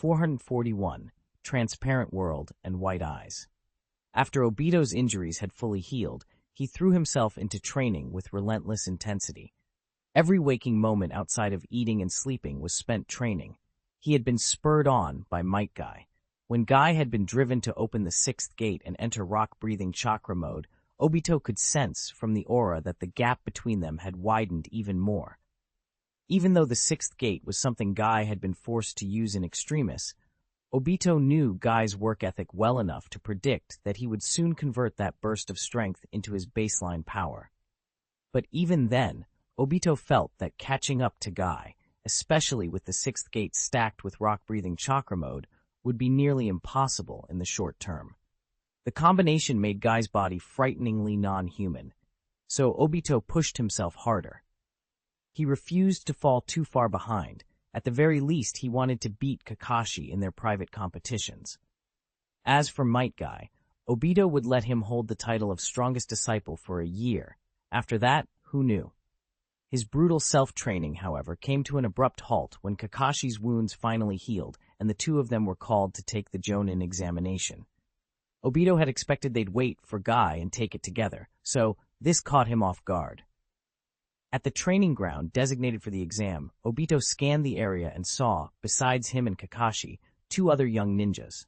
441. Transparent World and White Eyes. After Obito's injuries had fully healed, he threw himself into training with relentless intensity. Every waking moment outside of eating and sleeping was spent training. He had been spurred on by Metkai. When Guy had been driven to open the sixth gate and enter rock-breathing chakra mode, Obito could sense from the aura that the gap between them had widened even more. Even though the sixth gate was something Guy had been forced to use in extremis, Obito knew Guy's work ethic well enough to predict that he would soon convert that burst of strength into his baseline power. But even then, Obito felt that catching up to Guy, especially with the sixth gate stacked with rock-breathing chakra mode, would be nearly impossible in the short term. The combination made Guy's body frighteningly non-human, so Obito pushed himself harder. He refused to fall too far behind. At the very least, he wanted to beat Kakashi in their private competitions. As for Metkai, Obito would let him hold the title of strongest disciple for a year. After that, who knew? His brutal self-training, however, came to an abrupt halt when Kakashi's wounds finally healed and the two of them were called to take the Jonin examination. Obito had expected they'd wait for Guy and take it together, so this caught him off guard. At the training ground designated for the exam, Obito scanned the area and saw, besides him and Kakashi, two other young ninjas.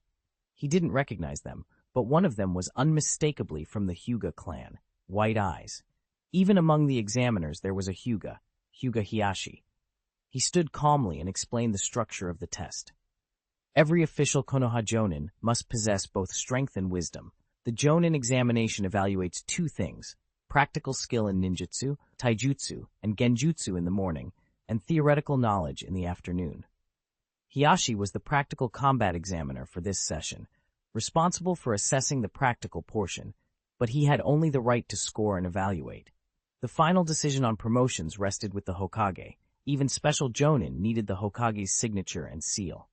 He didn't recognize them, but one of them was unmistakably from the Hyuga clan, White Eyes. Even among the examiners there was a Hyuga Hiyashi. He stood calmly and explained the structure of the test. Every official Konoha Jonin must possess both strength and wisdom. The Jonin examination evaluates two things: practical skill in ninjutsu, taijutsu, and genjutsu in the morning, and theoretical knowledge in the afternoon. Hiyashi was the practical combat examiner for this session, responsible for assessing the practical portion, but he had only the right to score and evaluate. The final decision on promotions rested with the Hokage. Even special Jonin needed the Hokage's signature and seal.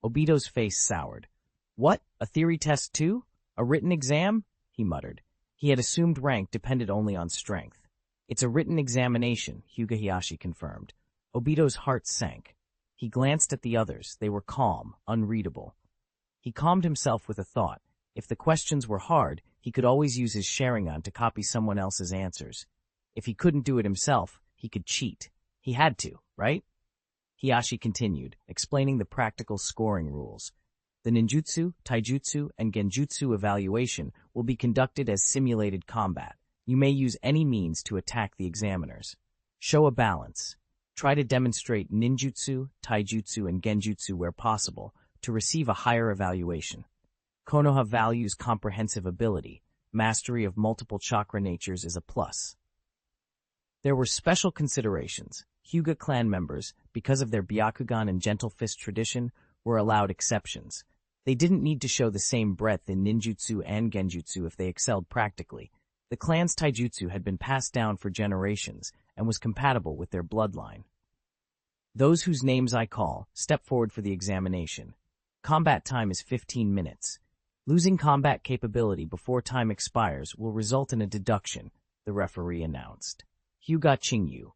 Obito's face soured. "What? A theory test too? A written exam?" he muttered. He had assumed rank depended only on strength. "It's a written examination," Hyuga Hiyashi confirmed. Obito's heart sank. He glanced at the others. They were calm, unreadable. He calmed himself with a thought. If the questions were hard, he could always use his Sharingan to copy someone else's answers. If he couldn't do it himself, he could cheat. He had to, right? Hiyashi continued, explaining the practical scoring rules. The ninjutsu, taijutsu, and genjutsu evaluation will be conducted as simulated combat. You may use any means to attack the examiners. Show a balance. Try to demonstrate ninjutsu, taijutsu, and genjutsu where possible to receive a higher evaluation. Konoha values comprehensive ability. Mastery of multiple chakra natures is a plus. There were special considerations. Hyuga clan members, because of their Byakugan and Gentle Fist tradition, were allowed exceptions. They didn't need to show the same breadth in ninjutsu and genjutsu if they excelled practically. The clan's taijutsu had been passed down for generations and was compatible with their bloodline. Those whose names I call, step forward for the examination. Combat time is 15 minutes. Losing combat capability before time expires will result in a deduction, the referee announced. Hyuga Qingyu.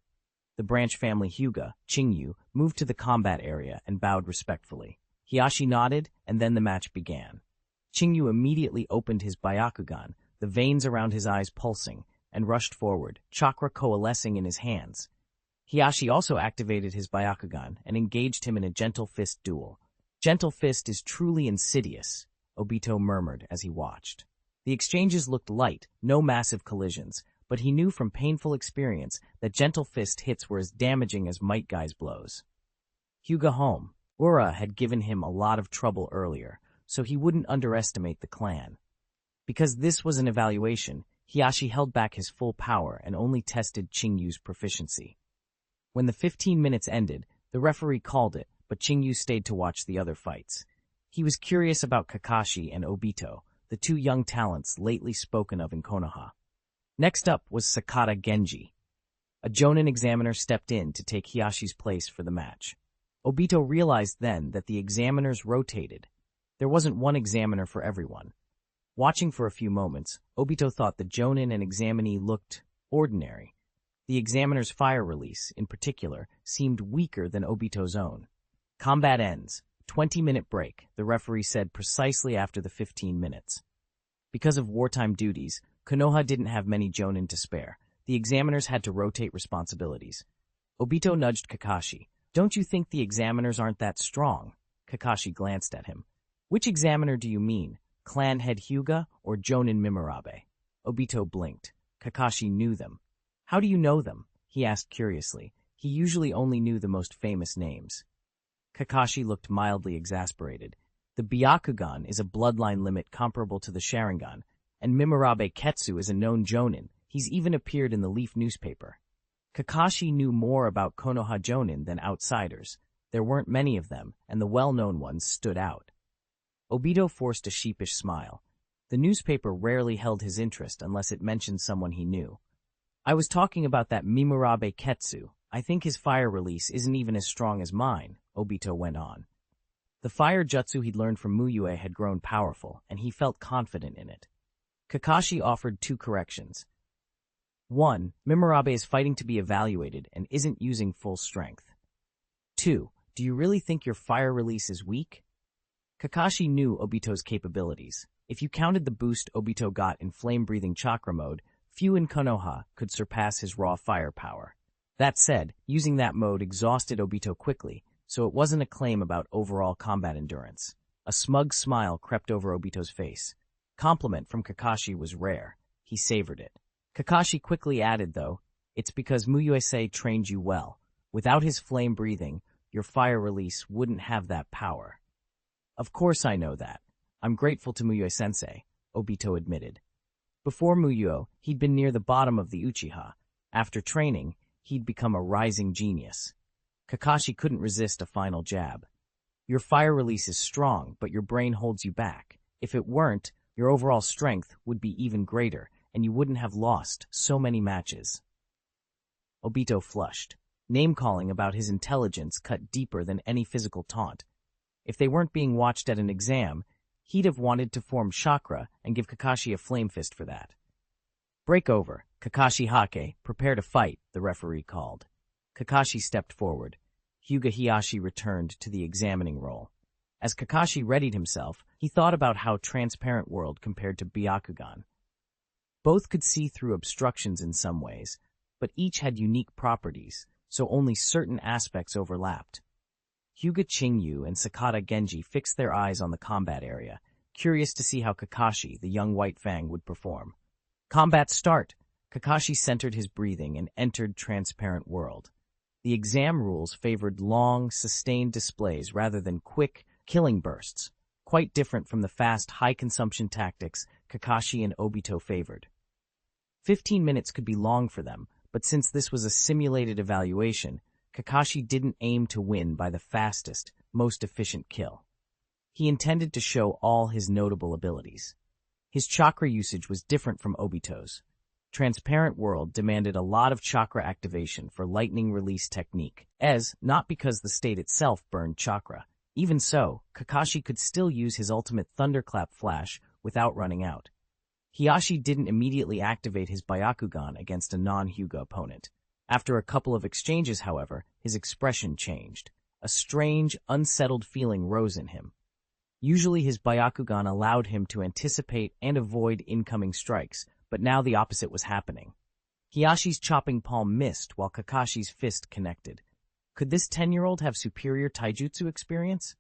The branch family Hyuga, Qingyu, moved to the combat area and bowed respectfully. Hiyashi nodded, and then the match began. Qingyu immediately opened his Byakugan, the veins around his eyes pulsing, and rushed forward, chakra coalescing in his hands. Hiyashi also activated his Byakugan and engaged him in a Gentle Fist duel. Gentle Fist is truly insidious, Obito murmured as he watched. The exchanges looked light, no massive collisions, but he knew from painful experience that Gentle Fist hits were as damaging as Might-Guy's blows. Hyuga home. Ura had given him a lot of trouble earlier, so he wouldn't underestimate the clan. Because this was an evaluation, Hiyashi held back his full power and only tested Qingyu's proficiency. When the 15 minutes ended, the referee called it, but Qingyu stayed to watch the other fights. He was curious about Kakashi and Obito, the two young talents lately spoken of in Konoha. Next up was Sakata Genji. A Jonin examiner stepped in to take Hiyashi's place for the match. Obito realized then that the examiners rotated. There wasn't one examiner for everyone. Watching for a few moments, Obito thought the Jonin and examinee looked ordinary. The examiner's fire release, in particular, seemed weaker than Obito's own. Combat ends. 20-minute break, the referee said precisely after the 15 minutes. Because of wartime duties, Konoha didn't have many jonin to spare. The examiners had to rotate responsibilities. Obito nudged Kakashi. Don't you think the examiners aren't that strong? Kakashi glanced at him. Which examiner do you mean? Clan head Hyuga or Jonin Mimurabe? Obito blinked. Kakashi knew them. How do you know them? He asked curiously. He usually only knew the most famous names. Kakashi looked mildly exasperated. The Byakugan is a bloodline limit comparable to the Sharingan, and Mimurabe Ketsu is a known jonin. He's even appeared in the Leaf newspaper. Kakashi knew more about Konoha jonin than outsiders. There weren't many of them, and the well-known ones stood out. Obito forced a sheepish smile. The newspaper rarely held his interest unless it mentioned someone he knew. I was talking about that Mimurabe Ketsu. I think his fire release isn't even as strong as mine, Obito went on. The fire jutsu he'd learned from Mu Yue had grown powerful, and he felt confident in it. Kakashi offered 2 corrections. 1. Mimurabe is fighting to be evaluated and isn't using full strength. 2. Do you really think your fire release is weak? Kakashi knew Obito's capabilities. If you counted the boost Obito got in flame-breathing chakra mode, few in Konoha could surpass his raw firepower. That said, using that mode exhausted Obito quickly, so it wasn't a claim about overall combat endurance. A smug smile crept over Obito's face. Compliment from Kakashi was rare. He savored it. Kakashi quickly added, though, it's because Mu Yue trained you well. Without his flame breathing, your fire release wouldn't have that power. Of course I know that. I'm grateful to Mu Yue-sensei, Obito admitted. Before Mu Yue, he'd been near the bottom of the Uchiha. After training, he'd become a rising genius. Kakashi couldn't resist a final jab. Your fire release is strong, but your brain holds you back. If it weren't, your overall strength would be even greater, and you wouldn't have lost so many matches. Obito flushed. Name-calling about his intelligence cut deeper than any physical taunt. If they weren't being watched at an exam, he'd have wanted to form chakra and give Kakashi a flame fist for that. Break over. Kakashi Hake, prepare to fight, the referee called. Kakashi stepped forward. Hyuga Hiyashi returned to the examining role. As Kakashi readied himself, he thought about how transparent world compared to Byakugan. Both could see through obstructions in some ways, but each had unique properties, so only certain aspects overlapped. Hyuga Qingyu and Sakata Genji fixed their eyes on the combat area, curious to see how Kakashi, the young White Fang, would perform. Combat start! Kakashi centered his breathing and entered transparent world. The exam rules favored long, sustained displays rather than quick, killing bursts, quite different from the fast, high-consumption tactics Kakashi and Obito favored. 15 minutes could be long for them, but since this was a simulated evaluation, Kakashi didn't aim to win by the fastest, most efficient kill. He intended to show all his notable abilities. His chakra usage was different from Obito's. Transparent World demanded a lot of chakra activation for lightning release technique, not because the state itself burned chakra. Even so, Kakashi could still use his ultimate thunderclap flash without running out. Hiyashi didn't immediately activate his Byakugan against a non-Hyuga opponent. After a couple of exchanges, however, his expression changed. A strange, unsettled feeling rose in him. Usually his Byakugan allowed him to anticipate and avoid incoming strikes, but now the opposite was happening. Hiyashi's chopping palm missed while Kakashi's fist connected. Could this 10-year-old have superior taijutsu experience?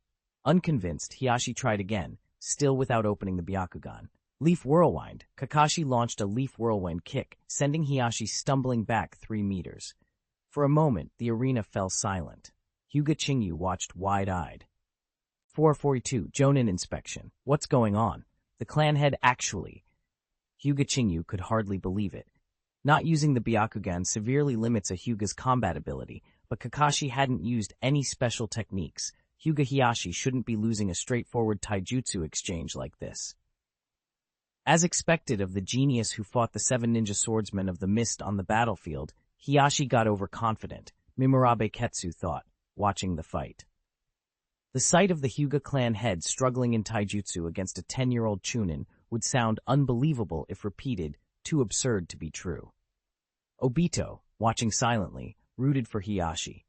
Unconvinced, Hiyashi tried again, still without opening the Byakugan. Leaf Whirlwind. Kakashi launched a Leaf Whirlwind kick, sending Hiyashi stumbling back 3 meters. For a moment, the arena fell silent. Hyuga Qingyu watched wide-eyed. 442, Jonin inspection. What's going on? The clan head actually. Hyuga Qingyu could hardly believe it. Not using the Byakugan severely limits a Hyuga's combat ability, but Kakashi hadn't used any special techniques. Hyuga Hiyashi shouldn't be losing a straightforward taijutsu exchange like this. As expected of the genius who fought the 7 ninja swordsmen of the mist on the battlefield, Hiyashi got overconfident, Mimurabe Ketsu thought, watching the fight. The sight of the Hyuga clan head struggling in taijutsu against a 10-year-old chuunin would sound unbelievable if repeated, too absurd to be true. Obito, watching silently, rooted for Hiyashi.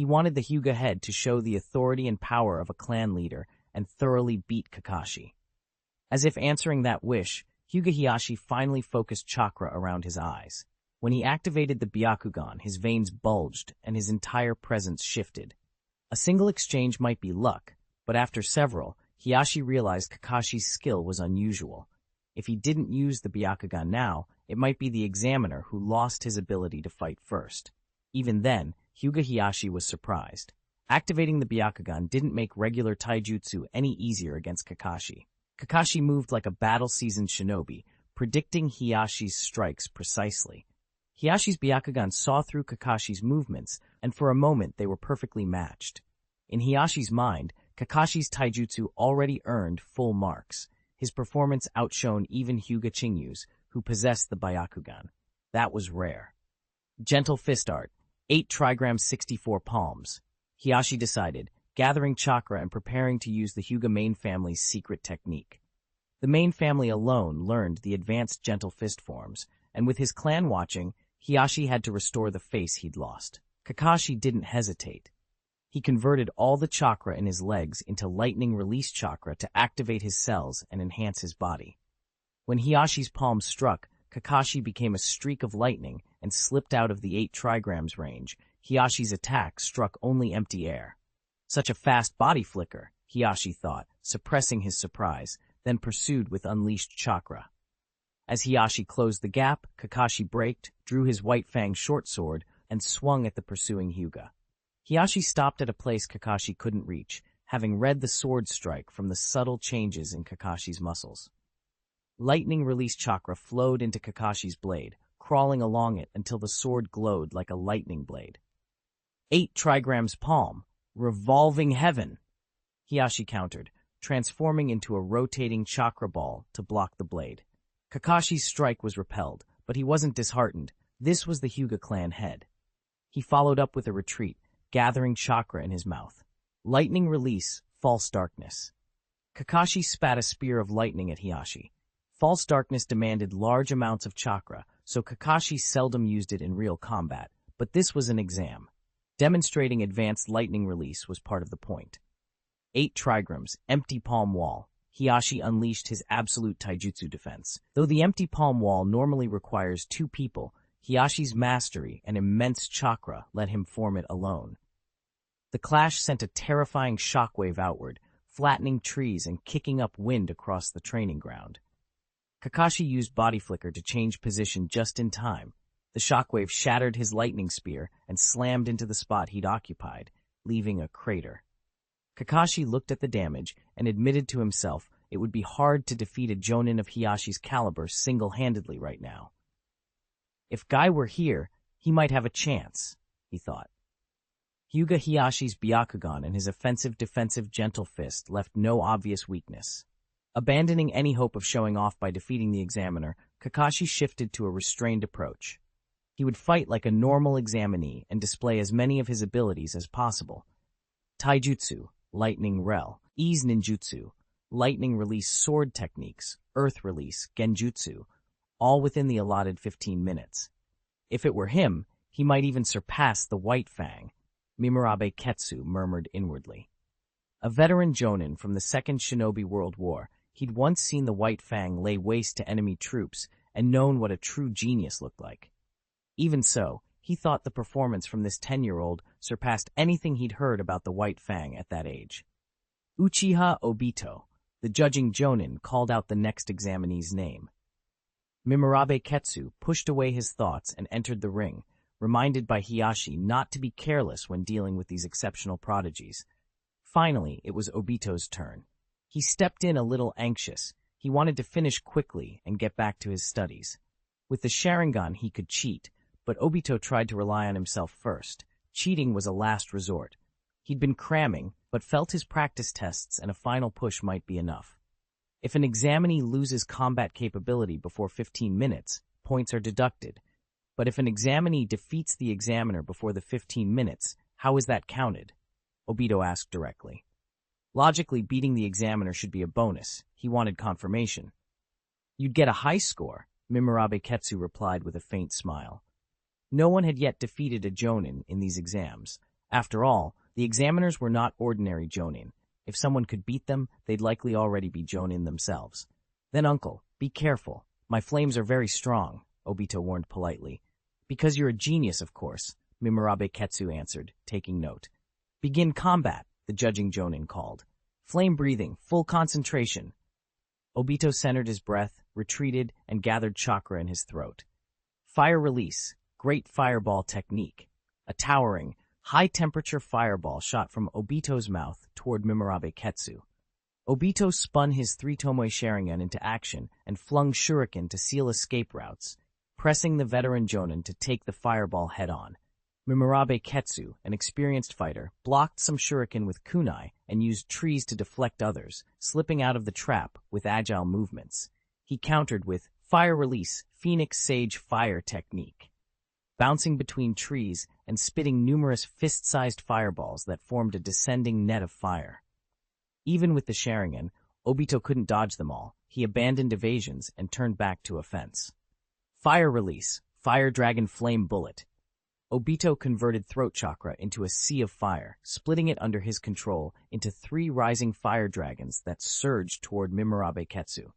He wanted the Hyuga head to show the authority and power of a clan leader and thoroughly beat Kakashi. As if answering that wish, Hyuga Hiashi finally focused chakra around his eyes. When he activated the Byakugan, his veins bulged and his entire presence shifted. A single exchange might be luck, but after several, Hiashi realized Kakashi's skill was unusual. If he didn't use the Byakugan now, it might be the examiner who lost his ability to fight first. Even then, Hyuga Hiashi was surprised. Activating the Byakugan didn't make regular taijutsu any easier against Kakashi. Kakashi moved like a battle-seasoned shinobi, predicting Hiashi's strikes precisely. Hiashi's Byakugan saw through Kakashi's movements, and for a moment they were perfectly matched. In Hiashi's mind, Kakashi's taijutsu already earned full marks. His performance outshone even Hyuga Chingyu's, who possessed the Byakugan. That was rare. Gentle fist art, 8 trigrams 64 palms. Hiashi decided, gathering chakra and preparing to use the Hyuga main family's secret technique. The main family alone learned the advanced gentle fist forms, and with his clan watching, Hiashi had to restore the face he'd lost. Kakashi didn't hesitate. He converted all the chakra in his legs into lightning release chakra to activate his cells and enhance his body. When Hiashi's palm struck, Kakashi became a streak of lightning and slipped out of the 8 trigrams range. Hiashi's attack struck only empty air. Such a fast body flicker, Hiashi thought, suppressing his surprise, then pursued with unleashed chakra. As Hiashi closed the gap, Kakashi braked, drew his white fang short sword, and swung at the pursuing Hyuga. Hiashi stopped at a place Kakashi couldn't reach, having read the sword strike from the subtle changes in Kakashi's muscles. Lightning release chakra flowed into Kakashi's blade, crawling along it until the sword glowed like a lightning blade. 8 trigrams palm, revolving heaven, Hiashi countered, transforming into a rotating chakra ball to block the blade. Kakashi's strike was repelled, but he wasn't disheartened. This was the Hyuga clan head. He followed up with a retreat, gathering chakra in his mouth. Lightning release, false darkness. Kakashi spat a spear of lightning at Hiashi. False darkness demanded large amounts of chakra, so Kakashi seldom used it in real combat, but this was an exam. Demonstrating advanced lightning release was part of the point. 8 trigrams, empty palm wall. Hiashi unleashed his absolute taijutsu defense. Though the empty palm wall normally requires 2 people, Hiashi's mastery and immense chakra let him form it alone. The clash sent a terrifying shockwave outward, flattening trees and kicking up wind across the training ground. Kakashi used body flicker to change position just in time. The shockwave shattered his lightning spear and slammed into the spot he'd occupied, leaving a crater. Kakashi looked at the damage and admitted to himself it would be hard to defeat a jonin of Hiashi's caliber single-handedly right now. If Guy were here, he might have a chance, he thought. Hyuga Hiashi's Byakugan and his offensive-defensive gentle fist left no obvious weakness. Abandoning any hope of showing off by defeating the examiner, Kakashi shifted to a restrained approach. He would fight like a normal examinee and display as many of his abilities as possible. Taijutsu, lightning rel, ease ninjutsu, lightning release sword techniques, earth release, genjutsu, all within the allotted 15 minutes. If it were him, he might even surpass the White Fang, Mimurabe Ketsu murmured inwardly. A veteran jonin from the Second Shinobi World War, he'd once seen the White Fang lay waste to enemy troops and known what a true genius looked like. Even so, he thought the performance from this 10-year-old surpassed anything he'd heard about the White Fang at that age. Uchiha Obito, the judging jonin, called out the next examinee's name. Mimurabe Ketsu pushed away his thoughts and entered the ring, reminded by Hiashi not to be careless when dealing with these exceptional prodigies. Finally, it was Obito's turn. He stepped in a little anxious. He wanted to finish quickly and get back to his studies. With the Sharingan, he could cheat, but Obito tried to rely on himself first. Cheating was a last resort. He'd been cramming, but felt his practice tests and a final push might be enough. If an examinee loses combat capability before 15 minutes, points are deducted. But if an examinee defeats the examiner before the 15 minutes, how is that counted? Obito asked directly. Logically, beating the examiner should be a bonus. He wanted confirmation. You'd get a high score, Mimurabe Ketsu replied with a faint smile. No one had yet defeated a jonin in these exams. After all, the examiners were not ordinary jonin. If someone could beat them, they'd likely already be jonin themselves. Then, uncle, be careful. My flames are very strong, Obito warned politely. Because you're a genius, of course, Mimurabe Ketsu answered, taking note. Begin combat, the judging jonin called. Flame breathing, full concentration. Obito centered his breath, retreated, and gathered chakra in his throat. Fire release, great fireball technique. A towering, high-temperature fireball shot from Obito's mouth toward Mimurabe Ketsu. Obito spun his 3 Tomoe Sharingan into action and flung shuriken to seal escape routes, pressing the veteran jonin to take the fireball head-on. Mimurabe Ketsu, an experienced fighter, blocked some shuriken with kunai and used trees to deflect others, slipping out of the trap with agile movements. He countered with fire release, Phoenix Sage fire technique, bouncing between trees and spitting numerous fist-sized fireballs that formed a descending net of fire. Even with the Sharingan, Obito couldn't dodge them all. He abandoned evasions and turned back to offense. Fire release, Fire Dragon Flame Bullet. Obito converted throat chakra into a sea of fire, splitting it under his control into 3 rising fire dragons that surged toward Mimurabe Ketsu.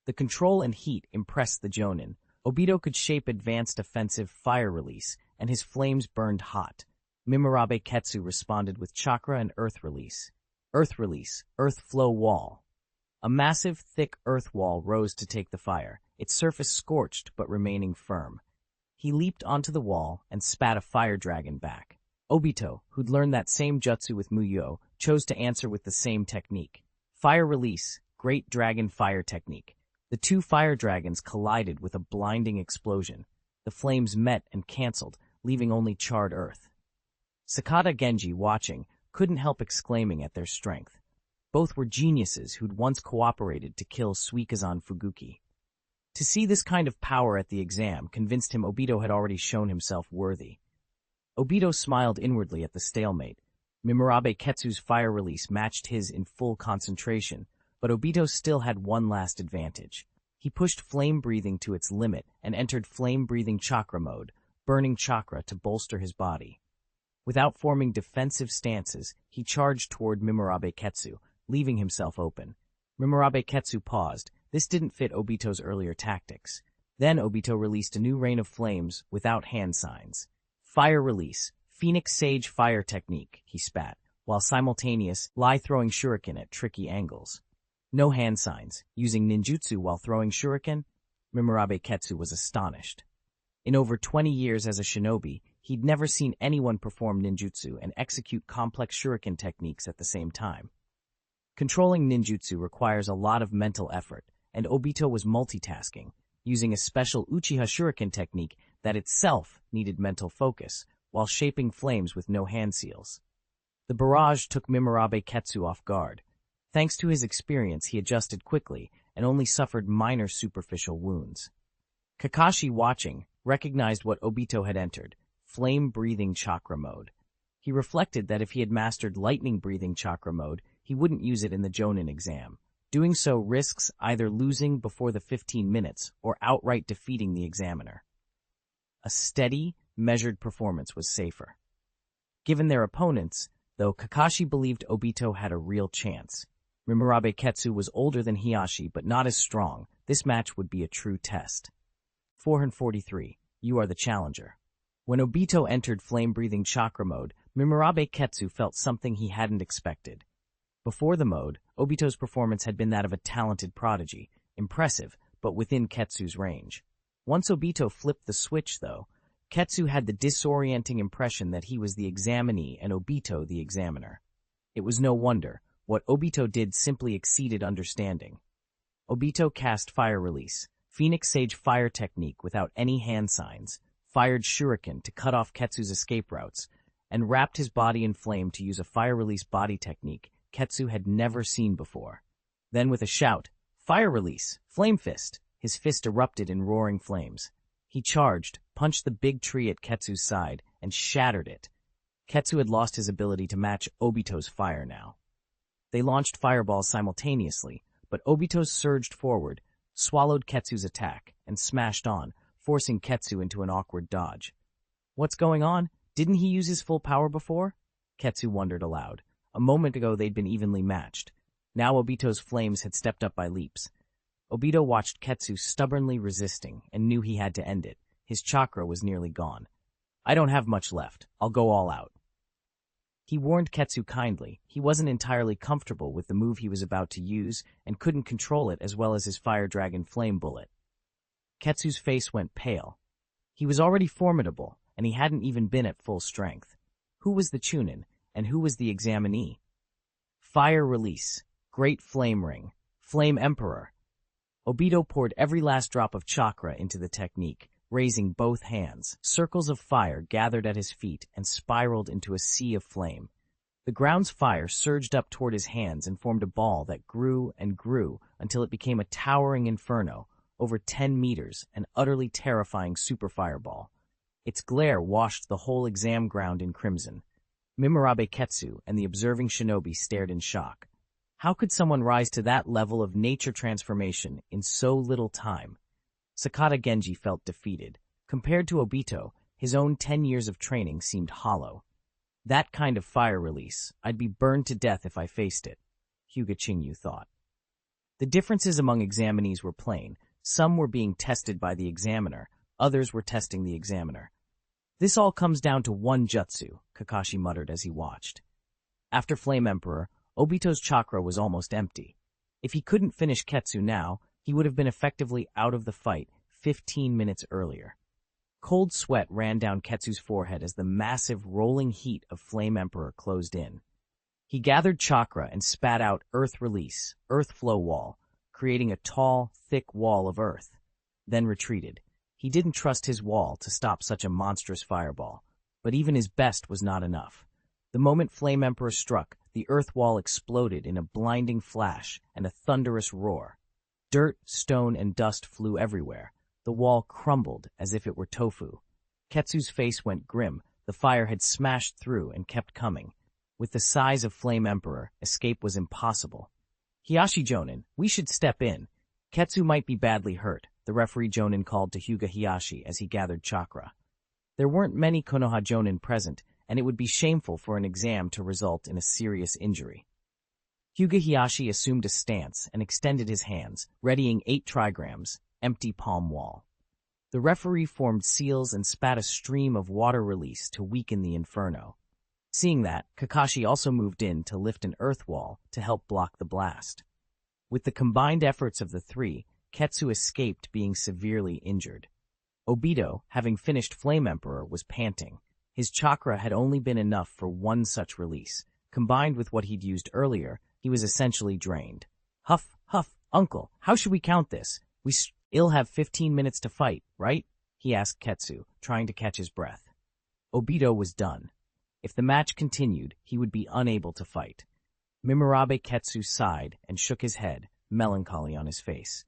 The control and heat impressed the jonin. Obito could shape advanced offensive fire release, and his flames burned hot. Mimurabe Ketsu responded with chakra and earth release. Earth release, earth flow wall. A massive, thick earth wall rose to take the fire, its surface scorched but remaining firm. He leaped onto the wall and spat a fire dragon back. Obito, who'd learned that same jutsu with Mu Yue, chose to answer with the same technique. Fire release, Great Dragon Fire Technique. The 2 fire dragons collided with a blinding explosion. The flames met and canceled, leaving only charred earth. Sakata Genji, watching, couldn't help exclaiming at their strength. Both were geniuses who'd once cooperated to kill Suikazan Fuguki. To see this kind of power at the exam convinced him Obito had already shown himself worthy. Obito smiled inwardly at the stalemate. Mimurabe Ketsu's fire release matched his in full concentration, but Obito still had one last advantage. He pushed flame breathing to its limit and entered flame breathing chakra mode, burning chakra to bolster his body. Without forming defensive stances, he charged toward Mimurabe Ketsu, leaving himself open. Mimurabe Ketsu paused. This didn't fit Obito's earlier tactics. Then Obito released a new rain of flames without hand signs. Fire release, Phoenix Sage fire technique, he spat, while simultaneous throwing shuriken at tricky angles. No hand signs, using ninjutsu while throwing shuriken? Mimurabe Ketsu was astonished. In over 20 years as a shinobi, he'd never seen anyone perform ninjutsu and execute complex shuriken techniques at the same time. Controlling ninjutsu requires a lot of mental effort, and Obito was multitasking, using a special Uchiha shuriken technique that itself needed mental focus, while shaping flames with no hand seals. The barrage took Mimurabe Ketsu off guard. Thanks to his experience, he adjusted quickly and only suffered minor superficial wounds. Kakashi, watching, recognized what Obito had entered, flame-breathing chakra mode. He reflected that if he had mastered lightning-breathing chakra mode, he wouldn't use it in the Jonin exam. Doing so risks either losing before the 15 minutes or outright defeating the examiner. A steady, measured performance was safer. Given their opponents, though, Kakashi believed Obito had a real chance. Mimurabe Ketsu was older than Hiashi, but not as strong. This match would be a true test. 443. You are the challenger. When Obito entered flame-breathing chakra mode, Mimurabe Ketsu felt something he hadn't expected. Before the mode, Obito's performance had been that of a talented prodigy, impressive, but within Ketsu's range. Once Obito flipped the switch, though, Ketsu had the disorienting impression that he was the examinee and Obito the examiner. It was no wonder. What Obito did simply exceeded understanding. Obito cast fire release, Phoenix Sage fire technique without any hand signs, fired shuriken to cut off Ketsu's escape routes, and wrapped his body in flame to use a fire release body technique Ketsu had never seen before. Then with a shout, fire release, flame fist, his fist erupted in roaring flames. He charged, punched the big tree at Ketsu's side, and shattered it. Ketsu had lost his ability to match Obito's fire now. They launched fireballs simultaneously, but Obito surged forward, swallowed Ketsu's attack, and smashed on, forcing Ketsu into an awkward dodge. What's going on? Didn't he use his full power before? Ketsu wondered aloud. A moment ago they'd been evenly matched. Now Obito's flames had stepped up by leaps. Obito watched Ketsu stubbornly resisting and knew he had to end it. His chakra was nearly gone. I don't have much left. I'll go all out. He warned Ketsu kindly. He wasn't entirely comfortable with the move he was about to use and couldn't control it as well as his fire dragon flame bullet. Ketsu's face went pale. He was already formidable, and he hadn't even been at full strength. Who was the chuunin, and who was the examinee? Fire release, great flame ring, flame emperor. Obito poured every last drop of chakra into the technique, raising both hands. Circles of fire gathered at his feet and spiraled into a sea of flame. The ground's fire surged up toward his hands and formed a ball that grew and grew until it became a towering inferno, over 10 meters, an utterly terrifying super fireball. Its glare washed the whole exam ground in crimson. Mimurabe Ketsu and the observing shinobi stared in shock. How could someone rise to that level of nature transformation in so little time? Sakata Genji felt defeated. Compared to Obito, his own 10 years of training seemed hollow. That kind of fire release, I'd be burned to death if I faced it, Hyuga Qingyu thought. The differences among examinees were plain. Some were being tested by the examiner, others were testing the examiner. This all comes down to one jutsu, Kakashi muttered as he watched. After Flame Emperor, Obito's chakra was almost empty. If he couldn't finish Ketsu now, he would have been effectively out of the fight 15 minutes earlier. Cold sweat ran down Ketsu's forehead as the massive rolling heat of Flame Emperor closed in. He gathered chakra and spat out Earth Release, Earth Flow Wall, creating a tall, thick wall of earth, then retreated. He didn't trust his wall to stop such a monstrous fireball, but even his best was not enough. The moment Flame Emperor struck, the earth wall exploded in a blinding flash and a thunderous roar. Dirt, stone, and dust flew everywhere. The wall crumbled as if it were tofu. Ketsu's face went grim. The fire had smashed through and kept coming. With the size of Flame Emperor, escape was impossible. Hiyashi Jonin, we should step in. Ketsu might be badly hurt, the referee Jonin called to Hyuga Hiyashi as he gathered chakra. There weren't many Konoha Jonin present, and it would be shameful for an exam to result in a serious injury. Hyuga Hiyashi assumed a stance and extended his hands, readying 8 trigrams, empty palm wall. The referee formed seals and spat a stream of water release to weaken the inferno. Seeing that, Kakashi also moved in to lift an earth wall to help block the blast. With the combined efforts of the three, Ketsu escaped being severely injured. Obito, having finished Flame Emperor, was panting. His chakra had only been enough for one such release. Combined with what he'd used earlier, he was essentially drained. Huff, huff, uncle, how should we count this? We still have 15 minutes to fight, right? He asked Ketsu, trying to catch his breath. Obito was done. If the match continued, he would be unable to fight. Mimurabe Ketsu sighed and shook his head, melancholy on his face.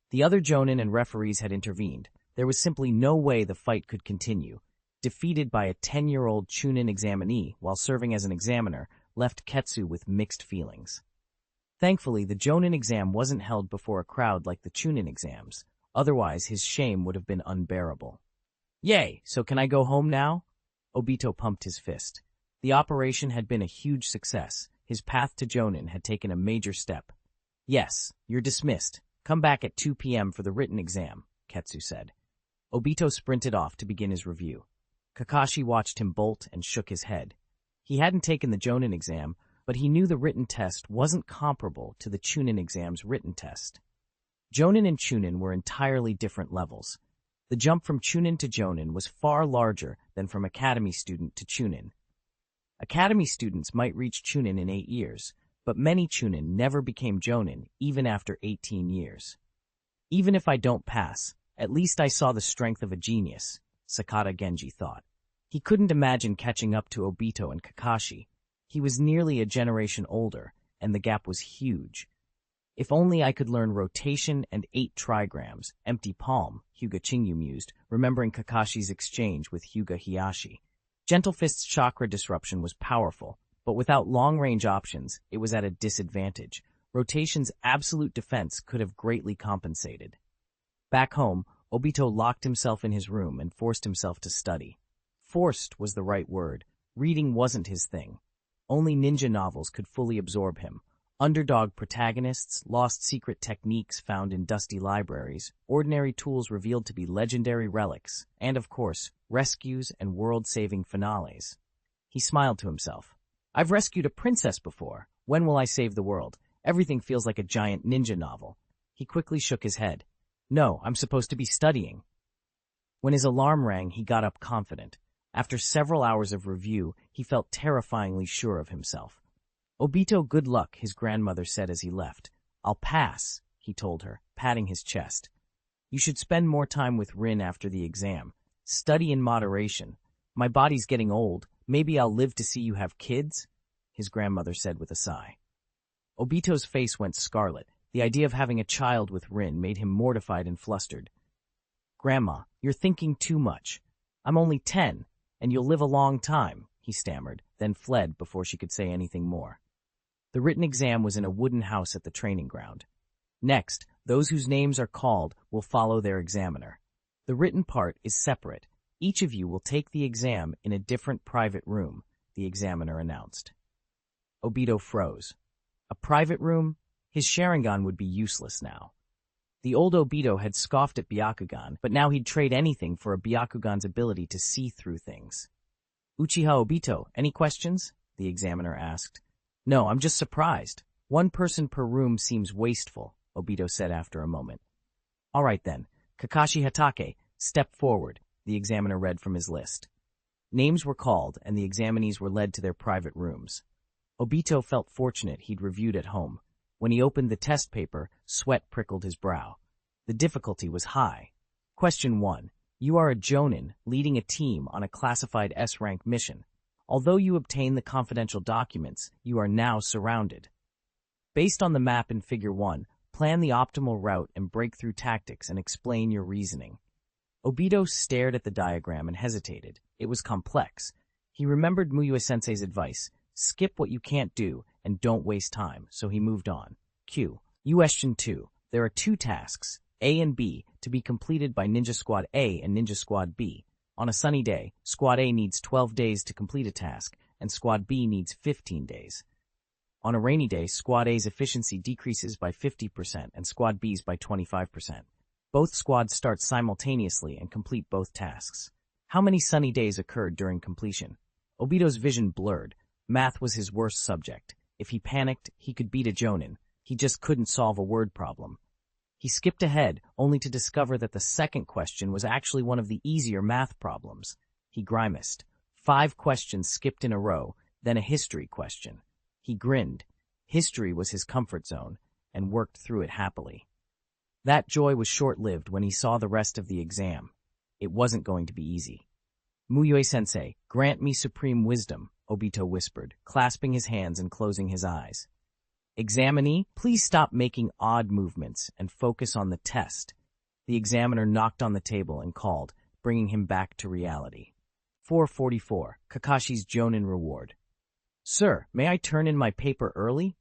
The other jonin and referees had intervened. There was simply no way the fight could continue. Defeated by a 10-year-old chuunin examinee while serving as an examiner left Ketsu with mixed feelings. Thankfully, the jonin exam wasn't held before a crowd like the chuunin exams. Otherwise, his shame would have been unbearable. Yay! So can I go home now? Obito pumped his fist. The operation had been a huge success. His path to jonin had taken a major step. Yes, you're dismissed. Come back at 2 p.m. for the written exam, Ketsu said. Obito sprinted off to begin his review. Kakashi watched him bolt and shook his head. He hadn't taken the jonin exam, but he knew the written test wasn't comparable to the chuunin exam's written test. Jonin and chuunin were entirely different levels. The jump from chuunin to jonin was far larger than from academy student to chuunin. Academy students might reach chuunin in 8 years, but many chuunin never became jonin even after 18 years. Even if I don't pass, at least I saw the strength of a genius, Sakata Genji thought. He couldn't imagine catching up to Obito and Kakashi. He was nearly a generation older, and the gap was huge. If only I could learn rotation and 8 trigrams, empty palm, Hyuga Qingyu mused, remembering Kakashi's exchange with Hyuga Hiyashi. Gentle Fist's chakra disruption was powerful, but without long-range options, it was at a disadvantage. Rotation's absolute defense could have greatly compensated. Back home, Obito locked himself in his room and forced himself to study. Forced was the right word. Reading wasn't his thing. Only ninja novels could fully absorb him. Underdog protagonists, lost secret techniques found in dusty libraries, ordinary tools revealed to be legendary relics, and of course, rescues and world-saving finales. He smiled to himself. I've rescued a princess before. When will I save the world? Everything feels like a giant ninja novel. He quickly shook his head. No, I'm supposed to be studying. When his alarm rang, he got up confident. After several hours of review, he felt terrifyingly sure of himself. Obito, good luck, his grandmother said as he left. I'll pass, he told her, patting his chest. You should spend more time with Rin after the exam. Study in moderation. My body's getting old. Maybe I'll live to see you have kids, his grandmother said with a sigh. Obito's face went scarlet. The idea of having a child with Rin made him mortified and flustered. Grandma, you're thinking too much. I'm only 10, and you'll live a long time, he stammered, then fled before she could say anything more. The written exam was in a wooden house at the training ground. Next, those whose names are called will follow their examiner. The written part is separate. Each of you will take the exam in a different private room, the examiner announced. Obito froze. A private room? His Sharingan would be useless now. The old Obito had scoffed at Byakugan, but now he'd trade anything for a Byakugan's ability to see through things. Uchiha Obito, any questions? The examiner asked. No, I'm just surprised. One person per room seems wasteful, Obito said after a moment. All right then, Kakashi Hatake, step forward, the examiner read from his list. Names were called, and the examinees were led to their private rooms. Obito felt fortunate he'd reviewed at home. When he opened the test paper, sweat prickled his brow. The difficulty was high. Question 1. You are a Jonin, leading a team on a classified S-rank mission. Although you obtain the confidential documents, you are now surrounded. Based on the map in Figure 1, plan the optimal route and breakthrough tactics and explain your reasoning. Obito stared at the diagram and hesitated. It was complex. He remembered Mu Yue sensei's advice, skip what you can't do and don't waste time, so he moved on. Q. Question 2. There are 2 tasks, A and B, to be completed by Ninja Squad A and Ninja Squad B. On a sunny day, Squad A needs 12 days to complete a task, and Squad B needs 15 days. On a rainy day, Squad A's efficiency decreases by 50% and Squad B's by 25%. Both squads start simultaneously and complete both tasks. How many sunny days occurred during completion? Obito's vision blurred. Math was his worst subject. If he panicked, he could beat a Jonin. He just couldn't solve a word problem. He skipped ahead, only to discover that the second question was actually one of the easier math problems. He grimaced. 5 questions skipped in a row, then a history question. He grinned. History was his comfort zone, and worked through it happily. That joy was short-lived when he saw the rest of the exam. It wasn't going to be easy. Mu Yue sensei, grant me supreme wisdom, Obito whispered, clasping his hands and closing his eyes. Examinee, please stop making odd movements and focus on the test. The examiner knocked on the table and called, bringing him back to reality. 444, Kakashi's Jonin reward. Sir, may I turn in my paper early?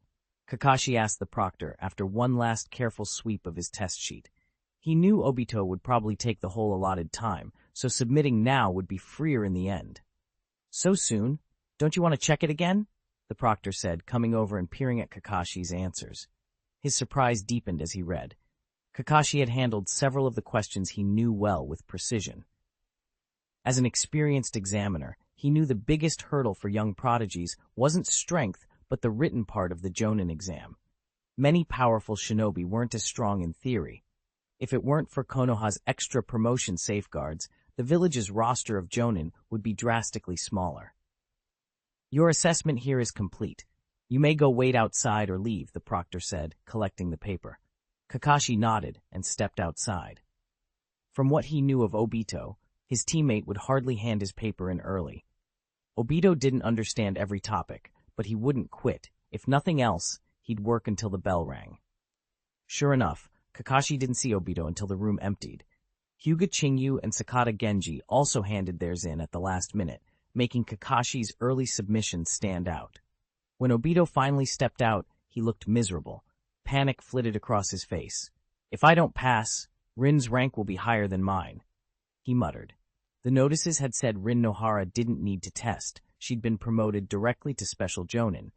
Kakashi asked the proctor after one last careful sweep of his test sheet. He knew Obito would probably take the whole allotted time, so submitting now would be freer in the end. So soon? Don't you want to check it again? The proctor said, coming over and peering at Kakashi's answers. His surprise deepened as he read. Kakashi had handled several of the questions he knew well with precision. As an experienced examiner, he knew the biggest hurdle for young prodigies wasn't strength, but the written part of the Jonin exam. Many powerful shinobi weren't as strong in theory. If it weren't for Konoha's extra promotion safeguards, the village's roster of Jonin would be drastically smaller. Your assessment here is complete. You may go wait outside or leave, the proctor said, collecting the paper. Kakashi nodded and stepped outside. From what he knew of Obito, his teammate would hardly hand his paper in early. Obito didn't understand every topic, but he wouldn't quit. If nothing else, he'd work until the bell rang. Sure enough, Kakashi didn't see Obito until the room emptied. Hyuga Chingyu and Sakata Genji also handed theirs in at the last minute, making Kakashi's early submission stand out. When Obito finally stepped out, he looked miserable. Panic flitted across his face. If I don't pass, Rin's rank will be higher than mine, he muttered. The notices had said Rin Nohara didn't need to test. she'd been promoted directly to special jonin.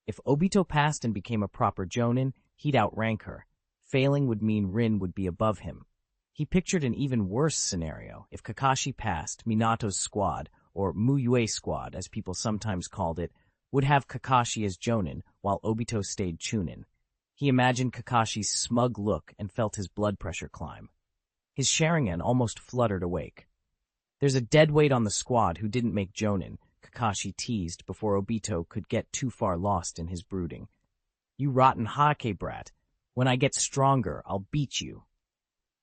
If Obito passed and became a proper jonin, he'd outrank her. Failing would mean Rin would be above him. He pictured an even worse scenario. If Kakashi passed, Minato's squad, or Mu Yue squad as people sometimes called it, would have Kakashi as jonin, while Obito stayed chuunin. He imagined Kakashi's smug look and felt his blood pressure climb. His Sharingan almost fluttered awake. "There's a dead weight on the squad who didn't make jonin," Kakashi teased before Obito could get too far lost in his brooding. "You rotten hake brat. When I get stronger, I'll beat you."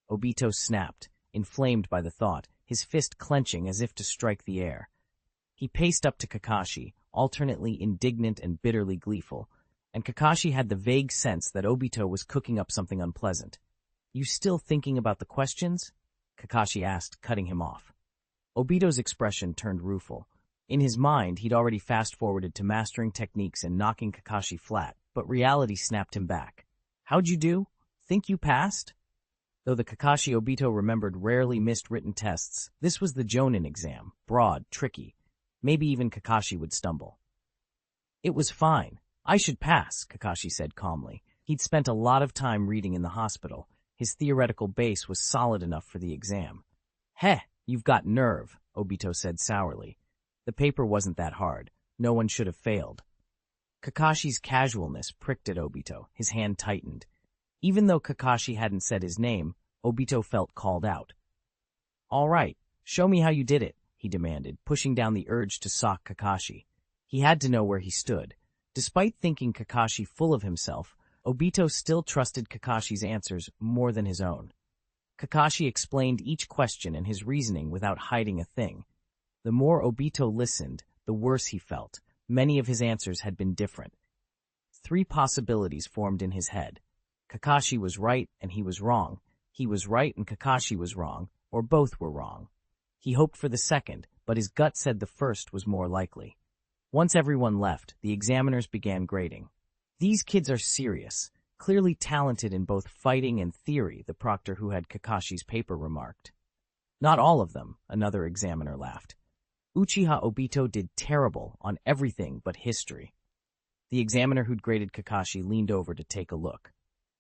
Obito snapped, inflamed by the thought, his fist clenching as if to strike the air. He paced up to Kakashi, alternately indignant and bitterly gleeful, and Kakashi had the vague sense that Obito was cooking up something unpleasant. "You still thinking about the questions?" Kakashi asked, cutting him off. Obito's expression turned rueful. In his mind, he'd already fast-forwarded to mastering techniques and knocking Kakashi flat, but reality snapped him back. "How'd you do? Think you passed?" Though the Kakashi Obito remembered rarely missed written tests, this was the jonin exam, broad, tricky. Maybe even Kakashi would stumble. "It was fine. I should pass," Kakashi said calmly. He'd spent a lot of time reading in the hospital. His theoretical base was solid enough for the exam. "Heh, you've got nerve," Obito said sourly. "The paper wasn't that hard. No one should have failed." Kakashi's casualness pricked at Obito. His hand tightened. Even though Kakashi hadn't said his name, Obito felt called out. "All right, show me how you did it," he demanded, pushing down the urge to sock Kakashi. He had to know where he stood. Despite thinking Kakashi full of himself, Obito still trusted Kakashi's answers more than his own. Kakashi explained each question and his reasoning without hiding a thing. The more Obito listened, the worse he felt. Many of his answers had been different. 3 possibilities formed in his head. Kakashi was right and he was wrong. He was right and Kakashi was wrong, or both were wrong. He hoped for the second, but his gut said the first was more likely. Once everyone left, the examiners began grading. "These kids are serious, clearly talented in both fighting and theory," the proctor who had Kakashi's paper remarked. "Not all of them," another examiner laughed. "Uchiha Obito did terrible on everything but history." The examiner who'd graded Kakashi leaned over to take a look.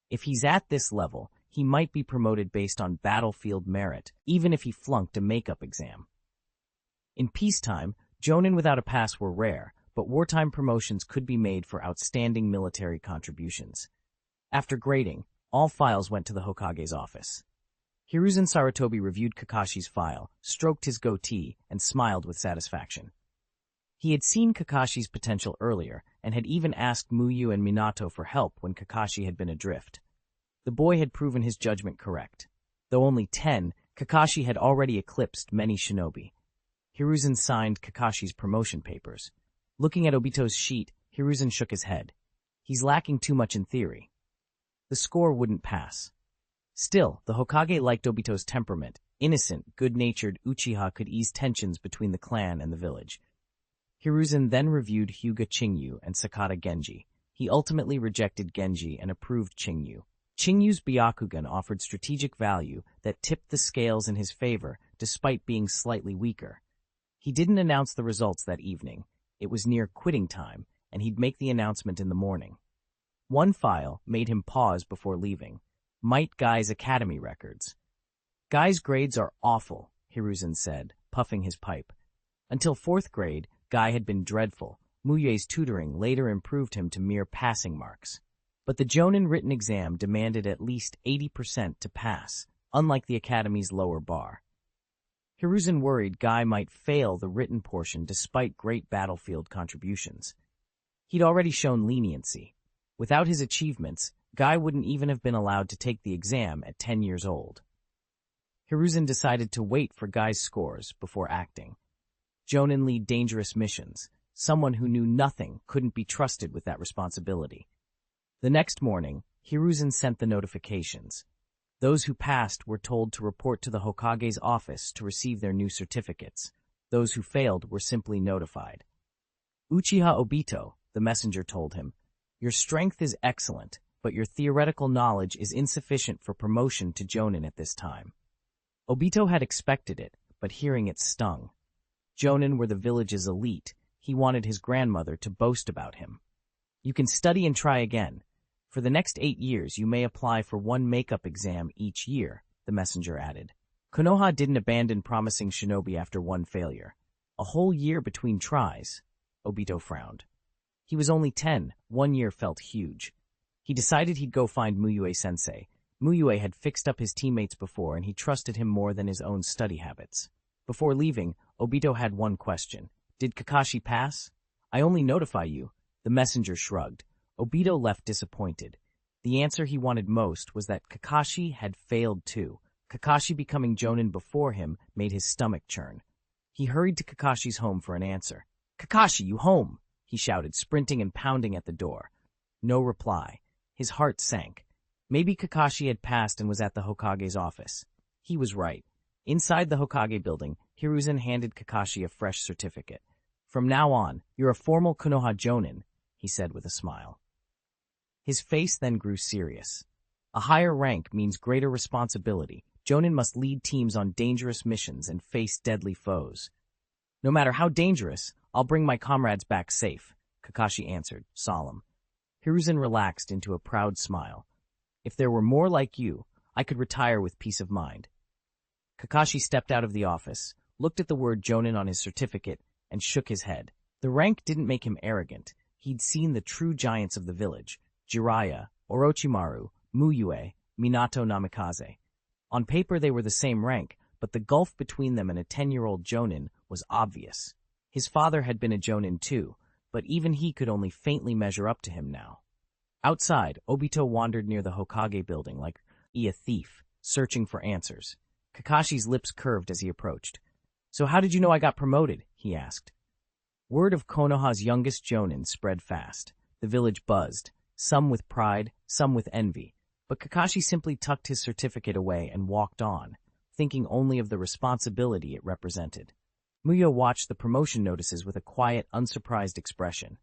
"If he's at this level, he might be promoted based on battlefield merit, even if he flunked a makeup exam." In peacetime, jonin without a pass were rare, but wartime promotions could be made for outstanding military contributions. After grading, all files went to the Hokage's office. Hiruzen Sarutobi reviewed Kakashi's file, stroked his goatee, and smiled with satisfaction. He had seen Kakashi's potential earlier, and had even asked Mu Yue and Minato for help when Kakashi had been adrift. The boy had proven his judgment correct. Though only 10, Kakashi had already eclipsed many shinobi. Hiruzen signed Kakashi's promotion papers. Looking at Obito's sheet, Hiruzen shook his head. He's lacking too much in theory. The score wouldn't pass. Still, the Hokage liked Obito's temperament. Innocent, good-natured Uchiha could ease tensions between the clan and the village. Hiruzen then reviewed Hyuga Chingyu and Sakata Genji. He ultimately rejected Genji and approved Chingyu. Chingyu's Byakugan offered strategic value that tipped the scales in his favor despite being slightly weaker. He didn't announce the results that evening. It was near quitting time, and he'd make the announcement in the morning. One file made him pause before leaving. Might Guy's Academy records. "Guy's grades are awful," Hiruzen said, puffing his pipe. Until 4th grade, Guy had been dreadful. Mu Yue's tutoring later improved him to mere passing marks. But the jonin written exam demanded at least 80% to pass, unlike the Academy's lower bar. Hiruzen worried Guy might fail the written portion despite great battlefield contributions. He'd already shown leniency. Without his achievements, Guy wouldn't even have been allowed to take the exam at 10 years old. Hiruzen decided to wait for Guy's scores before acting. Jonin lead dangerous missions. Someone who knew nothing couldn't be trusted with that responsibility. The next morning, Hiruzen sent the notifications. Those who passed were told to report to the Hokage's office to receive their new certificates. Those who failed were simply notified. "Uchiha Obito," the messenger told him, "your strength is excellent, but your theoretical knowledge is insufficient for promotion to jonin at this time." Obito had expected it, but hearing it stung. Jonin were the village's elite. He wanted his grandmother to boast about him. You can study and try again. For the next 8 years, you may apply for 1 makeup exam each year, the messenger added. Konoha didn't abandon promising Shinobi after 1 failure. A whole year between tries. Obito frowned. He was only 10. 1 year felt huge. He decided he'd go find Mu Yue-sensei. Mu Yue had fixed up his teammates before, and he trusted him more than his own study habits. Before leaving, Obito had 1 question. Did Kakashi pass? I only notify you. The messenger shrugged. Obito left disappointed. The answer he wanted most was that Kakashi had failed too. Kakashi becoming Jonin before him made his stomach churn. He hurried to Kakashi's home for an answer. "Kakashi, you home?" he shouted, sprinting and pounding at the door. No reply. His heart sank. Maybe Kakashi had passed and was at the Hokage's office. He was right. Inside the Hokage building, Hiruzen handed Kakashi a fresh certificate. "From now on, you're a formal Konoha Jonin," he said with a smile. His face then grew serious. A higher rank means greater responsibility. Jonin must lead teams on dangerous missions and face deadly foes. "No matter how dangerous, I'll bring my comrades back safe," Kakashi answered, solemn. Hiruzen relaxed into a proud smile. "If there were more like you, I could retire with peace of mind." Kakashi stepped out of the office, looked at the word Jonin on his certificate, and shook his head. The rank didn't make him arrogant. He'd seen the true giants of the village: Jiraiya, Orochimaru, Mu Yue, Minato Namikaze. On paper they were the same rank, but the gulf between them and a 10-year-old Jonin was obvious. His father had been a Jonin too, but even he could only faintly measure up to him now. Outside, Obito wandered near the Hokage building like a thief, searching for answers. Kakashi's lips curved as he approached. "So how did you know I got promoted?" he asked. Word of Konoha's youngest Jonin spread fast. The village buzzed, some with pride, some with envy. But Kakashi simply tucked his certificate away and walked on, thinking only of the responsibility it represented. Mu Yue watched the promotion notices with a quiet, unsurprised expression.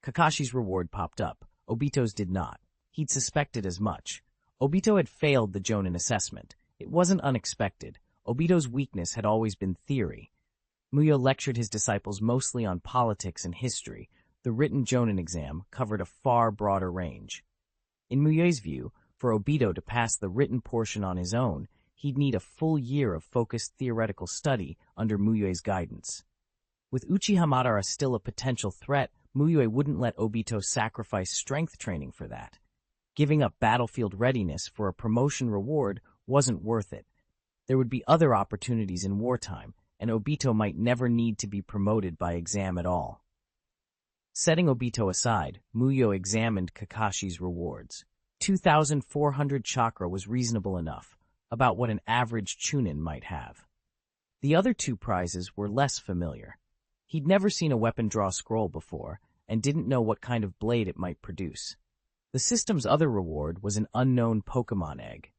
Kakashi's reward popped up. Obito's did not. He'd suspected as much. Obito had failed the Jonin assessment. It wasn't unexpected. Obito's weakness had always been theory. Mu Yue lectured his disciples mostly on politics and history. The written Jonin exam covered a far broader range. In Mu Yue's view, for Obito to pass the written portion on his own, he'd need a full year of focused theoretical study under Mu Yue's guidance. With Uchiha Madara still a potential threat, Mu Yue wouldn't let Obito sacrifice strength training for that. Giving up battlefield readiness for a promotion reward wasn't worth it. There would be other opportunities in wartime, and Obito might never need to be promoted by exam at all. Setting Obito aside, Mu Yue examined Kakashi's rewards. 2,400 chakra was reasonable enough, about what an average chuunin might have. The other 2 prizes were less familiar. He'd never seen a weapon draw scroll before, and didn't know what kind of blade it might produce. The system's other reward was an unknown Pokemon egg.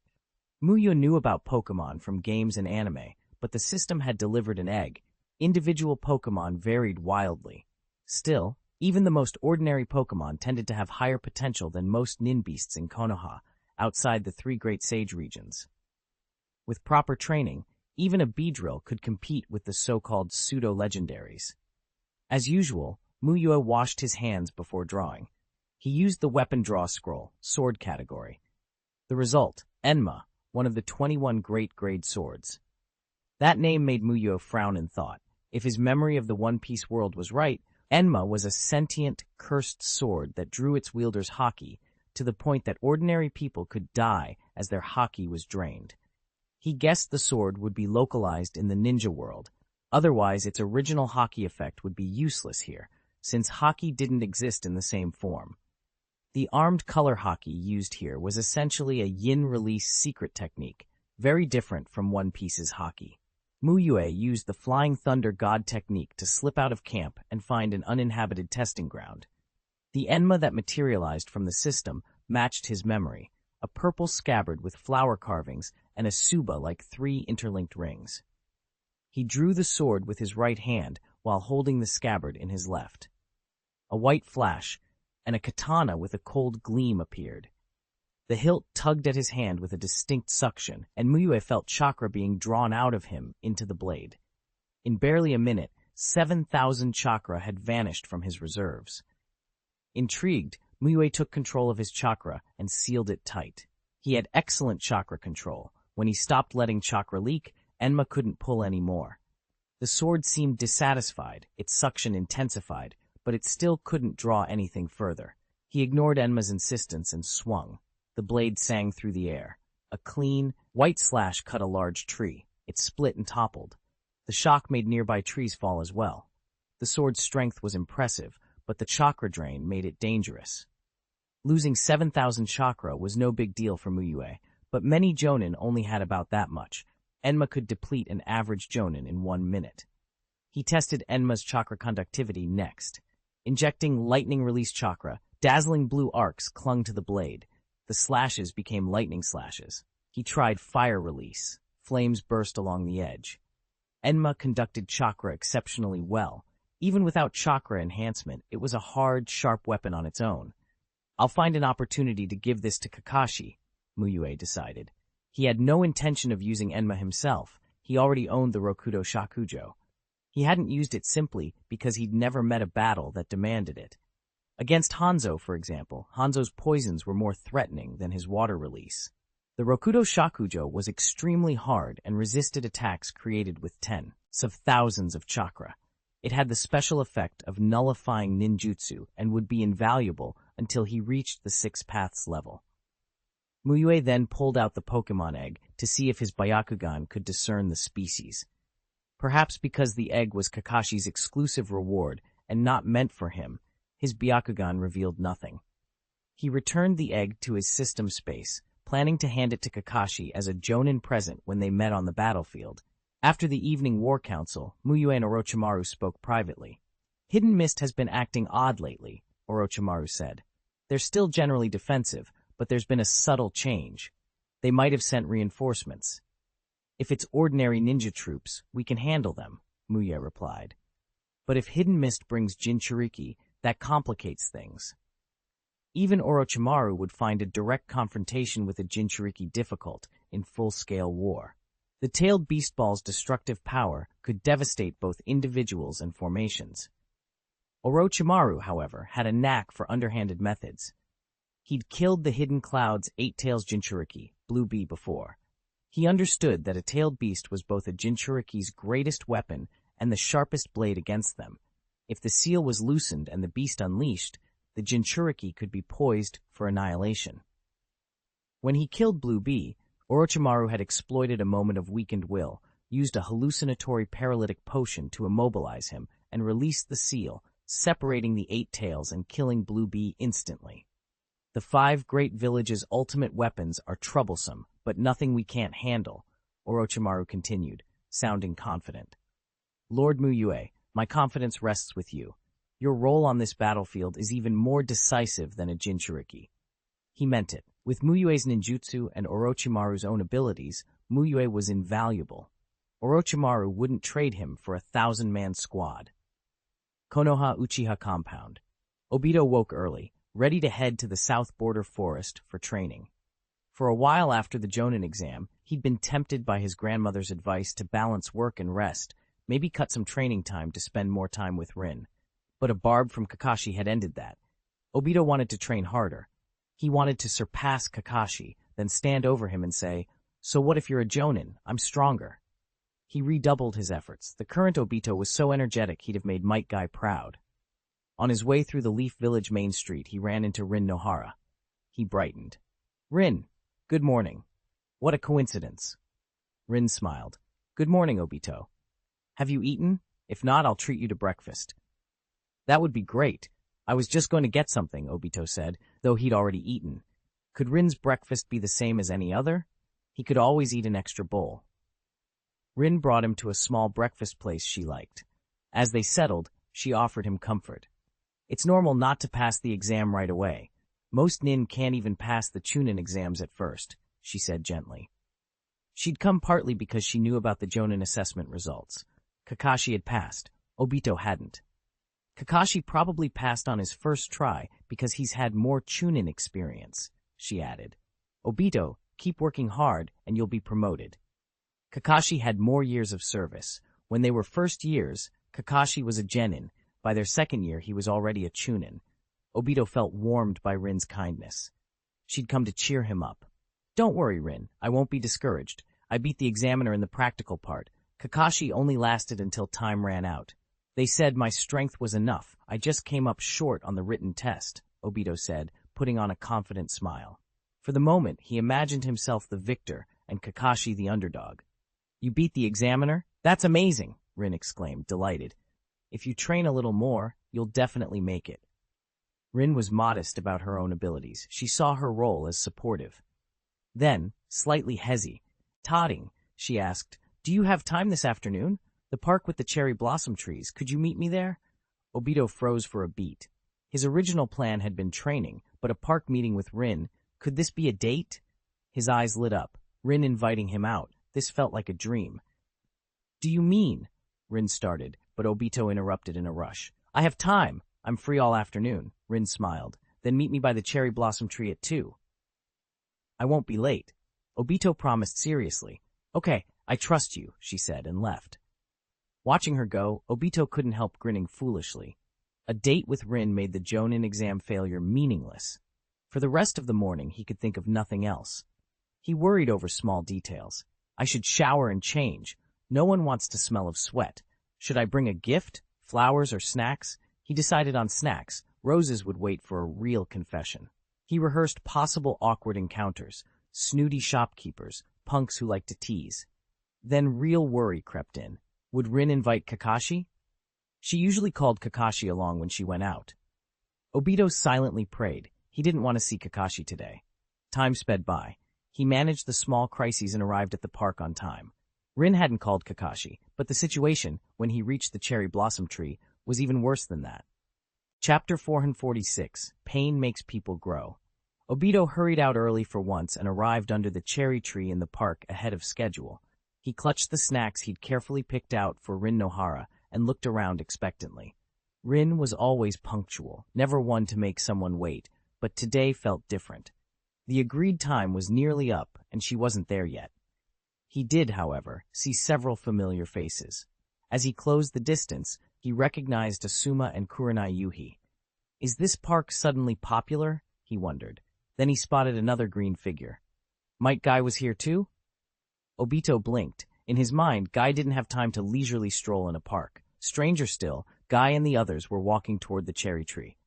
Mu Yue knew about Pokemon from games and anime, but the system had delivered an egg. Individual Pokemon varied wildly. Still, even the most ordinary Pokemon tended to have higher potential than most nin beasts in Konoha, outside the 3 Great Sage regions. With proper training, even a Beedrill could compete with the so-called pseudo-legendaries. As usual, Mu Yue washed his hands before drawing. He used the weapon draw scroll, sword category. The result, Enma, one of the 21 great grade swords. That name made Mu Yue frown in thought. If his memory of the One Piece world was right, Enma was a sentient, cursed sword that drew its wielder's haki to the point that ordinary people could die as their haki was drained. He guessed the sword would be localized in the ninja world. Otherwise, its original haki effect would be useless here, since haki didn't exist in the same form. The armed color haki used here was essentially a yin-release secret technique, very different from One Piece's haki. Mu Yue used the Flying Thunder God technique to slip out of camp and find an uninhabited testing ground. The Enma that materialized from the system matched his memory, a purple scabbard with flower carvings and a tsuba like 3 interlinked rings. He drew the sword with his right hand while holding the scabbard in his left. A white flash and a katana with a cold gleam appeared. The hilt tugged at his hand with a distinct suction, and Mu Yue felt chakra being drawn out of him into the blade. In barely a minute, 7,000 chakra had vanished from his reserves. Intrigued, Mu Yue took control of his chakra and sealed it tight. He had excellent chakra control. When he stopped letting chakra leak, Enma couldn't pull any more. The sword seemed dissatisfied, its suction intensified, but it still couldn't draw anything further. He ignored Enma's insistence and swung. The blade sang through the air. A clean, white slash cut a large tree. It split and toppled. The shock made nearby trees fall as well. The sword's strength was impressive, but the chakra drain made it dangerous. Losing 7,000 chakra was no big deal for Mu Yue, but many jonin only had about that much. Enma could deplete an average jonin in 1 minute. He tested Enma's chakra conductivity next. Injecting lightning-release chakra, dazzling blue arcs clung to the blade. The slashes became lightning slashes. He tried fire release. Flames burst along the edge. Enma conducted chakra exceptionally well. Even without chakra enhancement, it was a hard, sharp weapon on its own. I'll find an opportunity to give this to Kakashi, Mu Yue decided. He had no intention of using Enma himself. He already owned the Rokudo Shakujo. He hadn't used it simply because he'd never met a battle that demanded it. Against Hanzo, for example, Hanzo's poisons were more threatening than his water release. The Rokudo Shakujo was extremely hard and resisted attacks created with tens of thousands of chakra. It had the special effect of nullifying ninjutsu and would be invaluable until he reached the 6 paths level. Mu Yue then pulled out the Pokemon egg to see if his Byakugan could discern the species. Perhaps because the egg was Kakashi's exclusive reward and not meant for him, his Byakugan revealed nothing. He returned the egg to his system space, planning to hand it to Kakashi as a jonin present when they met on the battlefield. After the evening war council, Mu Yue and Orochimaru spoke privately. Hidden Mist has been acting odd lately, Orochimaru said. They're still generally defensive, but there's been a subtle change. They might have sent reinforcements. If it's ordinary ninja troops, we can handle them, Mu Yue replied. But if Hidden Mist brings Jinchuriki, that complicates things. Even Orochimaru would find a direct confrontation with a Jinchuriki difficult in full-scale war. The tailed beast ball's destructive power could devastate both individuals and formations. Orochimaru, however, had a knack for underhanded methods. He'd killed the Hidden Cloud's 8 tails Jinchuriki, Blue Bee, before. He understood that a tailed beast was both a Jinchuriki's greatest weapon and the sharpest blade against them. If the seal was loosened and the beast unleashed, the Jinchuriki could be poised for annihilation. When he killed Blue Bee, Orochimaru had exploited a moment of weakened will, used a hallucinatory paralytic potion to immobilize him, and released the seal, separating the 8 tails and killing Blue Bee instantly. The 5 great villages' ultimate weapons are troublesome, but nothing we can't handle, Orochimaru continued, sounding confident. Lord Mu Yue, my confidence rests with you. Your role on this battlefield is even more decisive than a Jinchuriki. He meant it. With Mu Yue's ninjutsu and Orochimaru's own abilities, Mu Yue was invaluable. Orochimaru wouldn't trade him for a 1,000-man squad. Konoha Uchiha Compound. Obito woke early, ready to head to the south border forest for training. For a while after the Jonin exam, he'd been tempted by his grandmother's advice to balance work and rest, maybe cut some training time to spend more time with Rin. But a barb from Kakashi had ended that. Obito wanted to train harder. He wanted to surpass Kakashi, then stand over him and say, "So what if you're a Jonin? I'm stronger." He redoubled his efforts. The current Obito was so energetic he'd have made Metkai proud. On his way through the Leaf Village main street, he ran into Rin Nohara. He brightened. "Rin, good morning. What a coincidence." Rin smiled. "Good morning, Obito. Have you eaten? If not, I'll treat you to breakfast." "That would be great. I was just going to get something," Obito said, though he'd already eaten. Could Rin's breakfast be the same as any other? He could always eat an extra bowl. Rin brought him to a small breakfast place she liked. As they settled, she offered him comfort. "It's normal not to pass the exam right away. Most nin can't even pass the chuunin exams at first," she said gently. She'd come partly because she knew about the Jonin assessment results. Kakashi had passed. Obito hadn't. Kakashi probably passed on his first try because he's had more chuunin experience, she added. "Obito, keep working hard and you'll be promoted." Kakashi had more years of service. When they were first years, Kakashi was a genin. By their second year, he was already a chuunin. Obito felt warmed by Rin's kindness. She'd come to cheer him up. Don't worry, Rin. I won't be discouraged. I beat the examiner in the practical part. Kakashi only lasted until time ran out. They said my strength was enough. I just came up short on the written test, Obito said, putting on a confident smile. For the moment, he imagined himself the victor and Kakashi the underdog. You beat the examiner? That's amazing, Rin exclaimed, delighted. If you train a little more, you'll definitely make it. Rin was modest about her own abilities. She saw her role as supportive. Then, slightly hesitating, she asked, Do you have time this afternoon? The park with the cherry blossom trees. Could you meet me there? Obito froze for a beat. His original plan had been training, but a park meeting with Rin. Could this be a date? His eyes lit up. Rin inviting him out. This felt like a dream. Do you mean? Rin started, but Obito interrupted in a rush. I have time. I'm free all afternoon. Rin smiled. Then meet me by the cherry blossom tree at 2. I won't be late. Obito promised seriously. Okay, I trust you, she said, and left. Watching her go, Obito couldn't help grinning foolishly. A date with Rin made the Jonin exam failure meaningless. For the rest of the morning, he could think of nothing else. He worried over small details. I should shower and change. No one wants to smell of sweat. Should I bring a gift? Flowers or snacks? He decided on snacks. Roses would wait for a real confession. He rehearsed possible awkward encounters, snooty shopkeepers, punks who like to tease. Then real worry crept in. Would Rin invite Kakashi? She usually called Kakashi along when she went out. Obito silently prayed. He didn't want to see Kakashi today. Time sped by. He managed the small crises and arrived at the park on time. Rin hadn't called Kakashi, but the situation, when he reached the cherry blossom tree, was even worse than that. Chapter 446, Pain Makes People Grow. Obito hurried out early for once and arrived under the cherry tree in the park ahead of schedule. He clutched the snacks he'd carefully picked out for Rin Nohara and looked around expectantly. Rin was always punctual, never one to make someone wait, but today felt different. The agreed time was nearly up, and she wasn't there yet. He did, however, see several familiar faces. As he closed the distance, he recognized Asuma and Kurenai Yuhi. Is this park suddenly popular? He wondered. Then he spotted another green figure. Might Guy was here too? Obito blinked. In his mind, Guy didn't have time to leisurely stroll in a park. Stranger still, Guy and the others were walking toward the cherry tree.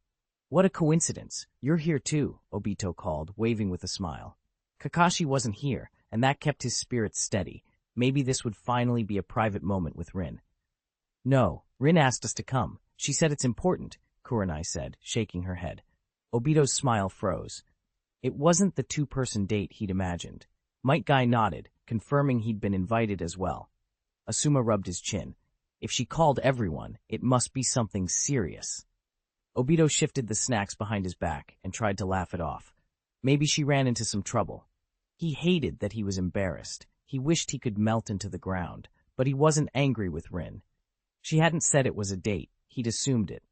What a coincidence. You're here too, Obito called, waving with a smile. Kakashi wasn't here, and that kept his spirits steady. Maybe this would finally be a private moment with Rin. No, Rin asked us to come. She said it's important, Kurenai said, shaking her head. Obito's smile froze. It wasn't the two-person date he'd imagined. Might Guy nodded, confirming he'd been invited as well. Asuma rubbed his chin. If she called everyone, it must be something serious. Obito shifted the snacks behind his back and tried to laugh it off. Maybe she ran into some trouble. He hated that he was embarrassed. He wished he could melt into the ground, but he wasn't angry with Rin. She hadn't said it was a date. He'd assumed it.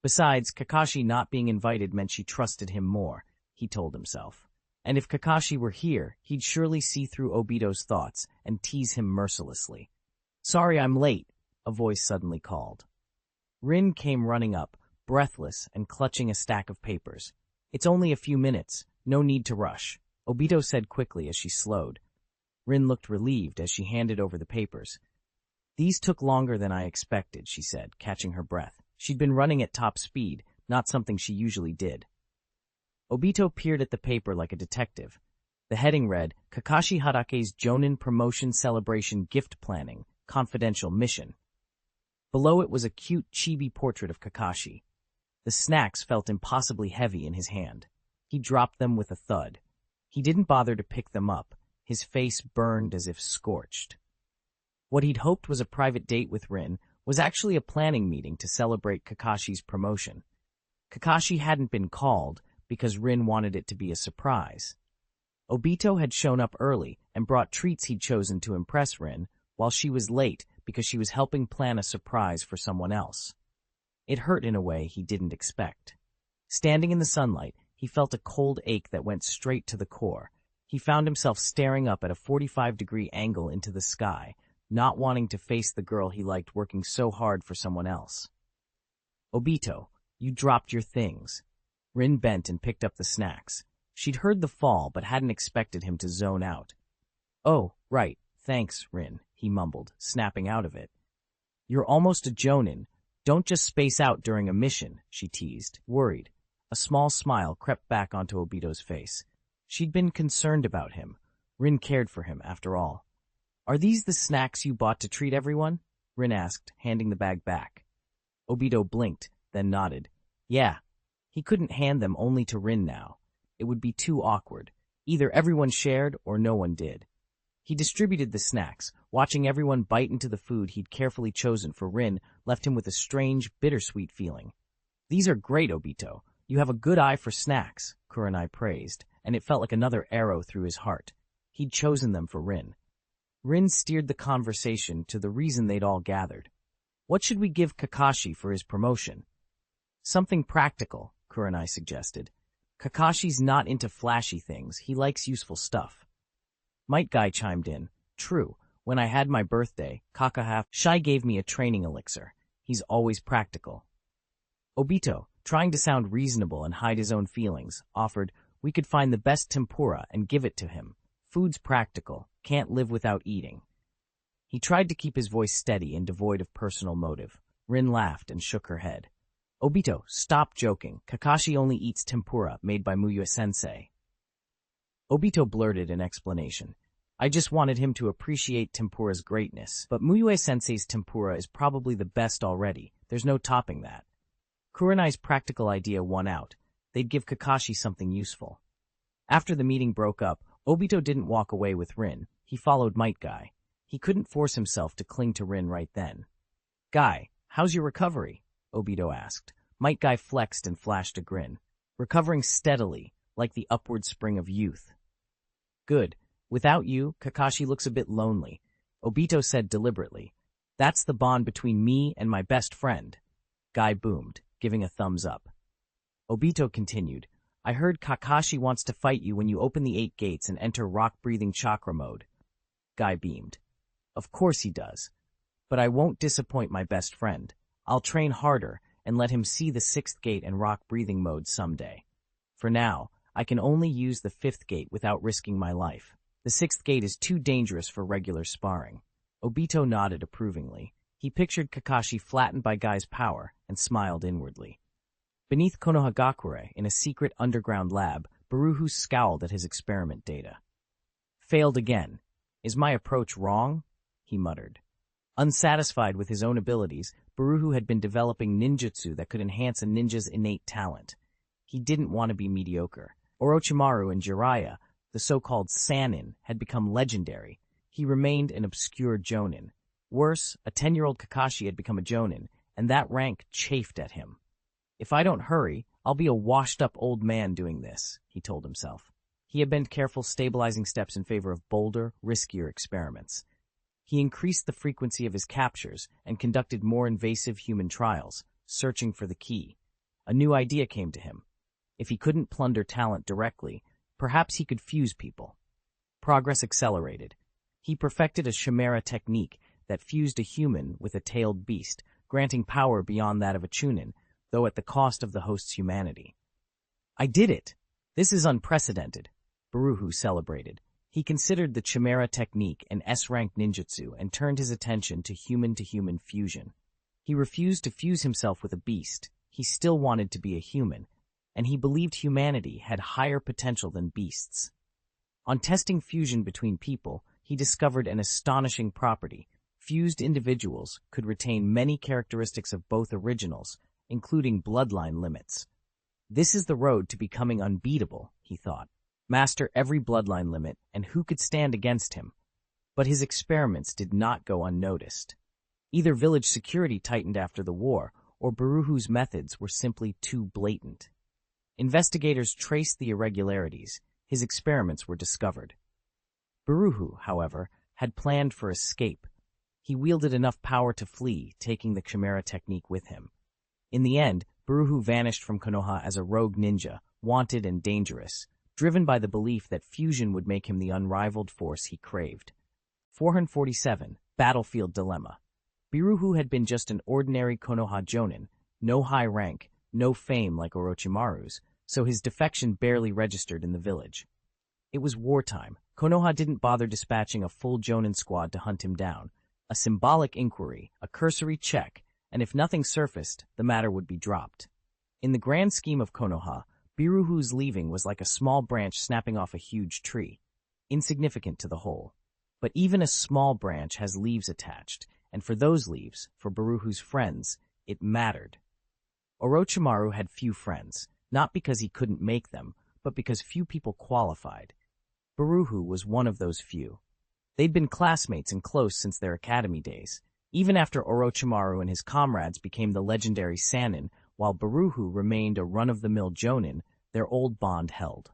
Besides, Kakashi not being invited meant she trusted him more, he told himself. And if Kakashi were here, he'd surely see through Obito's thoughts and tease him mercilessly. Sorry I'm late, a voice suddenly called. Rin came running up, breathless and clutching a stack of papers. It's only a few minutes. No need to rush, Obito said quickly as she slowed. Rin looked relieved as she handed over the papers. These took longer than I expected, she said, catching her breath. She'd been running at top speed, not something she usually did. Obito peered at the paper like a detective. The heading read, Kakashi Harake's Jonin Promotion Celebration Gift Planning, Confidential Mission. Below it was a cute chibi portrait of Kakashi. The snacks felt impossibly heavy in his hand. He dropped them with a thud. He didn't bother to pick them up. His face burned as if scorched. What he'd hoped was a private date with Rin was actually a planning meeting to celebrate Kakashi's promotion. Kakashi hadn't been called because Rin wanted it to be a surprise. Obito had shown up early and brought treats he'd chosen to impress Rin, while she was late because she was helping plan a surprise for someone else. It hurt in a way he didn't expect. Standing in the sunlight, he felt a cold ache that went straight to the core. He found himself staring up at a 45-degree angle into the sky, not wanting to face the girl he liked working so hard for someone else. Obito, you dropped your things. Rin bent and picked up the snacks. She'd heard the fall but hadn't expected him to zone out. Oh, right, thanks, Rin, he mumbled, snapping out of it. You're almost a jonin. Don't just space out during a mission, she teased, worried. A small smile crept back onto Obito's face. She'd been concerned about him. Rin cared for him, after all. Are these the snacks you bought to treat everyone? Rin asked, handing the bag back. Obito blinked, then nodded. Yeah. He couldn't hand them only to Rin now. It would be too awkward. Either everyone shared or no one did. He distributed the snacks. Watching everyone bite into the food he'd carefully chosen for Rin left him with a strange, bittersweet feeling. These are great, Obito. You have a good eye for snacks, Kurenai praised, and it felt like another arrow through his heart. He'd chosen them for Rin. Rin steered the conversation to the reason they'd all gathered. What should we give Kakashi for his promotion? Something practical, Kurenai suggested. Kakashi's not into flashy things, he likes useful stuff. Metkai chimed in. True, when I had my birthday, Kakashi gave me a training elixir. He's always practical. Obito, trying to sound reasonable and hide his own feelings, offered, we could find the best tempura and give it to him. Food's practical, can't live without eating. He tried to keep his voice steady and devoid of personal motive. Rin laughed and shook her head. Obito, stop joking. Kakashi only eats tempura made by Mu Yue sensei. Obito blurted an explanation. I just wanted him to appreciate tempura's greatness, but Mu Yue sensei's tempura is probably the best already. There's no topping that. Kurenai's practical idea won out. They'd give Kakashi something useful. After the meeting broke up, Obito didn't walk away with Rin. He followed Metkai. He couldn't force himself to cling to Rin right then. Guy, how's your recovery? Obito asked. Metkai flexed and flashed a grin. Recovering steadily, like the upward spring of youth. Good. Without you, Kakashi looks a bit lonely. Obito said deliberately. That's the bond between me and my best friend. Guy boomed, giving a thumbs up. Obito continued. I heard Kakashi wants to fight you when you open the 8 gates and enter rock-breathing chakra mode. Guy beamed. Of course he does. But I won't disappoint my best friend. I'll train harder and let him see the 6th gate and rock-breathing mode someday. For now, I can only use the 5th gate without risking my life. The 6th gate is too dangerous for regular sparring. Obito nodded approvingly. He pictured Kakashi flattened by Guy's power and smiled inwardly. Beneath Konoha Gakure, in a secret underground lab, Baruhu scowled at his experiment data. Failed again. Is my approach wrong? He muttered. Unsatisfied with his own abilities, Baruhu had been developing ninjutsu that could enhance a ninja's innate talent. He didn't want to be mediocre. Orochimaru and Jiraiya, the so-called Sannin, had become legendary. He remained an obscure jonin. Worse, a 10-year-old Kakashi had become a jonin, and that rank chafed at him. If I don't hurry, I'll be a washed-up old man doing this, he told himself. He had been careful, stabilizing steps in favor of bolder, riskier experiments. He increased the frequency of his captures and conducted more invasive human trials, searching for the key. A new idea came to him. If he couldn't plunder talent directly, perhaps he could fuse people. Progress accelerated. He perfected a chimera technique that fused a human with a tailed beast, granting power beyond that of a chuunin, though at the cost of the host's humanity. I did it! This is unprecedented, Baruhu celebrated. He considered the chimera technique an S-rank ninjutsu and turned his attention to human-to-human fusion. He refused to fuse himself with a beast. He still wanted to be a human, and he believed humanity had higher potential than beasts. On testing fusion between people, he discovered an astonishing property. Fused individuals could retain many characteristics of both originals, including bloodline limits. This is the road to becoming unbeatable, he thought. Master every bloodline limit, and who could stand against him? But his experiments did not go unnoticed. Either village security tightened after the war, or Baruhu's methods were simply too blatant. Investigators traced the irregularities. His experiments were discovered. Baruhu, however, had planned for escape. He wielded enough power to flee, taking the chimera technique with him. In the end, Baruhu vanished from Konoha as a rogue ninja, wanted and dangerous, driven by the belief that fusion would make him the unrivaled force he craved. 447. Battlefield Dilemma. Biruhu had been just an ordinary Konoha jonin, no high rank, no fame like Orochimaru's, so his defection barely registered in the village. It was wartime. Konoha didn't bother dispatching a full jonin squad to hunt him down. A symbolic inquiry, a cursory check, and if nothing surfaced, the matter would be dropped. In the grand scheme of Konoha, Biruhu's leaving was like a small branch snapping off a huge tree, insignificant to the whole. But even a small branch has leaves attached, and for those leaves, for Biruhu's friends, it mattered. Orochimaru had few friends, not because he couldn't make them, but because few people qualified. Biruhu was one of those few. They'd been classmates and close since their academy days, even after Orochimaru and his comrades became the legendary Sannin, while Biruhu remained a run-of-the-mill jonin, their old bond held.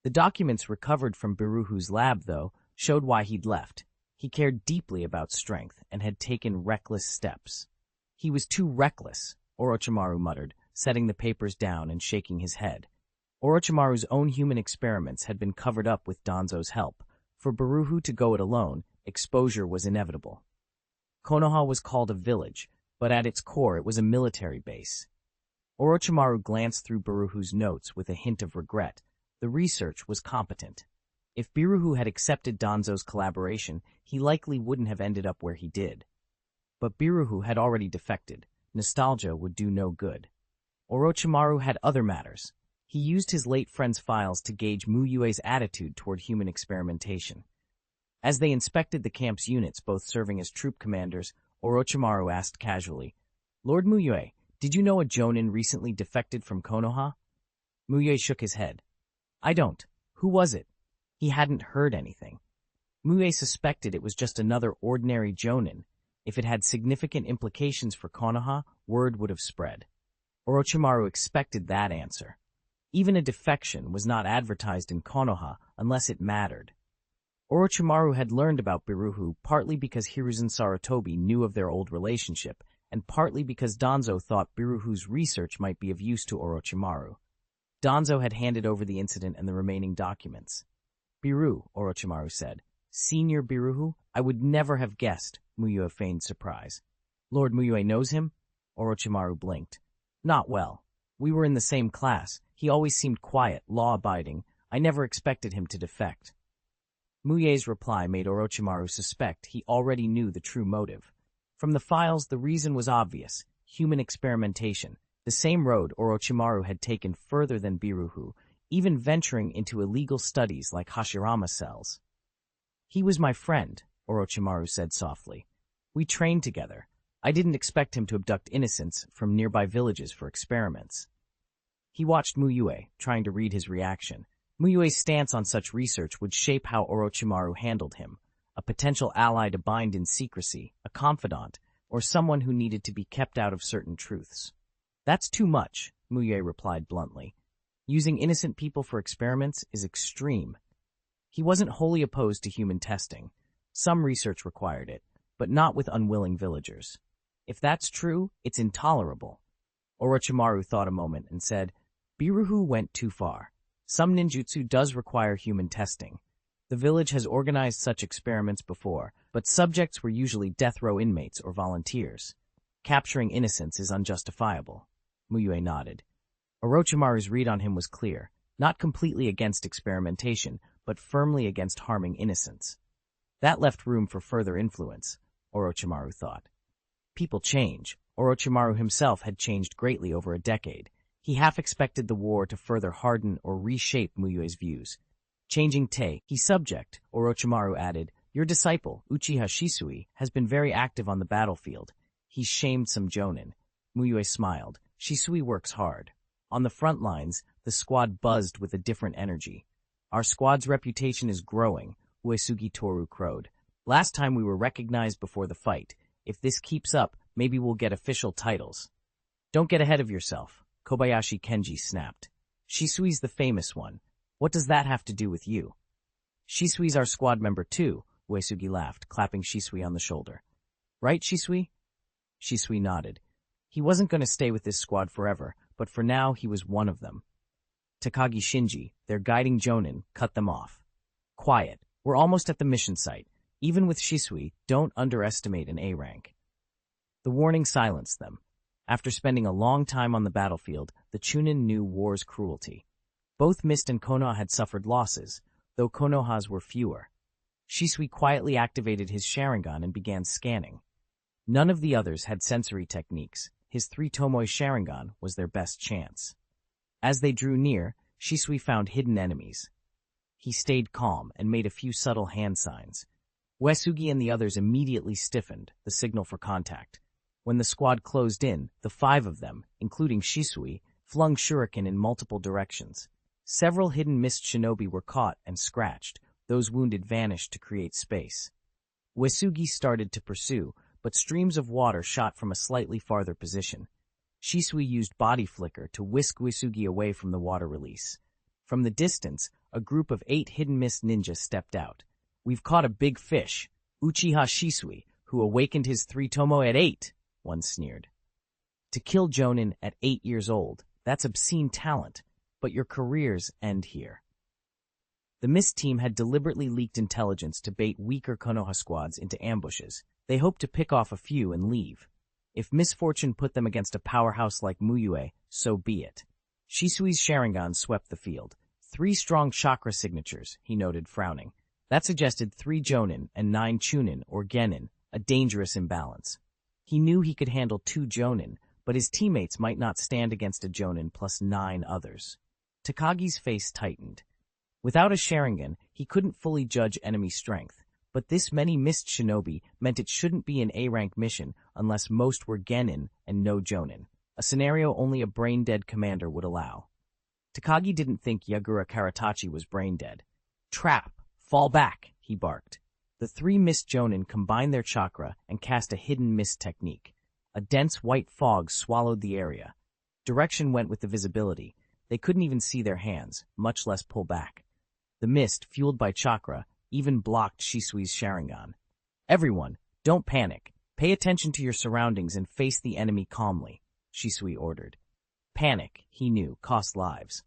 The documents recovered from Biruhu's lab, though, showed why he'd left. He cared deeply about strength and had taken reckless steps. He was too reckless, Orochimaru muttered, setting the papers down and shaking his head. Orochimaru's own human experiments had been covered up with Danzo's help. For Biruhu to go it alone, exposure was inevitable. Konoha was called a village, but at its core it was a military base. Orochimaru glanced through Biruhu's notes with a hint of regret. The research was competent. If Biruhu had accepted Danzo's collaboration, he likely wouldn't have ended up where he did. But Biruhu had already defected. Nostalgia would do no good. Orochimaru had other matters. He used his late friend's files to gauge Mu Yue's attitude toward human experimentation. As they inspected the camp's units, both serving as troop commanders, Orochimaru asked casually, "Lord Mu Yue, did you know a jonin recently defected from Konoha?" Mu Yue shook his head. "I don't. Who was it?" He hadn't heard anything. Mu Yue suspected it was just another ordinary jonin. If it had significant implications for Konoha, word would have spread. Orochimaru expected that answer. Even a defection was not advertised in Konoha unless it mattered. Orochimaru had learned about Biruhu partly because Hiruzen Sarutobi knew of their old relationship, and partly because Danzo thought Biruhu's research might be of use to Orochimaru. Danzo had handed over the incident and the remaining documents. "Biru," Orochimaru said. "Senior Biruhu? I would never have guessed," Mu Yue feigned surprise. "Lord Mu Yue knows him?" Orochimaru blinked. "Not well. We were in the same class. He always seemed quiet, law-abiding. I never expected him to defect." Mu Yue's reply made Orochimaru suspect he already knew the true motive. From the files, the reason was obvious: human experimentation, the same road Orochimaru had taken further than Biruhu, even venturing into illegal studies like Hashirama cells. "He was my friend," Orochimaru said softly. "We trained together. I didn't expect him to abduct innocents from nearby villages for experiments." He watched Mu Yue, trying to read his reaction. Mu Yue's stance on such research would shape how Orochimaru handled him: a potential ally to bind in secrecy, a confidant, or someone who needed to be kept out of certain truths. "That's too much," Mu Yue replied bluntly. "Using innocent people for experiments is extreme." He wasn't wholly opposed to human testing. Some research required it, but not with unwilling villagers. If that's true, it's intolerable. Orochimaru thought a moment and said, "Biruhu went too far. Some ninjutsu does require human testing. The village has organized such experiments before, but subjects were usually death row inmates or volunteers. Capturing innocents is unjustifiable." Mu Yue nodded. Orochimaru's read on him was clear, not completely against experimentation, but firmly against harming innocents. That left room for further influence, Orochimaru thought. People change. Orochimaru himself had changed greatly over a decade. He half expected the war to further harden or reshape Mu Yue's views. Changing his subject, Orochimaru added, "Your disciple, Uchiha Shisui, has been very active on the battlefield. He's shamed some jonin." Mu Yue smiled. "Shisui works hard." On the front lines, the squad buzzed with a different energy. "Our squad's reputation is growing," Uesugi Toru crowed. "Last time we were recognized before the fight. If this keeps up, maybe we'll get official titles." "Don't get ahead of yourself," Kobayashi Kenji snapped. "Shisui's the famous one. What does that have to do with you?" "Shisui's our squad member too," Uesugi laughed, clapping Shisui on the shoulder. "Right, Shisui?" Shisui nodded. He wasn't going to stay with this squad forever, but for now he was one of them. Takagi Shinji, their guiding jonin, cut them off. "Quiet. We're almost at the mission site. Even with Shisui, don't underestimate an A rank. The warning silenced them. After spending a long time on the battlefield, the chuunin knew war's cruelty. Both Mist and Konoha had suffered losses, though Konoha's were fewer. Shisui quietly activated his Sharingan and began scanning. None of the others had sensory techniques. His three Tomoe Sharingan was their best chance. As they drew near, Shisui found hidden enemies. He stayed calm and made a few subtle hand signs. Uesugi and the others immediately stiffened, the signal for contact. When the squad closed in, the 5 of them, including Shisui, flung shuriken in multiple directions. Several hidden mist shinobi were caught and scratched. Those wounded vanished to create space. Uesugi started to pursue, but streams of water shot from a slightly farther position. Shisui used body flicker to whisk Uesugi away from the water release. From the distance, a group of 8 hidden mist ninjas stepped out. "We've caught a big fish, Uchiha Shisui, who awakened his 3 Tomoe at 8, one sneered. To kill Jonin at 8 years old, that's obscene talent, but your careers end here. The Mist team had deliberately leaked intelligence to bait weaker Konoha squads into ambushes. They hoped to pick off a few and leave. If misfortune put them against a powerhouse like Mu Yue, so be it. Shisui's Sharingan swept the field. 3 strong chakra signatures, he noted, frowning. That suggested 3 Jonin and 9 chuunin or genin, a dangerous imbalance. He knew he could handle 2 Jonin, but his teammates might not stand against a Jonin plus 9 others. Takagi's face tightened. Without a Sharingan, he couldn't fully judge enemy strength, but this many mist shinobi meant it shouldn't be an A-rank mission unless most were genin and no Jonin, a scenario only a brain-dead commander would allow. Takagi didn't think Yagura Karatachi was brain-dead. "Trap! Fall back!" he barked. The 3 mist Jonin combined their chakra and cast a hidden mist technique. A dense white fog swallowed the area. Direction went with the visibility. They couldn't even see their hands, much less pull back. The mist, fueled by chakra, even blocked Shisui's Sharingan. "Everyone, don't panic. Pay attention to your surroundings and face the enemy calmly," Shisui ordered. Panic, he knew, cost lives.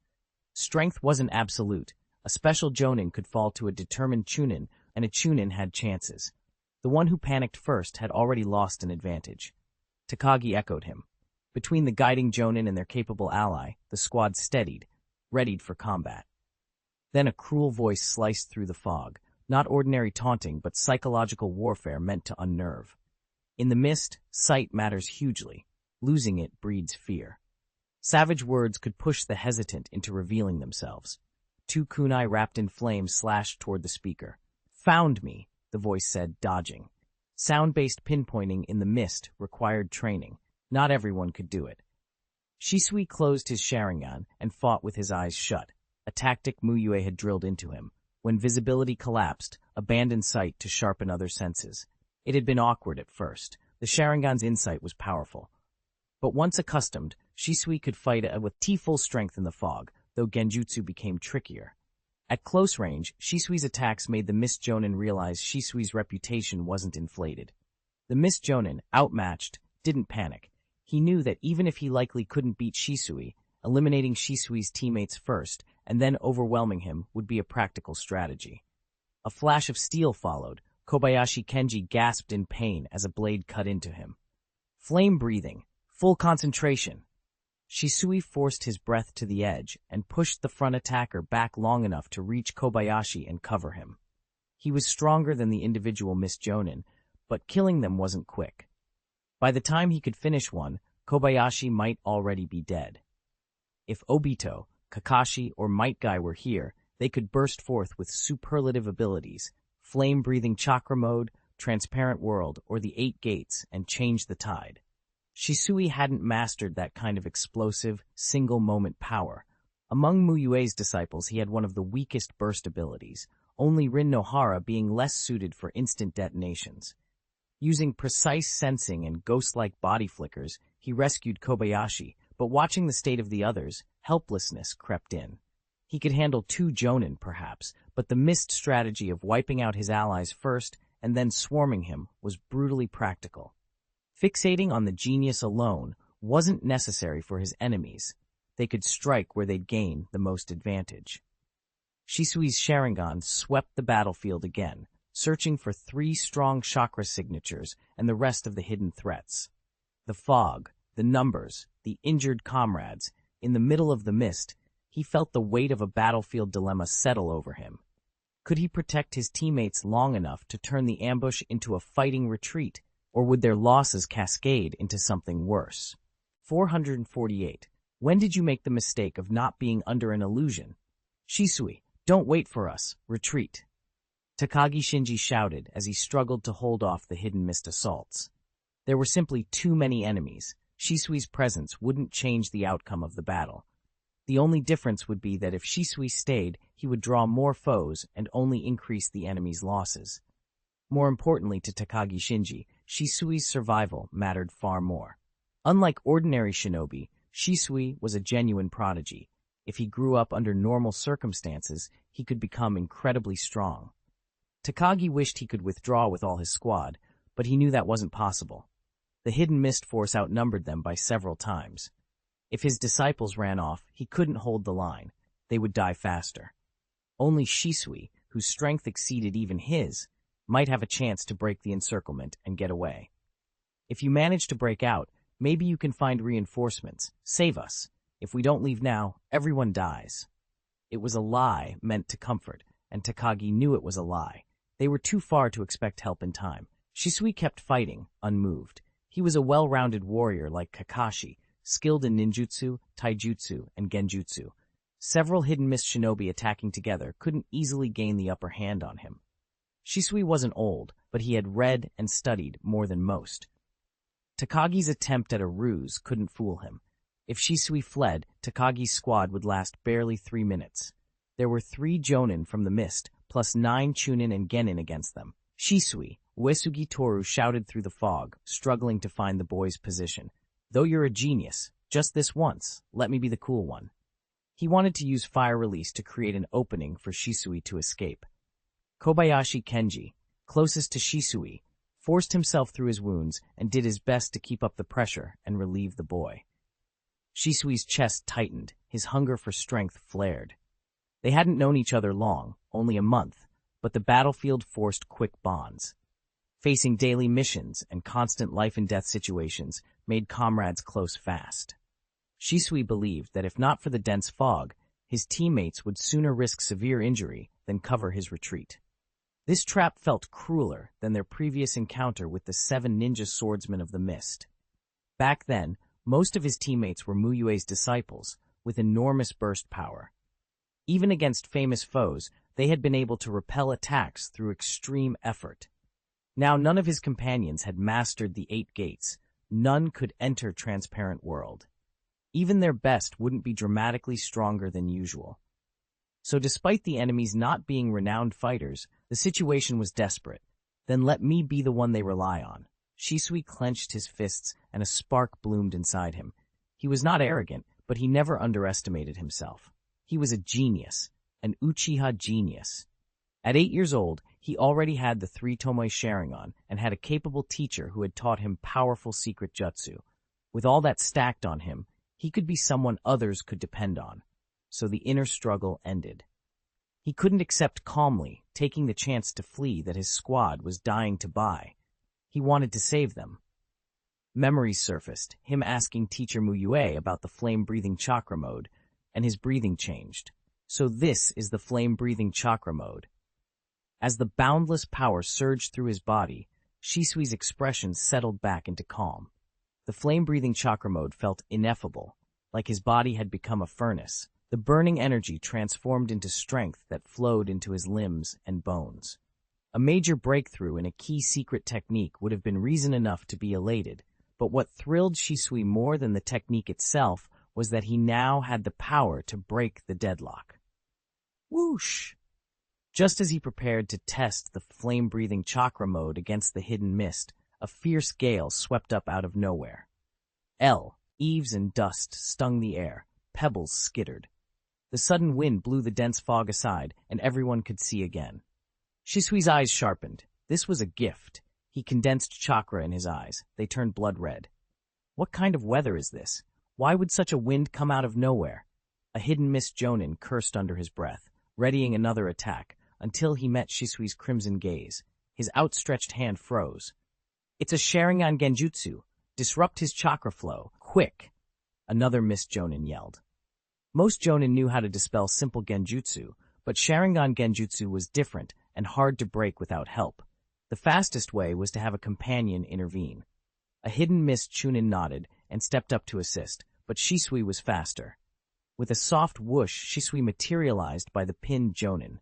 Strength wasn't absolute. A special Jonin could fall to a determined chuunin, and a chuunin had chances. The one who panicked first had already lost an advantage. Takagi echoed him. Between the guiding Jonin and their capable ally, the squad steadied, readied for combat. Then a cruel voice sliced through the fog, not ordinary taunting, but psychological warfare meant to unnerve. In the mist, sight matters hugely. Losing it breeds fear. Savage words could push the hesitant into revealing themselves. 2 kunai wrapped in flames slashed toward the speaker. "Found me," the voice said, dodging. Sound-based pinpointing in the mist required training. Not everyone could do it. Shisui closed his Sharingan and fought with his eyes shut, a tactic Mu Yue had drilled into him. When visibility collapsed, abandoned sight to sharpen other senses. It had been awkward at first. The Sharingan's insight was powerful. But once accustomed, Shisui could fight with full strength in the fog, though Genjutsu became trickier. At close range, Shisui's attacks made the Mist Jonin realize Shisui's reputation wasn't inflated. The Mist Jonin, outmatched, didn't panic. He knew that even if he likely couldn't beat Shisui, eliminating Shisui's teammates first and then overwhelming him would be a practical strategy. A flash of steel followed. Kobayashi Kenji gasped in pain as a blade cut into him. Flame breathing, full concentration. Shisui forced his breath to the edge and pushed the front attacker back long enough to reach Kobayashi and cover him. He was stronger than the individual Mist Jonin, but killing them wasn't quick. By the time he could finish one, Kobayashi might already be dead. If Obito, Kakashi, or Metkai were here, they could burst forth with superlative abilities, flame-breathing chakra mode, transparent world, or the 8 gates, and change the tide. Shisui hadn't mastered that kind of explosive, single-moment power. Among Mu Yue's disciples, he had one of the weakest burst abilities, only Rin Nohara being less suited for instant detonations. Using precise sensing and ghost-like body flickers, he rescued Kobayashi, but watching the state of the others, helplessness crept in. He could handle 2 Jonin, perhaps, but the mist strategy of wiping out his allies first and then swarming him was brutally practical. Fixating on the genius alone wasn't necessary for his enemies. They could strike where they'd gain the most advantage. Shisui's Sharingan swept the battlefield again, searching for 3 strong chakra signatures and the rest of the hidden threats. The fog, the numbers, the injured comrades. In the middle of the mist, he felt the weight of a battlefield dilemma settle over him. Could he protect his teammates long enough to turn the ambush into a fighting retreat, or would their losses cascade into something worse? 448. When did you make the mistake of not being under an illusion? Shisui, don't wait for us, retreat. Takagi Shinji shouted as he struggled to hold off the hidden mist assaults. There were simply too many enemies. Shisui's presence wouldn't change the outcome of the battle. The only difference would be that if Shisui stayed, he would draw more foes and only increase the enemy's losses. More importantly to Takagi Shinji, Shisui's survival mattered far more. Unlike ordinary shinobi, Shisui was a genuine prodigy. If he grew up under normal circumstances, he could become incredibly strong. Takagi wished he could withdraw with all his squad, but he knew that wasn't possible. The hidden mist force outnumbered them by several times. If his disciples ran off, he couldn't hold the line. They would die faster. Only Shisui, whose strength exceeded even his, might have a chance to break the encirclement and get away. If you manage to break out, maybe you can find reinforcements. Save us. If we don't leave now, everyone dies. It was a lie meant to comfort, and Takagi knew it was a lie. They were too far to expect help in time. Shisui kept fighting, unmoved. He was a well-rounded warrior like Kakashi, skilled in ninjutsu, taijutsu, and genjutsu. Several hidden mist shinobi attacking together couldn't easily gain the upper hand on him. Shisui wasn't old, but he had read and studied more than most. Takagi's attempt at a ruse couldn't fool him. If Shisui fled, Takagi's squad would last barely 3 minutes. There were 3 jonin from the mist, plus 9 chuunin and genin against them. Shisui, Uesugi Toru shouted through the fog, struggling to find the boy's position. Though you're a genius, just this once, let me be the cool one. He wanted to use fire release to create an opening for Shisui to escape. Kobayashi Kenji, closest to Shisui, forced himself through his wounds and did his best to keep up the pressure and relieve the boy. Shisui's chest tightened, his hunger for strength flared. They hadn't known each other long, only a month, but the battlefield forced quick bonds. Facing daily missions and constant life-and-death situations made comrades close fast. Shisui believed that if not for the dense fog, his teammates would sooner risk severe injury than cover his retreat. This trap felt crueler than their previous encounter with the 7 ninja swordsmen of the mist. Back then, most of his teammates were Mu Yue's disciples, with enormous burst power. Even against famous foes, they had been able to repel attacks through extreme effort. Now none of his companions had mastered the 8 gates. None could enter Transparent World. Even their best wouldn't be dramatically stronger than usual. So despite the enemies not being renowned fighters, the situation was desperate. Then let me be the one they rely on. Shisui clenched his fists and a spark bloomed inside him. He was not arrogant, but he never underestimated himself. He was a genius, an Uchiha genius. At 8 years old, he already had the 3 Tomoe Sharingan and had a capable teacher who had taught him powerful secret jutsu. With all that stacked on him, he could be someone others could depend on. So the inner struggle ended. He couldn't accept calmly, taking the chance to flee that his squad was dying to buy. He wanted to save them. Memories surfaced, him asking teacher Mu Yue about the flame-breathing chakra mode, and his breathing changed. So this is the flame-breathing chakra mode. As the boundless power surged through his body, Shisui's expression settled back into calm. The flame-breathing chakra mode felt ineffable, like his body had become a furnace. The burning energy transformed into strength that flowed into his limbs and bones. A major breakthrough in a key secret technique would have been reason enough to be elated, but what thrilled Shisui more than the technique itself was that he now had the power to break the deadlock. Whoosh! Just as he prepared to test the flame-breathing chakra mode against the hidden mist, a fierce gale swept up out of nowhere. Eaves and dust stung the air, pebbles skittered. The sudden wind blew the dense fog aside, and everyone could see again. Shisui's eyes sharpened. This was a gift. He condensed chakra in his eyes. They turned blood red. What kind of weather is this? Why would such a wind come out of nowhere? A hidden mist jonin cursed under his breath, readying another attack, until he met Shisui's crimson gaze. His outstretched hand froze. "It's a Sharingan Genjutsu. Disrupt his chakra flow. Quick!" Another Mist Jonin yelled. Most Jonin knew how to dispel simple Genjutsu, but Sharingan Genjutsu was different and hard to break without help. The fastest way was to have a companion intervene. A hidden Mist Chuunin nodded and stepped up to assist, but Shisui was faster. With a soft whoosh, Shisui materialized by the pinned Jonin.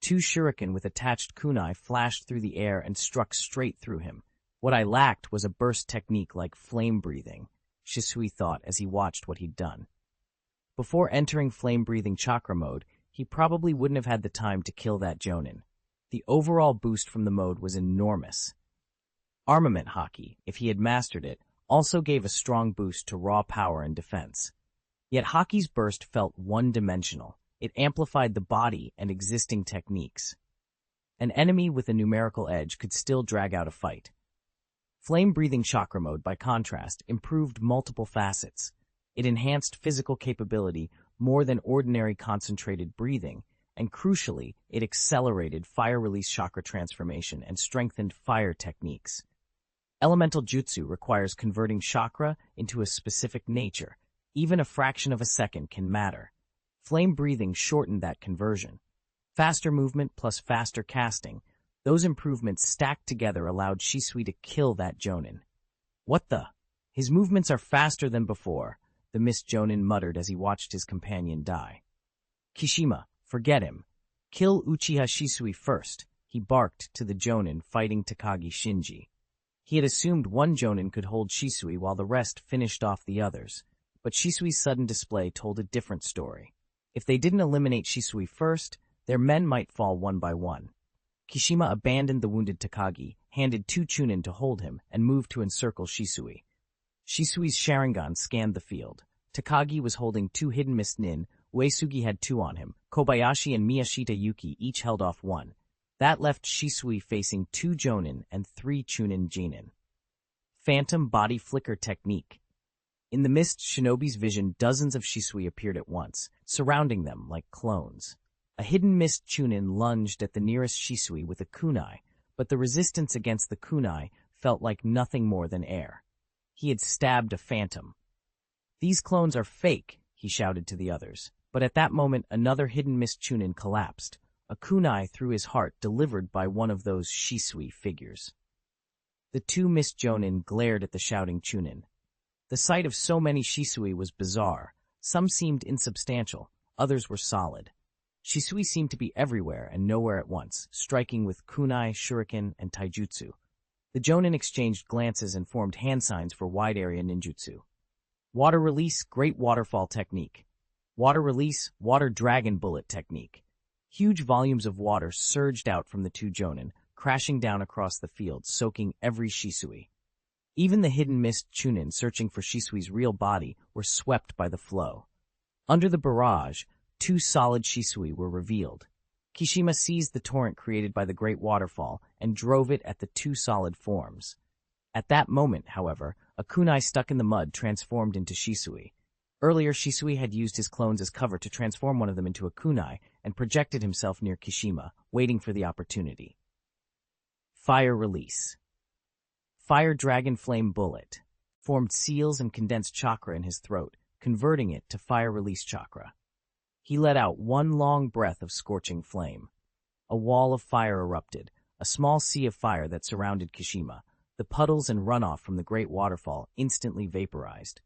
Two shuriken with attached kunai flashed through the air and struck straight through him. What I lacked was a burst technique like flame-breathing, Shisui thought as he watched what he'd done. Before entering flame-breathing chakra mode, he probably wouldn't have had the time to kill that Jonin. The overall boost from the mode was enormous. Armament Haki, if he had mastered it, also gave a strong boost to raw power and defense. Yet Haki's burst felt one-dimensional. It amplified the body and existing techniques. An enemy with a numerical edge could still drag out a fight. Flame-breathing chakra mode, by contrast, improved multiple facets. It enhanced physical capability more than ordinary concentrated breathing, and crucially, it accelerated fire-release chakra transformation and strengthened fire techniques. Elemental jutsu requires converting chakra into a specific nature. Even a fraction of a second can matter. Flame breathing shortened that conversion. Faster movement plus faster casting, those improvements stacked together allowed Shisui to kill that Jonin. "What the? His movements are faster than before," the Mist Jonin muttered as he watched his companion die. "Kishima, forget him. Kill Uchiha Shisui first," he barked to the Jonin fighting Takagi Shinji. He had assumed one Jonin could hold Shisui while the rest finished off the others, but Shisui's sudden display told a different story. If they didn't eliminate Shisui first, their men might fall one by one. Kishima abandoned the wounded Takagi, handed two chuunin to hold him, and moved to encircle Shisui. Shisui's Sharingan scanned the field. Takagi was holding two hidden mist nin, Uesugi had two on him, Kobayashi and Miyashita Yuki each held off one. That left Shisui facing two Jonin and three chuunin jinin. Phantom Body Flicker Technique. In the mist Shinobi's vision, dozens of Shisui appeared at once, surrounding them like clones. A hidden mist chuunin lunged at the nearest Shisui with a kunai, but the resistance against the kunai felt like nothing more than air. He had stabbed a phantom. "These clones are fake," he shouted to the others, but at that moment another hidden mist chuunin collapsed, a kunai through his heart delivered by one of those Shisui figures. The two mist jonin glared at the shouting chuunin. The sight of so many Shisui was bizarre. Some seemed insubstantial, others were solid. Shisui seemed to be everywhere and nowhere at once, striking with kunai, shuriken, and taijutsu. The Jonin exchanged glances and formed hand signs for wide-area ninjutsu. Water release, great waterfall technique. Water release, water dragon bullet technique. Huge volumes of water surged out from the two Jonin, crashing down across the field, soaking every Shisui. Even the hidden mist chuunin searching for Shisui's real body were swept by the flow. Under the barrage, two solid Shisui were revealed. Kishima seized the torrent created by the great waterfall and drove it at the two solid forms. At that moment, however, a kunai stuck in the mud transformed into Shisui. Earlier, Shisui had used his clones as cover to transform one of them into a kunai and projected himself near Kishima, waiting for the opportunity. Fire release. Fire Dragon Flame Bullet formed seals and condensed chakra in his throat, converting it to fire release chakra. He let out one long breath of scorching flame. A wall of fire erupted, a small sea of fire that surrounded Kishima. The puddles and runoff from the great waterfall instantly vaporized.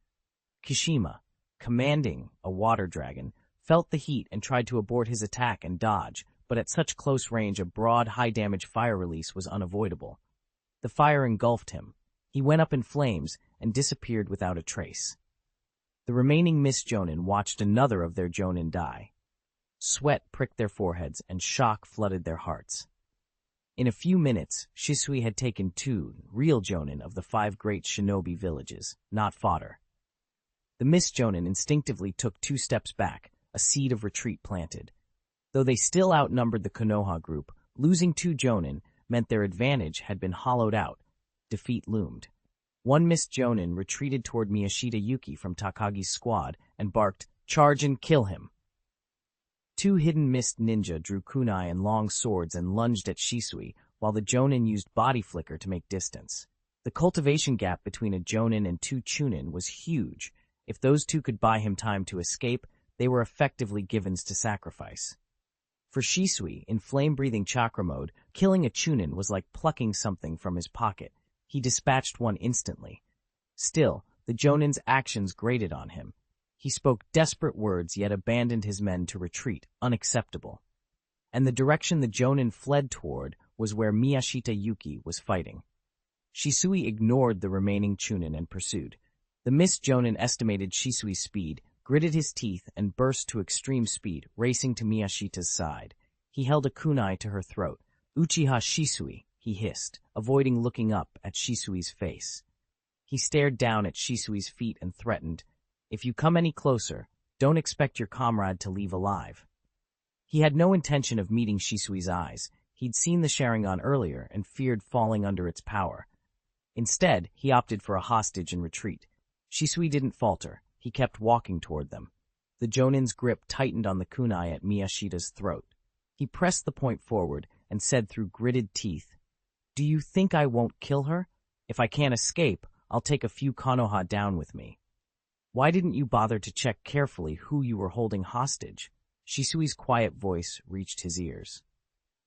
Kishima, commanding a water dragon, felt the heat and tried to abort his attack and dodge, but at such close range a broad, high-damage fire release was unavoidable. The fire engulfed him. He went up in flames and disappeared without a trace. The remaining Mist Jonin watched another of their Jonin die. Sweat pricked their foreheads and shock flooded their hearts. In a few minutes, Shisui had taken two real Jonin of the 5 great Shinobi villages, not fodder. The Mist Jonin instinctively took 2 steps back, a seed of retreat planted. Though they still outnumbered the Konoha group, losing 2 Jonin meant their advantage had been hollowed out. Defeat loomed. One Mist Jonin retreated toward Miyashita Yuki from Takagi's squad and barked, "Charge and kill him!" Two hidden mist ninja drew kunai and long swords and lunged at Shisui, while the jonin used body flicker to make distance. The cultivation gap between a jonin and two chuunin was huge. If those two could buy him time to escape, they were effectively givens to sacrifice. For Shisui, in flame-breathing chakra mode, killing a chuunin was like plucking something from his pocket. He dispatched one instantly. Still, the jonin's actions grated on him. He spoke desperate words yet abandoned his men to retreat, unacceptable. And the direction the jonin fled toward was where Miyashita Yuki was fighting. Shisui ignored the remaining chuunin and pursued. The mist jonin estimated Shisui's speed, gritted his teeth, and burst to extreme speed, racing to Miyashita's side. He held a kunai to her throat. "Uchiha Shisui," he hissed, avoiding looking up at Shisui's face. He stared down at Shisui's feet and threatened, "If you come any closer, don't expect your comrade to leave alive." He had no intention of meeting Shisui's eyes. He'd seen the Sharingan earlier and feared falling under its power. Instead, he opted for a hostage and retreat. Shisui didn't falter. He kept walking toward them. The jonin's grip tightened on the kunai at Miyashita's throat. He pressed the point forward and said through gritted teeth, "Do you think I won't kill her? If I can't escape, I'll take a few Konoha down with me." "Why didn't you bother to check carefully who you were holding hostage?" Shisui's quiet voice reached his ears.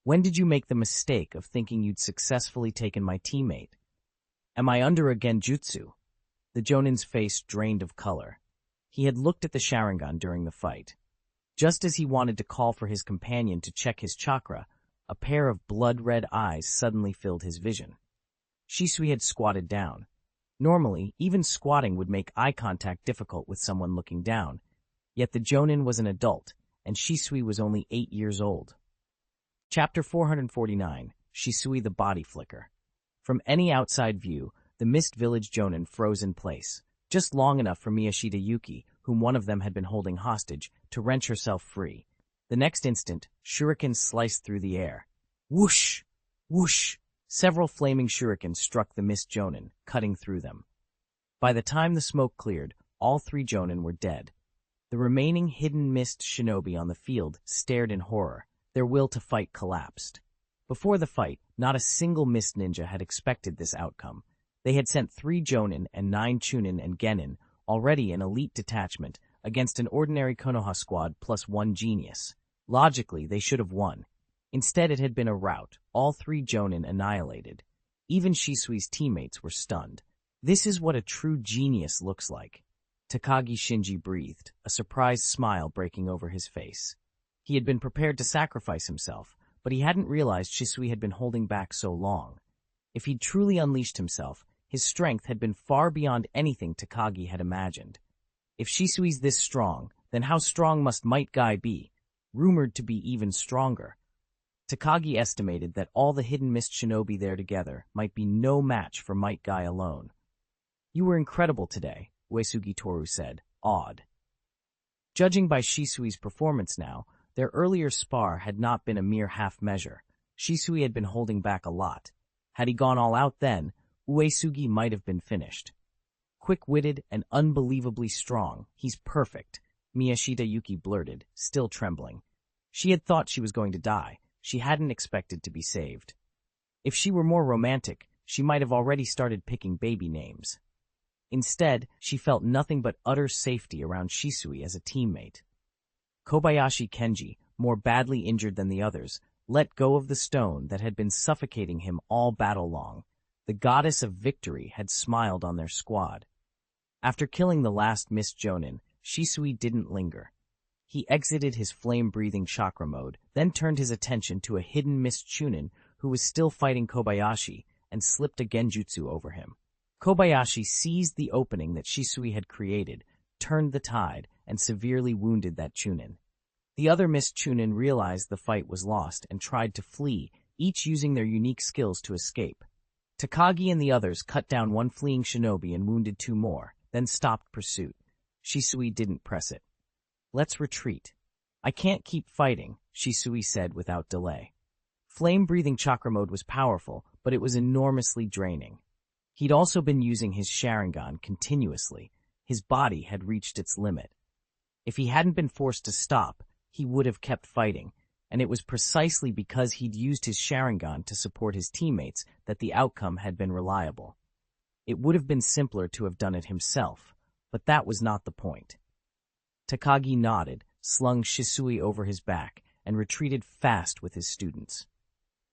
"When did you make the mistake of thinking you'd successfully taken my teammate? Am I under a genjutsu?" The jonin's face drained of color. He had looked at the Sharingan during the fight. Just as he wanted to call for his companion to check his chakra, a pair of blood-red eyes suddenly filled his vision. Shisui had squatted down. Normally, even squatting would make eye contact difficult with someone looking down, yet the jonin was an adult, and Shisui was only 8 years old. Chapter 449, Shisui the Body Flicker. From any outside view, the Mist Village jonin froze in place, just long enough for Miyashita Yuki, whom one of them had been holding hostage, to wrench herself free. The next instant, shurikens sliced through the air. Whoosh! Whoosh! Several flaming shurikens struck the Mist jonin, cutting through them. By the time the smoke cleared, all 3 jonin were dead. The remaining hidden Mist Shinobi on the field stared in horror. Their will to fight collapsed. Before the fight, not a single Mist ninja had expected this outcome. They had sent 3 jonin and 9 chuunin and genin, already an elite detachment, against an ordinary Konoha squad plus 1 genius. Logically, they should have won. Instead, it had been a rout, all 3 jonin annihilated. Even Shisui's teammates were stunned. This is what a true genius looks like. Takagi Shinji breathed, a surprised smile breaking over his face. He had been prepared to sacrifice himself, but he hadn't realized Shisui had been holding back so long. If he'd truly unleashed himself, his strength had been far beyond anything Takagi had imagined. If Shisui's this strong, then how strong must Metkai be, rumored to be even stronger? Takagi estimated that all the hidden Mist Shinobi there together might be no match for Metkai alone. "You were incredible today," Uesugi Toru said, awed. Judging by Shisui's performance now, their earlier spar had not been a mere half measure. Shisui had been holding back a lot. Had he gone all out then, Uesugi might have been finished. Quick-witted and unbelievably strong, he's perfect, Miyashita Yuki blurted, still trembling. She had thought she was going to die. She hadn't expected to be saved. If she were more romantic, she might have already started picking baby names. Instead, she felt nothing but utter safety around Shisui as a teammate. Kobayashi Kenji, more badly injured than the others, let go of the stone that had been suffocating him all battle long. The goddess of victory had smiled on their squad. After killing the last Mist jonin, Shisui didn't linger. He exited his flame-breathing chakra mode, then turned his attention to a hidden Mist chuunin who was still fighting Kobayashi and slipped a genjutsu over him. Kobayashi seized the opening that Shisui had created, turned the tide, and severely wounded that chuunin. The other Mist chuunin realized the fight was lost and tried to flee, each using their unique skills to escape. Takagi and the others cut down 1 fleeing shinobi and wounded 2 more, then stopped pursuit. Shisui didn't press it. "Let's retreat." "I can't keep fighting," Shisui said without delay. Flame-breathing chakra mode was powerful, but it was enormously draining. He'd also been using his Sharingan continuously. His body had reached its limit. If he hadn't been forced to stop, he would have kept fighting, and it was precisely because he'd used his Sharingan to support his teammates that the outcome had been reliable. It would have been simpler to have done it himself, but that was not the point. Takagi nodded, slung Shisui over his back, and retreated fast with his students.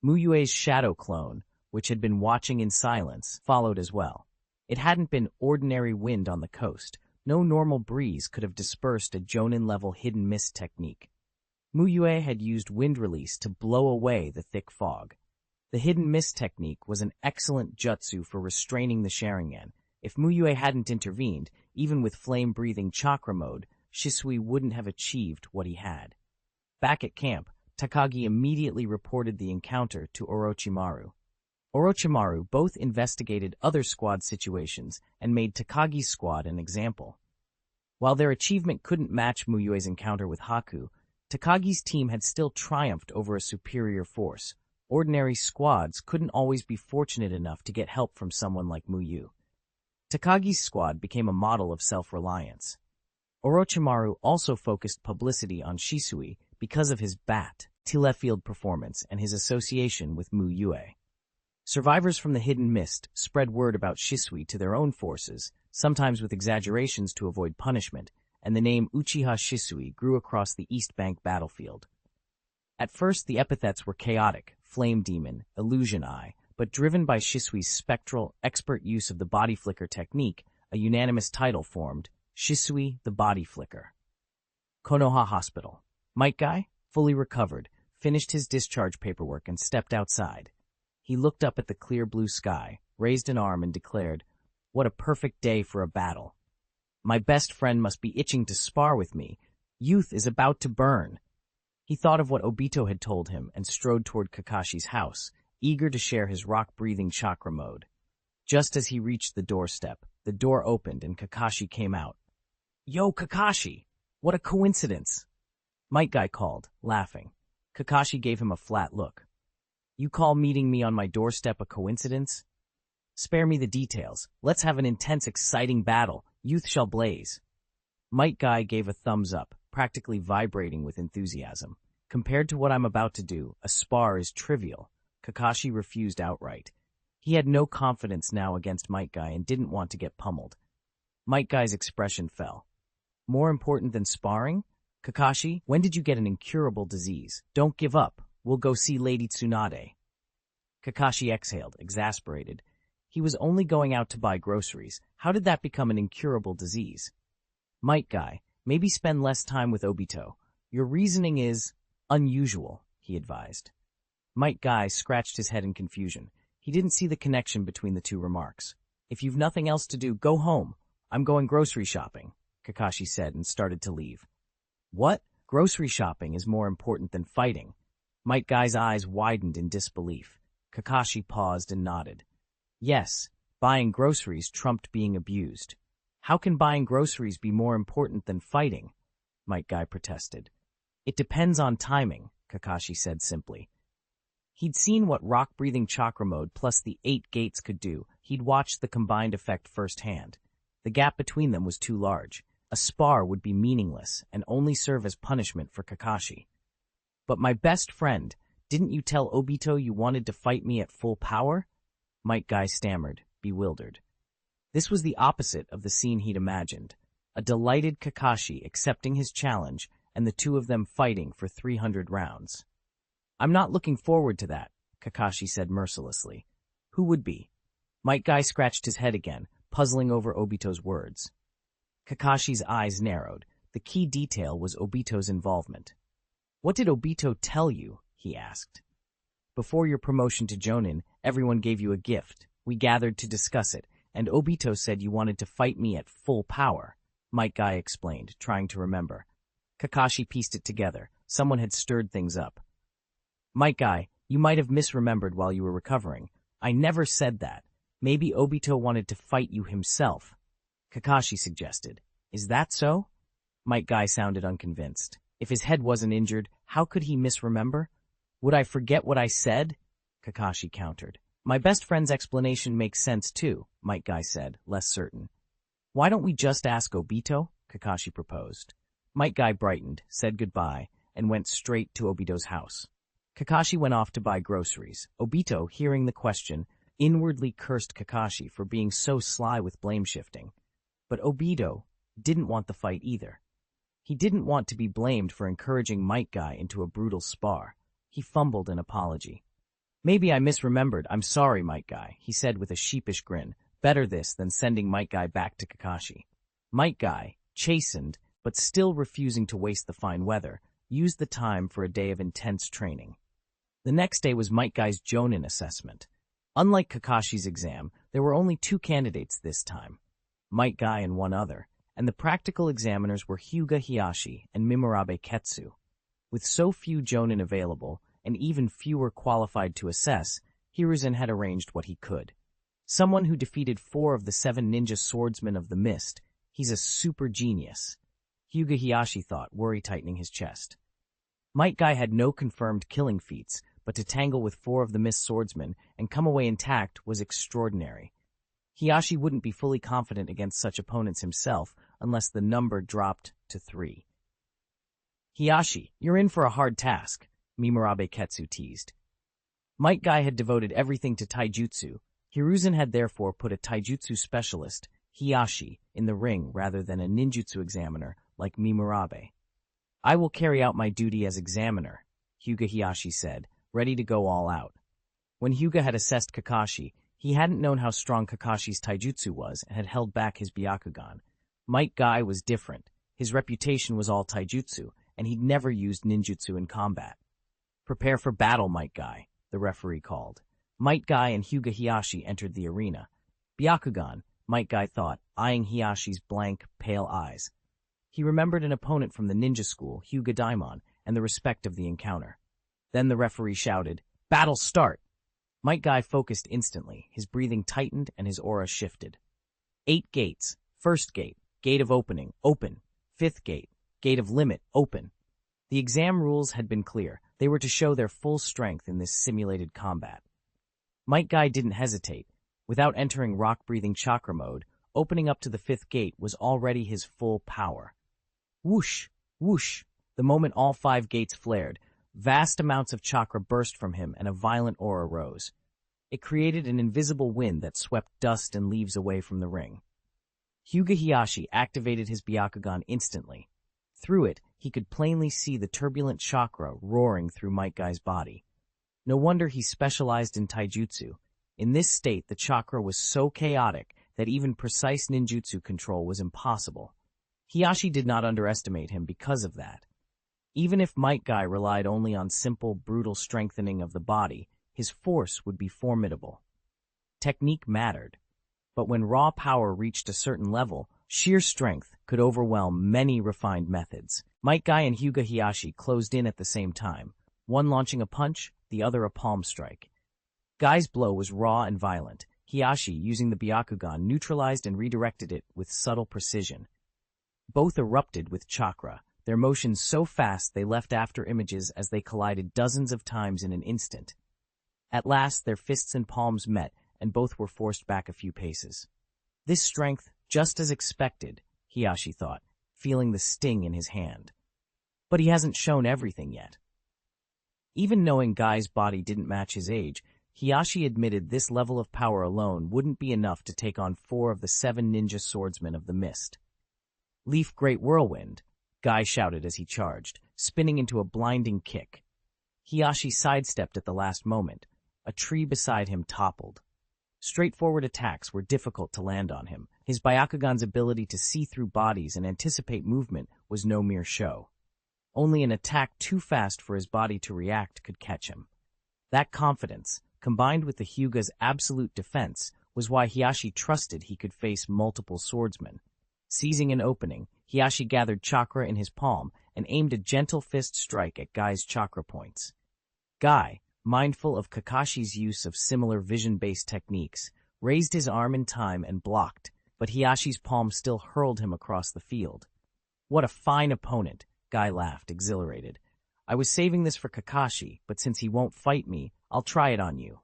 Mu Yue's shadow clone, which had been watching in silence, followed as well. It hadn't been ordinary wind on the coast. No normal breeze could have dispersed a Jonin-level hidden mist technique. Mu Yue had used wind release to blow away the thick fog. The hidden mist technique was an excellent jutsu for restraining the Sharingan. If Mu Yue hadn't intervened, even with flame-breathing chakra mode, Shisui wouldn't have achieved what he had. Back at camp, Takagi immediately reported the encounter to Orochimaru. Orochimaru both investigated other squad situations and made Takagi's squad an example. While their achievement couldn't match Mu Yue's encounter with Haku, Takagi's team had still triumphed over a superior force. Ordinary squads couldn't always be fortunate enough to get help from someone like Mu Yue. Takagi's squad became a model of self-reliance. Orochimaru also focused publicity on Shisui because of his Telefield performance and his association with Mu Yue. Survivors from the hidden mist spread word about Shisui to their own forces, sometimes with exaggerations to avoid punishment, and the name Uchiha Shisui grew across the East Bank battlefield. At first, the epithets were chaotic, flame demon, illusion eye, but driven by Shisui's spectral, expert use of the body flicker technique, a unanimous title formed, Shisui the Body Flicker. Konoha Hospital. Metkai, fully recovered, finished his discharge paperwork and stepped outside. He looked up at the clear blue sky, raised an arm and declared, "What a perfect day for a battle. My best friend must be itching to spar with me. Youth is about to burn." He thought of what Obito had told him and strode toward Kakashi's house, eager to share his rock-breathing chakra mode. Just as he reached the doorstep, the door opened and Kakashi came out. "Yo, Kakashi! What a coincidence!" Metkai called, laughing. Kakashi gave him a flat look. "You call meeting me on my doorstep a coincidence? Spare me the details. Let's have an intense, exciting battle. Youth shall blaze." Metkai gave a thumbs up, practically vibrating with enthusiasm. "Compared to what I'm about to do, a spar is trivial." Kakashi refused outright. He had no confidence now against Metkai and didn't want to get pummeled. Metkai's expression fell. "More important than sparring? Kakashi, when did you get an incurable disease? Don't give up. We'll go see Lady Tsunade." Kakashi exhaled, exasperated. He was only going out to buy groceries. How did that become an incurable disease? "Metkai, maybe spend less time with Obito. Your reasoning is unusual," he advised. Metkai scratched his head in confusion. He didn't see the connection between the two remarks. "If you've nothing else to do, go home. I'm going grocery shopping," Kakashi said and started to leave. "What? Grocery shopping is more important than fighting?" Metkai's eyes widened in disbelief. Kakashi paused and nodded. "Yes, buying groceries trumped being abused." "How can buying groceries be more important than fighting?" Metkai protested. "It depends on timing," Kakashi said simply. He'd seen what rock-breathing chakra mode plus the 8 gates could do. He'd watched the combined effect firsthand. The gap between them was too large. A spar would be meaningless and only serve as punishment for Kakashi. "But my best friend, didn't you tell Obito you wanted to fight me at full power?" Metkai stammered, bewildered. This was the opposite of the scene he'd imagined. A delighted Kakashi accepting his challenge and the two of them fighting for 300 rounds. "I'm not looking forward to that," Kakashi said mercilessly. "Who would be?" Metkai scratched his head again, puzzling over Obito's words. Kakashi's eyes narrowed. The key detail was Obito's involvement. "What did Obito tell you?" he asked. "Before your promotion to Jonin, everyone gave you a gift. We gathered to discuss it, and Obito said you wanted to fight me at full power," Metkai explained, trying to remember. Kakashi pieced it together. Someone had stirred things up. "Metkai, you might have misremembered while you were recovering. I never said that. Maybe Obito wanted to fight you himself," Kakashi suggested. "Is that so?" Metkai sounded unconvinced. If his head wasn't injured, how could he misremember? "Would I forget what I said?" Kakashi countered. "My best friend's explanation makes sense too," Metkai said, less certain. "Why don't we just ask Obito?" Kakashi proposed. Metkai brightened, said goodbye, and went straight to Obito's house. Kakashi went off to buy groceries. Obito, hearing the question, inwardly cursed Kakashi for being so sly with blame-shifting. But Obito didn't want the fight either. He didn't want to be blamed for encouraging Metkai into a brutal spar. He fumbled an apology. "Maybe I misremembered. I'm sorry, Metkai," he said with a sheepish grin. Better this than sending Metkai back to Kakashi. Metkai, chastened, but still refusing to waste the fine weather, used the time for a day of intense training. The next day was Metkai's Jonin assessment. Unlike Kakashi's exam, there were only 2 candidates this time, Metkai and one other, and the practical examiners were Hyuga Hiyashi and Mimurabe Ketsu. With so few Jonin available, and even fewer qualified to assess, Hiruzen had arranged what he could. Someone who defeated 4 of the 7 ninja swordsmen of the mist. He's a super genius, Hyuga Hiyashi thought, worry tightening his chest. Metkai had no confirmed killing feats, but to tangle with 4 of the mist swordsmen and come away intact was extraordinary. Hiyashi wouldn't be fully confident against such opponents himself unless the number dropped to 3. "Hiyashi, you're in for a hard task," Mimurabe Ketsu teased. Metkai had devoted everything to Taijutsu. Hiruzen had therefore put a Taijutsu specialist, Hiyashi, in the ring rather than a ninjutsu examiner like Mimurabe. "I will carry out my duty as examiner," Hyuga Hiyashi said, ready to go all out. When Hyuga had assessed Kakashi, he hadn't known how strong Kakashi's Taijutsu was and had held back his Byakugan. Metkai was different. His reputation was all Taijutsu, and he'd never used ninjutsu in combat. "Prepare for battle, Metkai," the referee called. Metkai and Hyuga Hiyashi entered the arena. "Byakugan," Metkai thought, eyeing Hiyashi's blank, pale eyes. He remembered an opponent from the ninja school, Hyuga Daimon, and the respect of the encounter. Then the referee shouted, "Battle start!" Metkai focused instantly, his breathing tightened and his aura shifted. 8 gates. First gate, gate of opening, open. 5th gate, gate of limit, open. The exam rules had been clear. They were to show their full strength in this simulated combat. Metkai didn't hesitate. Without entering rock-breathing chakra mode, opening up to the 5th gate was already his full power. Whoosh, whoosh. The moment all 5 gates flared, vast amounts of chakra burst from him and a violent aura rose. It created an invisible wind that swept dust and leaves away from the ring. Hyuga Hiyashi activated his Byakugan instantly. Through it, he could plainly see the turbulent chakra roaring through Metkai's body. No wonder he specialized in taijutsu. In this state, the chakra was so chaotic that even precise ninjutsu control was impossible. Hiyashi did not underestimate him because of that. Even if Metkai relied only on simple, brutal strengthening of the body, his force would be formidable. Technique mattered, but when raw power reached a certain level, sheer strength could overwhelm many refined methods. Metkai and Hyuga Hiyashi closed in at the same time, one launching a punch, the other a palm strike. Guy's blow was raw and violent. Hiyashi, using the Byakugan, neutralized and redirected it with subtle precision. Both erupted with chakra, their motions so fast they left after images as they collided dozens of times in an instant. At last, their fists and palms met, and both were forced back a few paces. This strength, just as expected, Hiyashi thought, feeling the sting in his hand. But he hasn't shown everything yet. Even knowing Guy's body didn't match his age, Hiyashi admitted this level of power alone wouldn't be enough to take on 4 of the 7 ninja swordsmen of the mist. "Leaf Great Whirlwind," Guy shouted as he charged, spinning into a blinding kick. Hiyashi sidestepped at the last moment. A tree beside him toppled. Straightforward attacks were difficult to land on him. His Byakugan's ability to see through bodies and anticipate movement was no mere show. Only an attack too fast for his body to react could catch him. That confidence, combined with the Hyuga's absolute defense, was why Hiyashi trusted he could face multiple swordsmen. Seizing an opening, Hiyashi gathered chakra in his palm and aimed a gentle fist strike at Guy's chakra points. Guy, mindful of Kakashi's use of similar vision-based techniques, raised his arm in time and blocked, but Hiyashi's palm still hurled him across the field. "What a fine opponent," Guy laughed, exhilarated. "I was saving this for Kakashi, but since he won't fight me, I'll try it on you."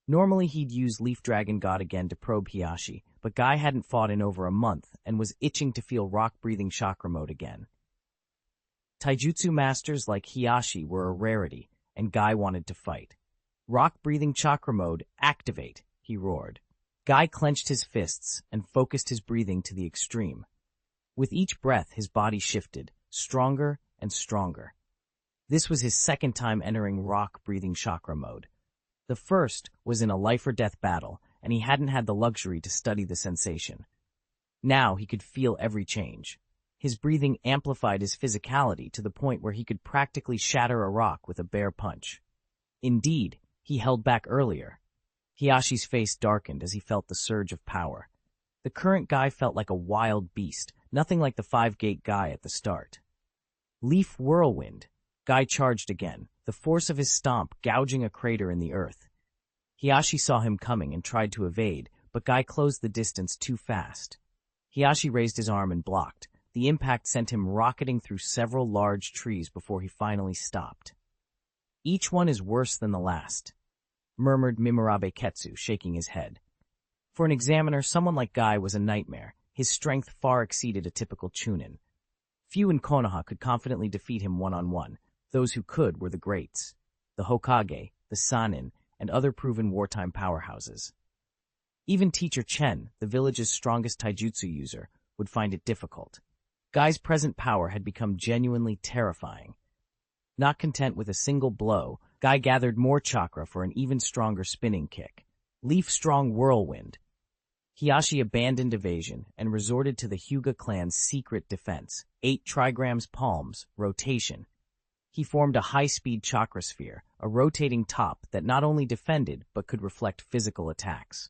Normally he'd use Leaf Dragon God again to probe Hiyashi, but Guy hadn't fought in over a month and was itching to feel rock-breathing chakra mode again. Taijutsu masters like Hiyashi were a rarity, and Guy wanted to fight. Rock-breathing chakra mode, activate, he roared. Guy clenched his fists and focused his breathing to the extreme. With each breath, his body shifted, stronger and stronger. This was his second time entering rock-breathing chakra mode. The first was in a life-or-death battle, and he hadn't had the luxury to study the sensation. Now he could feel every change. His breathing amplified his physicality to the point where he could practically shatter a rock with a bare punch. Indeed, he held back earlier. Hiyashi's face darkened as he felt the surge of power. The current Guy felt like a wild beast, nothing like the five-gate Guy at the start. Leaf Whirlwind. Guy charged again, the force of his stomp gouging a crater in the earth. Hiyashi saw him coming and tried to evade, but Guy closed the distance too fast. Hiyashi raised his arm and blocked. The impact sent him rocketing through several large trees before he finally stopped. Each one is worse than the last, murmured Mimurabe Ketsu, shaking his head. For an examiner, someone like Guy was a nightmare. His strength far exceeded a typical chuunin. Few in Konoha could confidently defeat him one-on-one. Those who could were the greats, the Hokage, the Sannin, and other proven wartime powerhouses. Even Teacher Chen, the village's strongest taijutsu user, would find it difficult. Guy's present power had become genuinely terrifying. Not content with a single blow, Guy gathered more chakra for an even stronger spinning kick. Leaf-strong whirlwind. Hiyashi abandoned evasion and resorted to the Hyuga clan's secret defense, 8 trigrams palms, rotation. He formed a high-speed chakra sphere, a rotating top that not only defended but could reflect physical attacks.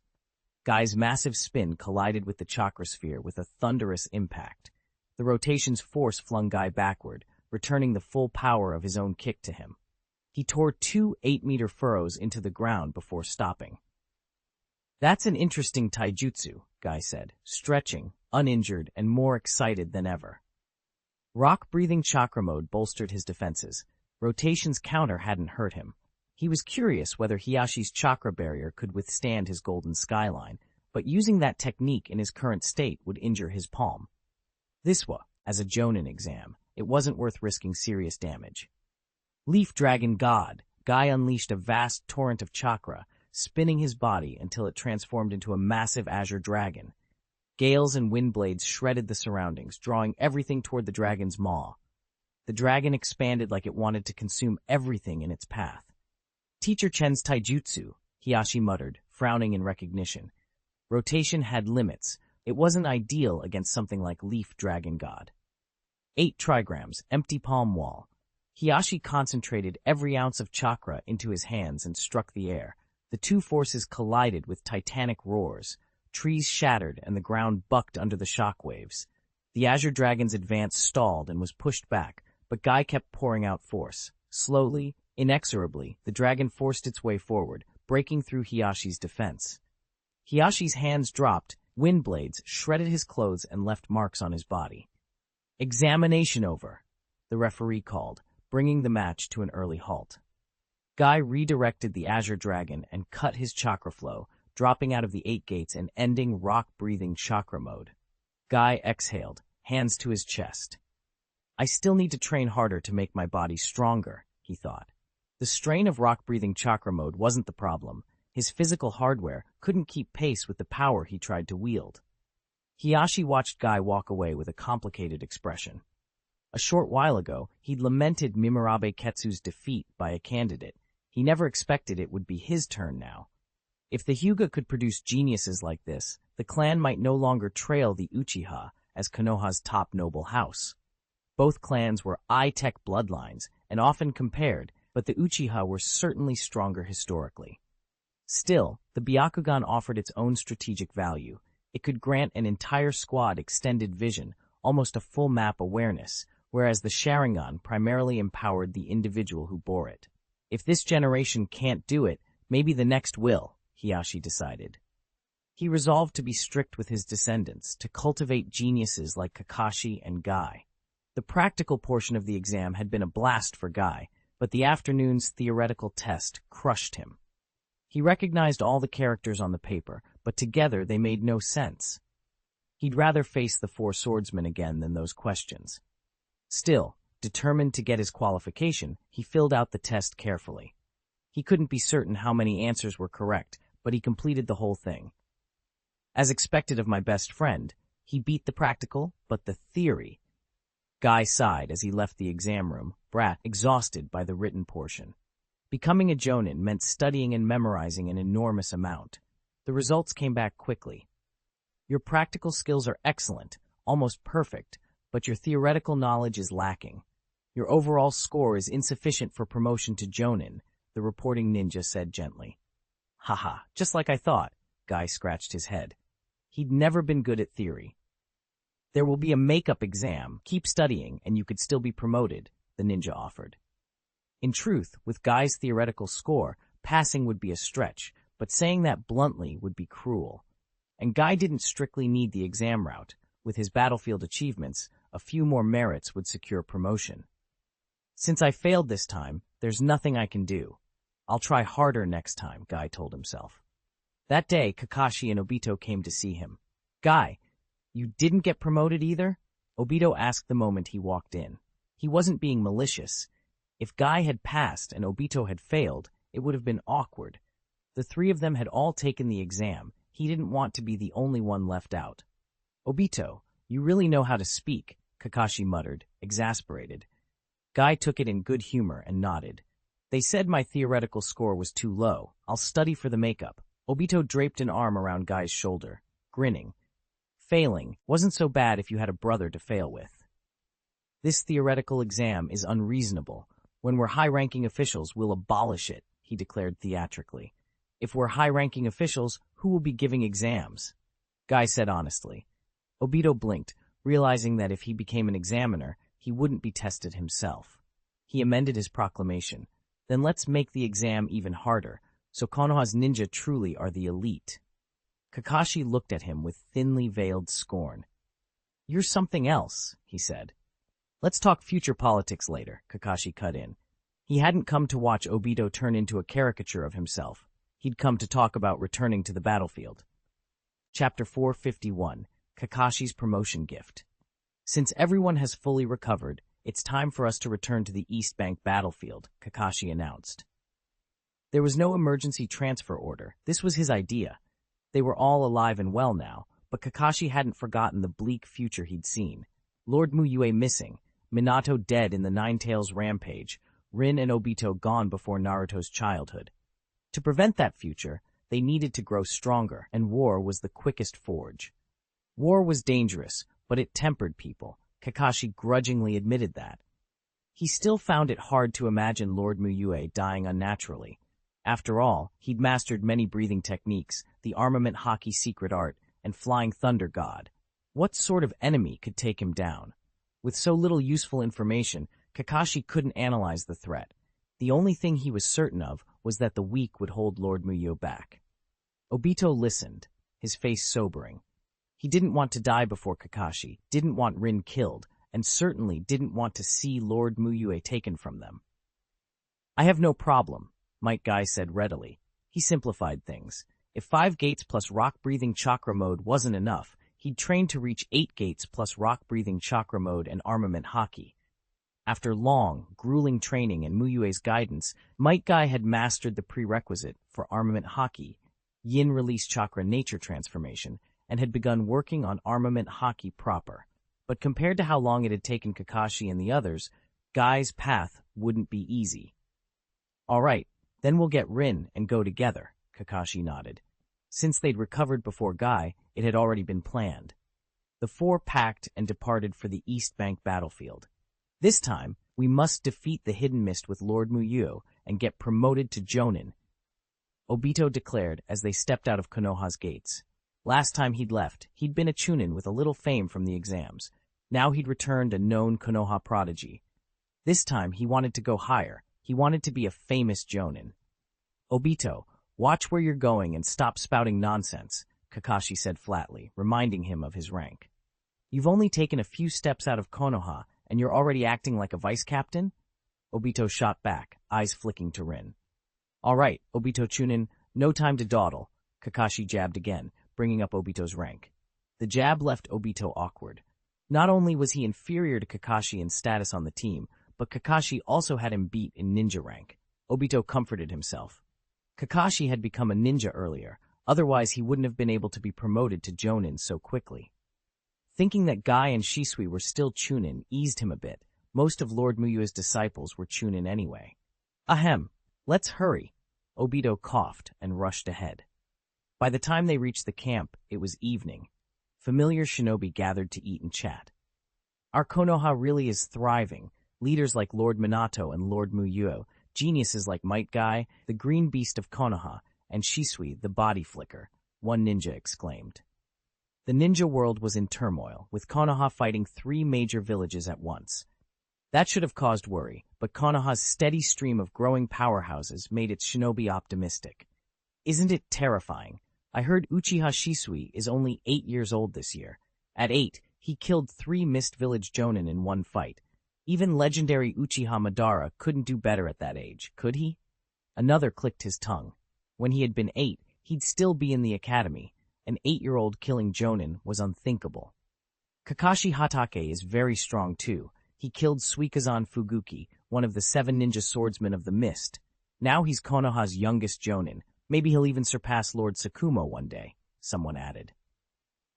Guy's massive spin collided with the chakra sphere with a thunderous impact. The rotation's force flung Guy backward, returning the full power of his own kick to him. He tore 2 8-meter furrows into the ground before stopping. "That's an interesting taijutsu," Guy said, stretching, uninjured, and more excited than ever. Rock-breathing chakra mode bolstered his defenses. Rotation's counter hadn't hurt him. He was curious whether Hiyashi's chakra barrier could withstand his golden skyline, but using that technique in his current state would injure his palm. This was, as a Jonin exam, it wasn't worth risking serious damage. Leaf Dragon God. Guy unleashed a vast torrent of chakra, spinning his body until it transformed into a massive azure dragon. Gales and wind blades shredded the surroundings, drawing everything toward the dragon's maw. The dragon expanded like it wanted to consume everything in its path. "Teacher Chen's taijutsu," Hiyashi muttered, frowning in recognition. Rotation had limits. It wasn't ideal against something like Leaf Dragon God. 8 trigrams, empty palm wall. Hiyashi concentrated every ounce of chakra into his hands and struck the air. The two forces collided with titanic roars. Trees shattered and the ground bucked under the shockwaves. The Azure Dragon's advance stalled and was pushed back, but Guy kept pouring out force. Slowly, inexorably, the dragon forced its way forward, breaking through Hiyashi's defense. Hiyashi's hands dropped, wind blades shredded his clothes and left marks on his body. "Examination over," the referee called, bringing the match to an early halt. Guy redirected the Azure Dragon and cut his chakra flow, dropping out of the 8 gates and ending rock-breathing chakra mode. Guy exhaled, hands to his chest. "I still need to train harder to make my body stronger," he thought. The strain of rock-breathing chakra mode wasn't the problem. His physical hardware couldn't keep pace with the power he tried to wield. Hiyashi watched Guy walk away with a complicated expression. A short while ago, he'd lamented Mimurabe Ketsu's defeat by a candidate. He never expected it would be his turn now. If the Hyuga could produce geniuses like this, the clan might no longer trail the Uchiha as Konoha's top noble house. Both clans were high-tech bloodlines and often compared, but the Uchiha were certainly stronger historically. Still, the Byakugan offered its own strategic value. It could grant an entire squad extended vision, almost a full map awareness, whereas the Sharingan primarily empowered the individual who bore it. If this generation can't do it, maybe the next will, Hiyashi decided. He resolved to be strict with his descendants, to cultivate geniuses like Kakashi and Guy. The practical portion of the exam had been a blast for Guy, but the afternoon's theoretical test crushed him. He recognized all the characters on the paper, but together they made no sense. He'd rather face the 4 swordsmen again than those questions. Still, Determined to get his qualification, he filled out the test carefully. He couldn't be certain how many answers were correct, but he completed the whole thing. As expected of my best friend, he beat the practical, but the theory. Guy sighed as he left the exam room, exhausted by the written portion. Becoming a jonin meant studying and memorizing an enormous amount. The results came back quickly. Your practical skills are excellent, almost perfect, but your theoretical knowledge is lacking. Your overall score is insufficient for promotion to jonin, the reporting ninja said gently. Haha, just like I thought, Guy scratched his head. He'd never been good at theory. There will be a makeup exam. Keep studying and you could still be promoted, the ninja offered. In truth, with Guy's theoretical score, passing would be a stretch, but saying that bluntly would be cruel. And Guy didn't strictly need the exam route. With his battlefield achievements, a few more merits would secure promotion. Since I failed this time, there's nothing I can do. I'll try harder next time, Guy told himself. That day, Kakashi and Obito came to see him. Guy, you didn't get promoted either? Obito asked the moment he walked in. He wasn't being malicious. If Guy had passed and Obito had failed, it would have been awkward. The three of them had all taken the exam. He didn't want to be the only one left out. Obito, you really know how to speak, Kakashi muttered, exasperated. Guy took it in good humor and nodded. They said my theoretical score was too low. I'll study for the makeup. Obito draped an arm around Guy's shoulder, grinning. Failing wasn't so bad if you had a brother to fail with. This theoretical exam is unreasonable. When we're high-ranking officials, we'll abolish it, he declared theatrically. If we're high-ranking officials, who will be giving exams? Guy said honestly. Obito blinked, realizing that if he became an examiner, he wouldn't be tested himself. He amended his proclamation. Then let's make the exam even harder, so Konoha's ninja truly are the elite. Kakashi looked at him with thinly veiled scorn. You're something else, he said. Let's talk future politics later, Kakashi cut in. He hadn't come to watch Obito turn into a caricature of himself. He'd come to talk about returning to the battlefield. Chapter 451, Kakashi's Promotion Gift. Since everyone has fully recovered, it's time for us to return to the East Bank battlefield, Kakashi announced. There was no emergency transfer order. This was his idea. They were all alive and well now, but Kakashi hadn't forgotten the bleak future he'd seen. Lord Mu Yue missing, Minato dead in the Nine-Tails rampage, Rin and Obito gone before Naruto's childhood. To prevent that future, they needed to grow stronger, and war was the quickest forge. War was dangerous, but it tempered people. Kakashi grudgingly admitted that. He still found it hard to imagine Lord Mu Yue dying unnaturally. After all, he'd mastered many breathing techniques, the armament hockey secret art, and flying thunder god. What sort of enemy could take him down? With so little useful information, Kakashi couldn't analyze the threat. The only thing he was certain of was that the weak would hold Lord Mu Yue back. Obito listened, his face sobering. He didn't want to die before Kakashi, didn't want Rin killed, and certainly didn't want to see Lord Mu Yue taken from them. I have no problem, Metkai said readily. He simplified things. If 5 gates plus rock-breathing chakra mode wasn't enough, he'd trained to reach 8 gates plus rock-breathing chakra mode and armament hockey. After long, grueling training and Mu Yue's guidance, Metkai had mastered the prerequisite for armament hockey, yin-release chakra nature transformation, and had begun working on armament hockey proper. But compared to how long it had taken Kakashi and the others, Guy's path wouldn't be easy. All right, then we'll get Rin and go together, Kakashi nodded. Since they'd recovered before Guy, it had already been planned. The four packed and departed for the East Bank battlefield. This time, we must defeat the Hidden Mist with Lord Mu Yue and get promoted to Jonin, Obito declared as they stepped out of Konoha's gates. Last time he'd left, he'd been a chuunin with a little fame from the exams. Now he'd returned a known Konoha prodigy. This time he wanted to go higher. He wanted to be a famous jonin. Obito, watch where you're going and stop spouting nonsense, Kakashi said flatly, reminding him of his rank. You've only taken a few steps out of Konoha, and you're already acting like a vice-captain? Obito shot back, eyes flicking to Rin. All right, Obito Chuunin, no time to dawdle, Kakashi jabbed again, bringing up Obito's rank. The jab left Obito awkward. Not only was he inferior to Kakashi in status on the team, but Kakashi also had him beat in ninja rank. Obito comforted himself. Kakashi had become a ninja earlier, otherwise he wouldn't have been able to be promoted to Jonin so quickly. Thinking that Guy and Shisui were still chuunin eased him a bit. Most of Lord Mu Yue's disciples were chuunin anyway. Ahem, let's hurry. Obito coughed and rushed ahead. By the time they reached the camp, it was evening. Familiar shinobi gathered to eat and chat. Our Konoha really is thriving. Leaders like Lord Minato and Lord Mu Yue, geniuses like Metkai, the green beast of Konoha, and Shisui, the body flicker, one ninja exclaimed. The ninja world was in turmoil, with Konoha fighting 3 major villages at once. That should have caused worry, but Konoha's steady stream of growing powerhouses made its shinobi optimistic. Isn't it terrifying? I heard Uchiha Shisui is only 8 years old this year. At 8, he killed 3 Mist Village Jonin in one fight. Even legendary Uchiha Madara couldn't do better at that age, could he? Another clicked his tongue. When he had been 8, he'd still be in the academy. An 8-year-old killing Jonin was unthinkable. Kakashi Hatake is very strong too. He killed Suikazan Fuguki, one of the 7 ninja swordsmen of the Mist. Now he's Konoha's youngest Jonin. Maybe he'll even surpass Lord Tsukumo one day, someone added.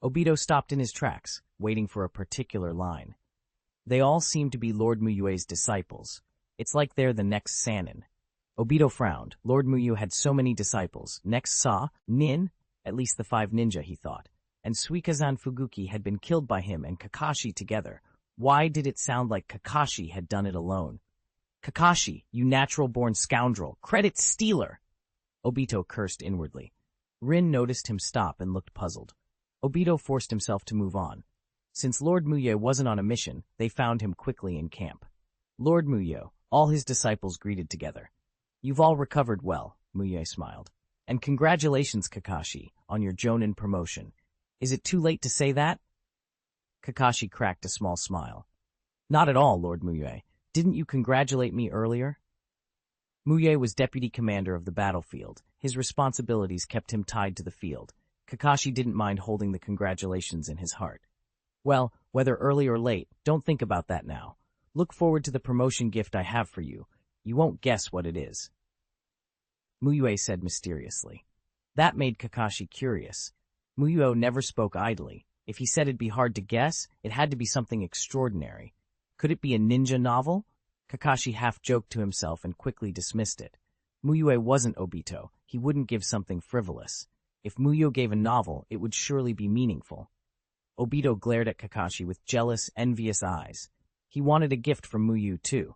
Obito stopped in his tracks, waiting for a particular line. They all seem to be Lord Mu Yue's disciples. It's like they're the next Sannin. Obito frowned. Lord Mu Yue had so many disciples. Next Sa, Nin, at least the 5 ninja, he thought. And Suikazan Fuguki had been killed by him and Kakashi together. Why did it sound like Kakashi had done it alone? Kakashi, you natural-born scoundrel, credit stealer! Obito cursed inwardly. Rin noticed him stop and looked puzzled. Obito forced himself to move on. Since Lord Mu Yue wasn't on a mission, they found him quickly in camp. Lord Mu Yue, all his disciples greeted together. You've all recovered well, Mu Yue smiled. And congratulations, Kakashi, on your Jonin promotion. Is it too late to say that? Kakashi cracked a small smile. Not at all, Lord Mu Yue. Didn't you congratulate me earlier? Mu Yue was deputy commander of the battlefield. His responsibilities kept him tied to the field. Kakashi didn't mind holding the congratulations in his heart. Well, whether early or late, don't think about that now. Look forward to the promotion gift I have for you. You won't guess what it is. Mu Yue said mysteriously. That made Kakashi curious. Mu Yue never spoke idly. If he said it'd be hard to guess, it had to be something extraordinary. Could it be a ninja novel? Kakashi half-joked to himself and quickly dismissed it. Mu Yue wasn't Obito. He wouldn't give something frivolous. If Mu Yue gave a novel, it would surely be meaningful. Obito glared at Kakashi with jealous, envious eyes. He wanted a gift from Mu Yue too.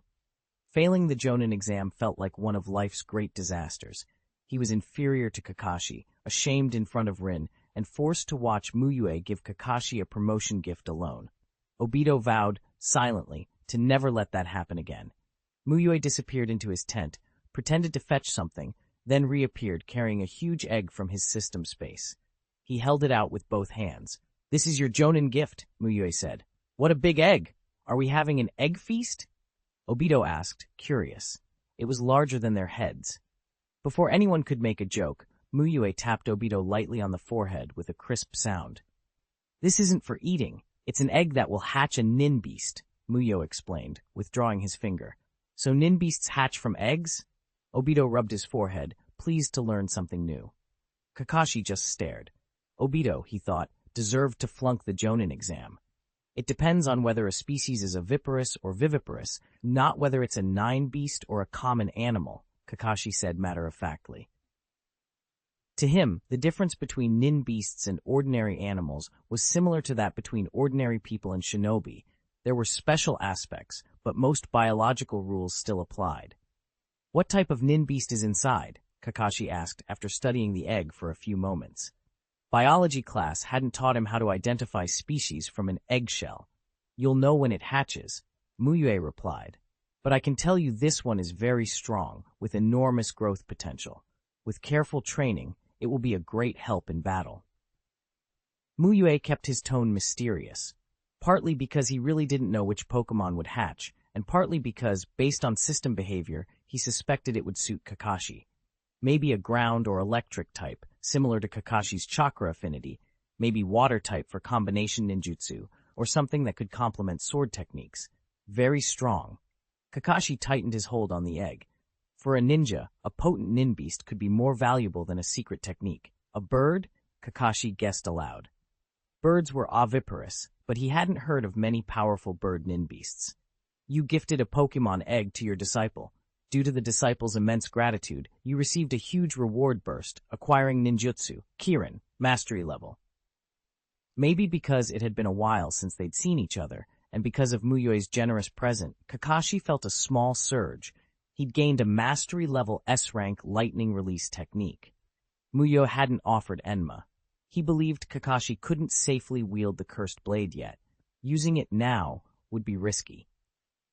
Failing the Jonin exam felt like one of life's great disasters. He was inferior to Kakashi, ashamed in front of Rin, and forced to watch Mu Yue give Kakashi a promotion gift alone. Obito vowed, silently, to never let that happen again. Mu Yue disappeared into his tent, pretended to fetch something, then reappeared carrying a huge egg from his system space. He held it out with both hands. This is your Jonin gift, Mu Yue said. What a big egg! Are we having an egg feast? Obito asked, curious. It was larger than their heads. Before anyone could make a joke, Mu Yue tapped Obito lightly on the forehead with a crisp sound. This isn't for eating. It's an egg that will hatch a nin beast, Mu Yue explained, withdrawing his finger. So nin beasts hatch from eggs? Obito rubbed his forehead, pleased to learn something new. Kakashi just stared. Obito, he thought, deserved to flunk the Jonin exam. It depends on whether a species is oviparous or viviparous, not whether it's a nine beast or a common animal, Kakashi said matter-of-factly. To him, the difference between nin beasts and ordinary animals was similar to that between ordinary people and shinobi. There were special aspects, but most biological rules still applied. What type of nin beast is inside? Kakashi asked after studying the egg for a few moments. Biology class hadn't taught him how to identify species from an eggshell. You'll know when it hatches, Mu Yue replied. But I can tell you this one is very strong, with enormous growth potential. With careful training, it will be a great help in battle. Mu Yue kept his tone mysterious, partly because he really didn't know which Pokemon would hatch, and partly because, based on system behavior, he suspected it would suit Kakashi. Maybe a ground or electric type, similar to Kakashi's chakra affinity, maybe water type for combination ninjutsu, or something that could complement sword techniques. Very strong. Kakashi tightened his hold on the egg. For a ninja, a potent nin beast could be more valuable than a secret technique. A bird? Kakashi guessed aloud. Birds were oviparous, but he hadn't heard of many powerful bird nin beasts. You gifted a Pokemon egg to your disciple. Due to the disciple's immense gratitude, you received a huge reward burst, acquiring ninjutsu, Kirin, mastery level. Maybe because it had been a while since they'd seen each other, and because of Mu Yue's generous present, Kakashi felt a small surge. He'd gained a mastery-level S-rank lightning release technique. Mu Yue hadn't offered Enma. He believed Kakashi couldn't safely wield the cursed blade yet. Using it now would be risky.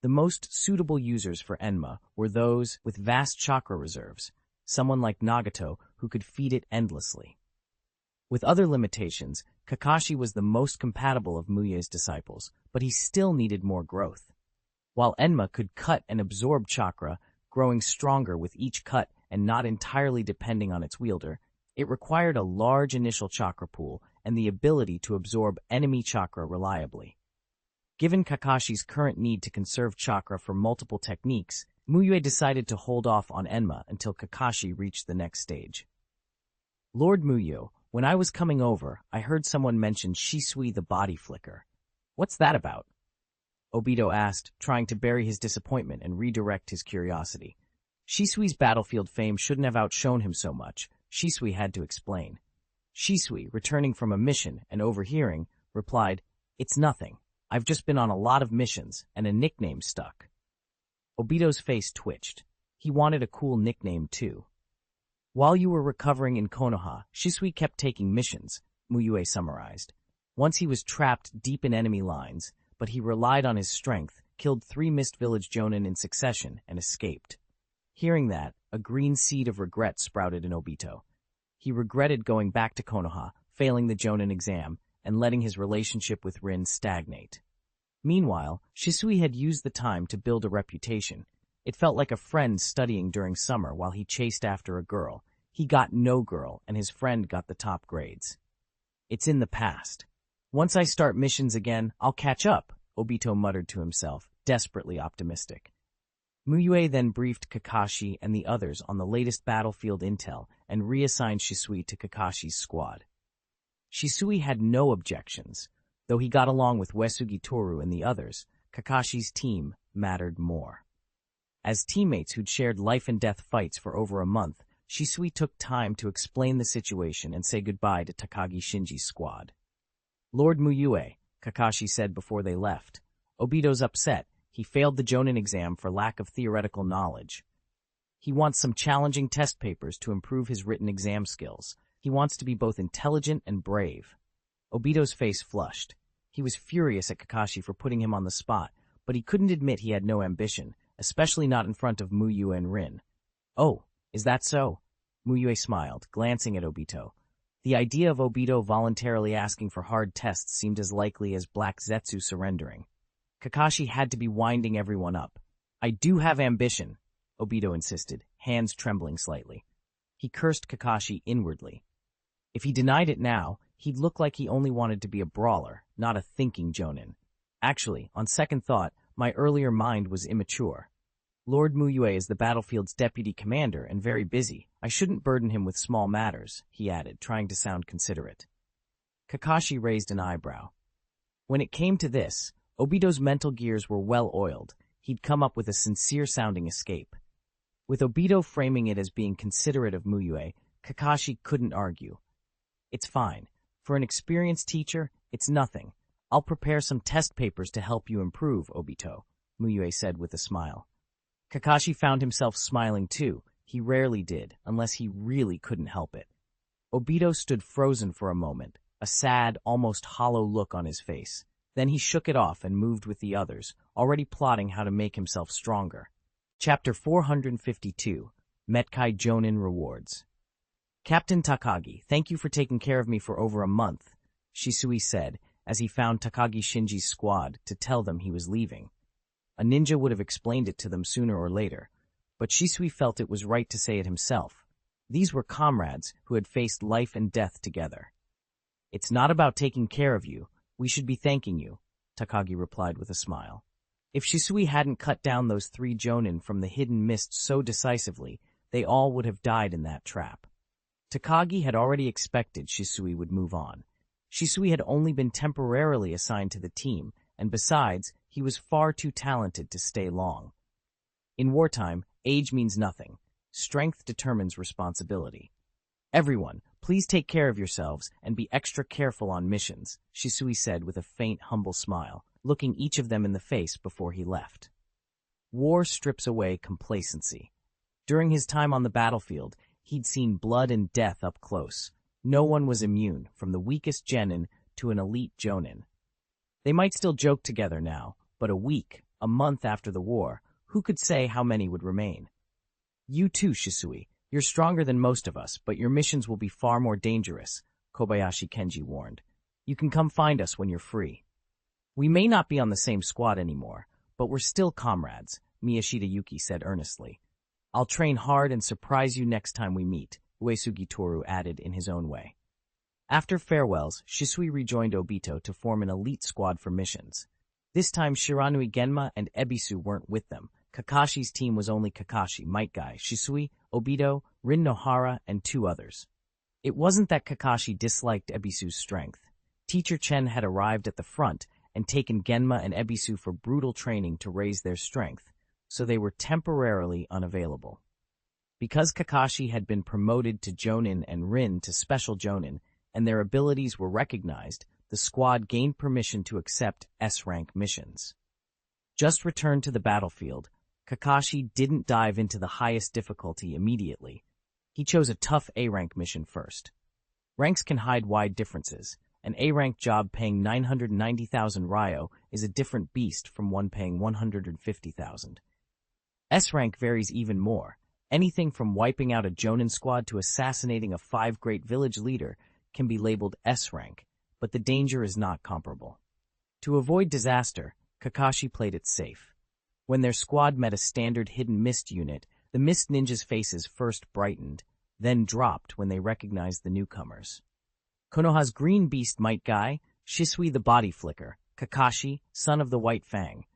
The most suitable users for Enma were those with vast chakra reserves, someone like Nagato who could feed it endlessly. With other limitations, Kakashi was the most compatible of Mu Yue's disciples, but he still needed more growth. While Enma could cut and absorb chakra, growing stronger with each cut and not entirely depending on its wielder, it required a large initial chakra pool and the ability to absorb enemy chakra reliably. Given Kakashi's current need to conserve chakra for multiple techniques, Mu Yue decided to hold off on Enma until Kakashi reached the next stage. Lord Mu Yue, when I was coming over, I heard someone mention Shisui the body flicker. What's that about? Obito asked, trying to bury his disappointment and redirect his curiosity. Shisui's battlefield fame shouldn't have outshone him so much, Shisui had to explain. Shisui, returning from a mission and overhearing, replied, "It's nothing. I've just been on a lot of missions, and a nickname stuck." Obito's face twitched. He wanted a cool nickname, too. While you were recovering in Konoha, Shisui kept taking missions, Mu Yue summarized. Once he was trapped deep in enemy lines, but he relied on his strength, killed 3 Mist Village Jonin in succession, and escaped. Hearing that, a green seed of regret sprouted in Obito. He regretted going back to Konoha, failing the Jonin exam, and letting his relationship with Rin stagnate. Meanwhile, Shisui had used the time to build a reputation. It felt like a friend studying during summer while he chased after a girl. He got no girl, and his friend got the top grades. It's in the past. Once I start missions again, I'll catch up, Obito muttered to himself, desperately optimistic. Mu Yue then briefed Kakashi and the others on the latest battlefield intel and reassigned Shisui to Kakashi's squad. Shisui had no objections. Though he got along with Uesugi Toru and the others, Kakashi's team mattered more. As teammates who'd shared life-and-death fights for over a month, Shisui took time to explain the situation and say goodbye to Takagi Shinji's squad. Lord Mu Yue, Kakashi said before they left. Obito's upset. He failed the Jonin exam for lack of theoretical knowledge. He wants some challenging test papers to improve his written exam skills. He wants to be both intelligent and brave. Obito's face flushed. He was furious at Kakashi for putting him on the spot, but he couldn't admit he had no ambition, especially not in front of Mu Yue and Rin. Oh, is that so? Mu Yue smiled, glancing at Obito. The idea of Obito voluntarily asking for hard tests seemed as likely as Black Zetsu surrendering. Kakashi had to be winding everyone up. I do have ambition, Obito insisted, hands trembling slightly. He cursed Kakashi inwardly. If he denied it now, he'd look like he only wanted to be a brawler, not a thinking Jonin. Actually, on second thought, my earlier mind was immature. Lord Mu Yue is the battlefield's deputy commander and very busy. I shouldn't burden him with small matters, he added, trying to sound considerate. Kakashi raised an eyebrow. When it came to this, Obito's mental gears were well oiled. He'd come up with a sincere-sounding escape. With Obito framing it as being considerate of Mu Yue, Kakashi couldn't argue. It's fine. For an experienced teacher, it's nothing. I'll prepare some test papers to help you improve, Obito, Mu Yue said with a smile. Kakashi found himself smiling too. He rarely did, unless he really couldn't help it. Obito stood frozen for a moment, a sad, almost hollow look on his face. Then he shook it off and moved with the others, already plotting how to make himself stronger. Chapter 452, Metkai Jonin Rewards. Captain Takagi, thank you for taking care of me for over a month, Shisui said, as he found Takagi Shinji's squad to tell them he was leaving. A ninja would have explained it to them sooner or later, but Shisui felt it was right to say it himself. These were comrades who had faced life and death together. It's not about taking care of you. We should be thanking you, Takagi replied with a smile. If Shisui hadn't cut down those 3 jonin from the hidden mist so decisively, they all would have died in that trap. Takagi had already expected Shisui would move on. Shisui had only been temporarily assigned to the team, and besides, he was far too talented to stay long. In wartime, age means nothing. Strength determines responsibility. Everyone, please take care of yourselves and be extra careful on missions, Shisui said with a faint, humble smile, looking each of them in the face before he left. War strips away complacency. During his time on the battlefield, he'd seen blood and death up close. No one was immune, from the weakest genin to an elite jonin. They might still joke together now, but a week, a month after the war, who could say how many would remain? You too, Shisui. You're stronger than most of us, but your missions will be far more dangerous, Kobayashi Kenji warned. You can come find us when you're free. We may not be on the same squad anymore, but we're still comrades, Miyashita Yuki said earnestly. I'll train hard and surprise you next time we meet, Uesugi Toru added in his own way. After farewells, Shisui rejoined Obito to form an elite squad for missions. This time Shiranui Genma and Ebisu weren't with them. Kakashi's team was only Kakashi, Metkai, Shisui, Obito, Rin Nohara, and 2 others. It wasn't that Kakashi disliked Ebisu's strength. Teacher Chen had arrived at the front and taken Genma and Ebisu for brutal training to raise their strength, so they were temporarily unavailable. Because Kakashi had been promoted to Jonin and Rin to Special Jonin, and their abilities were recognized, the squad gained permission to accept S-rank missions. Just returned to the battlefield, Kakashi didn't dive into the highest difficulty immediately. He chose a tough A-rank mission first. Ranks can hide wide differences. An A-rank job paying 990,000 ryo is a different beast from one paying 150,000. S-rank varies even more. Anything from wiping out a Jonin squad to assassinating a 5 great village leader can be labeled S-rank, but the danger is not comparable. To avoid disaster, Kakashi played it safe. When their squad met a standard hidden mist unit, the mist ninjas' faces first brightened, then dropped when they recognized the newcomers. Konoha's green beast Metkai, Shisui the body flicker, Kakashi, son of the White Fang.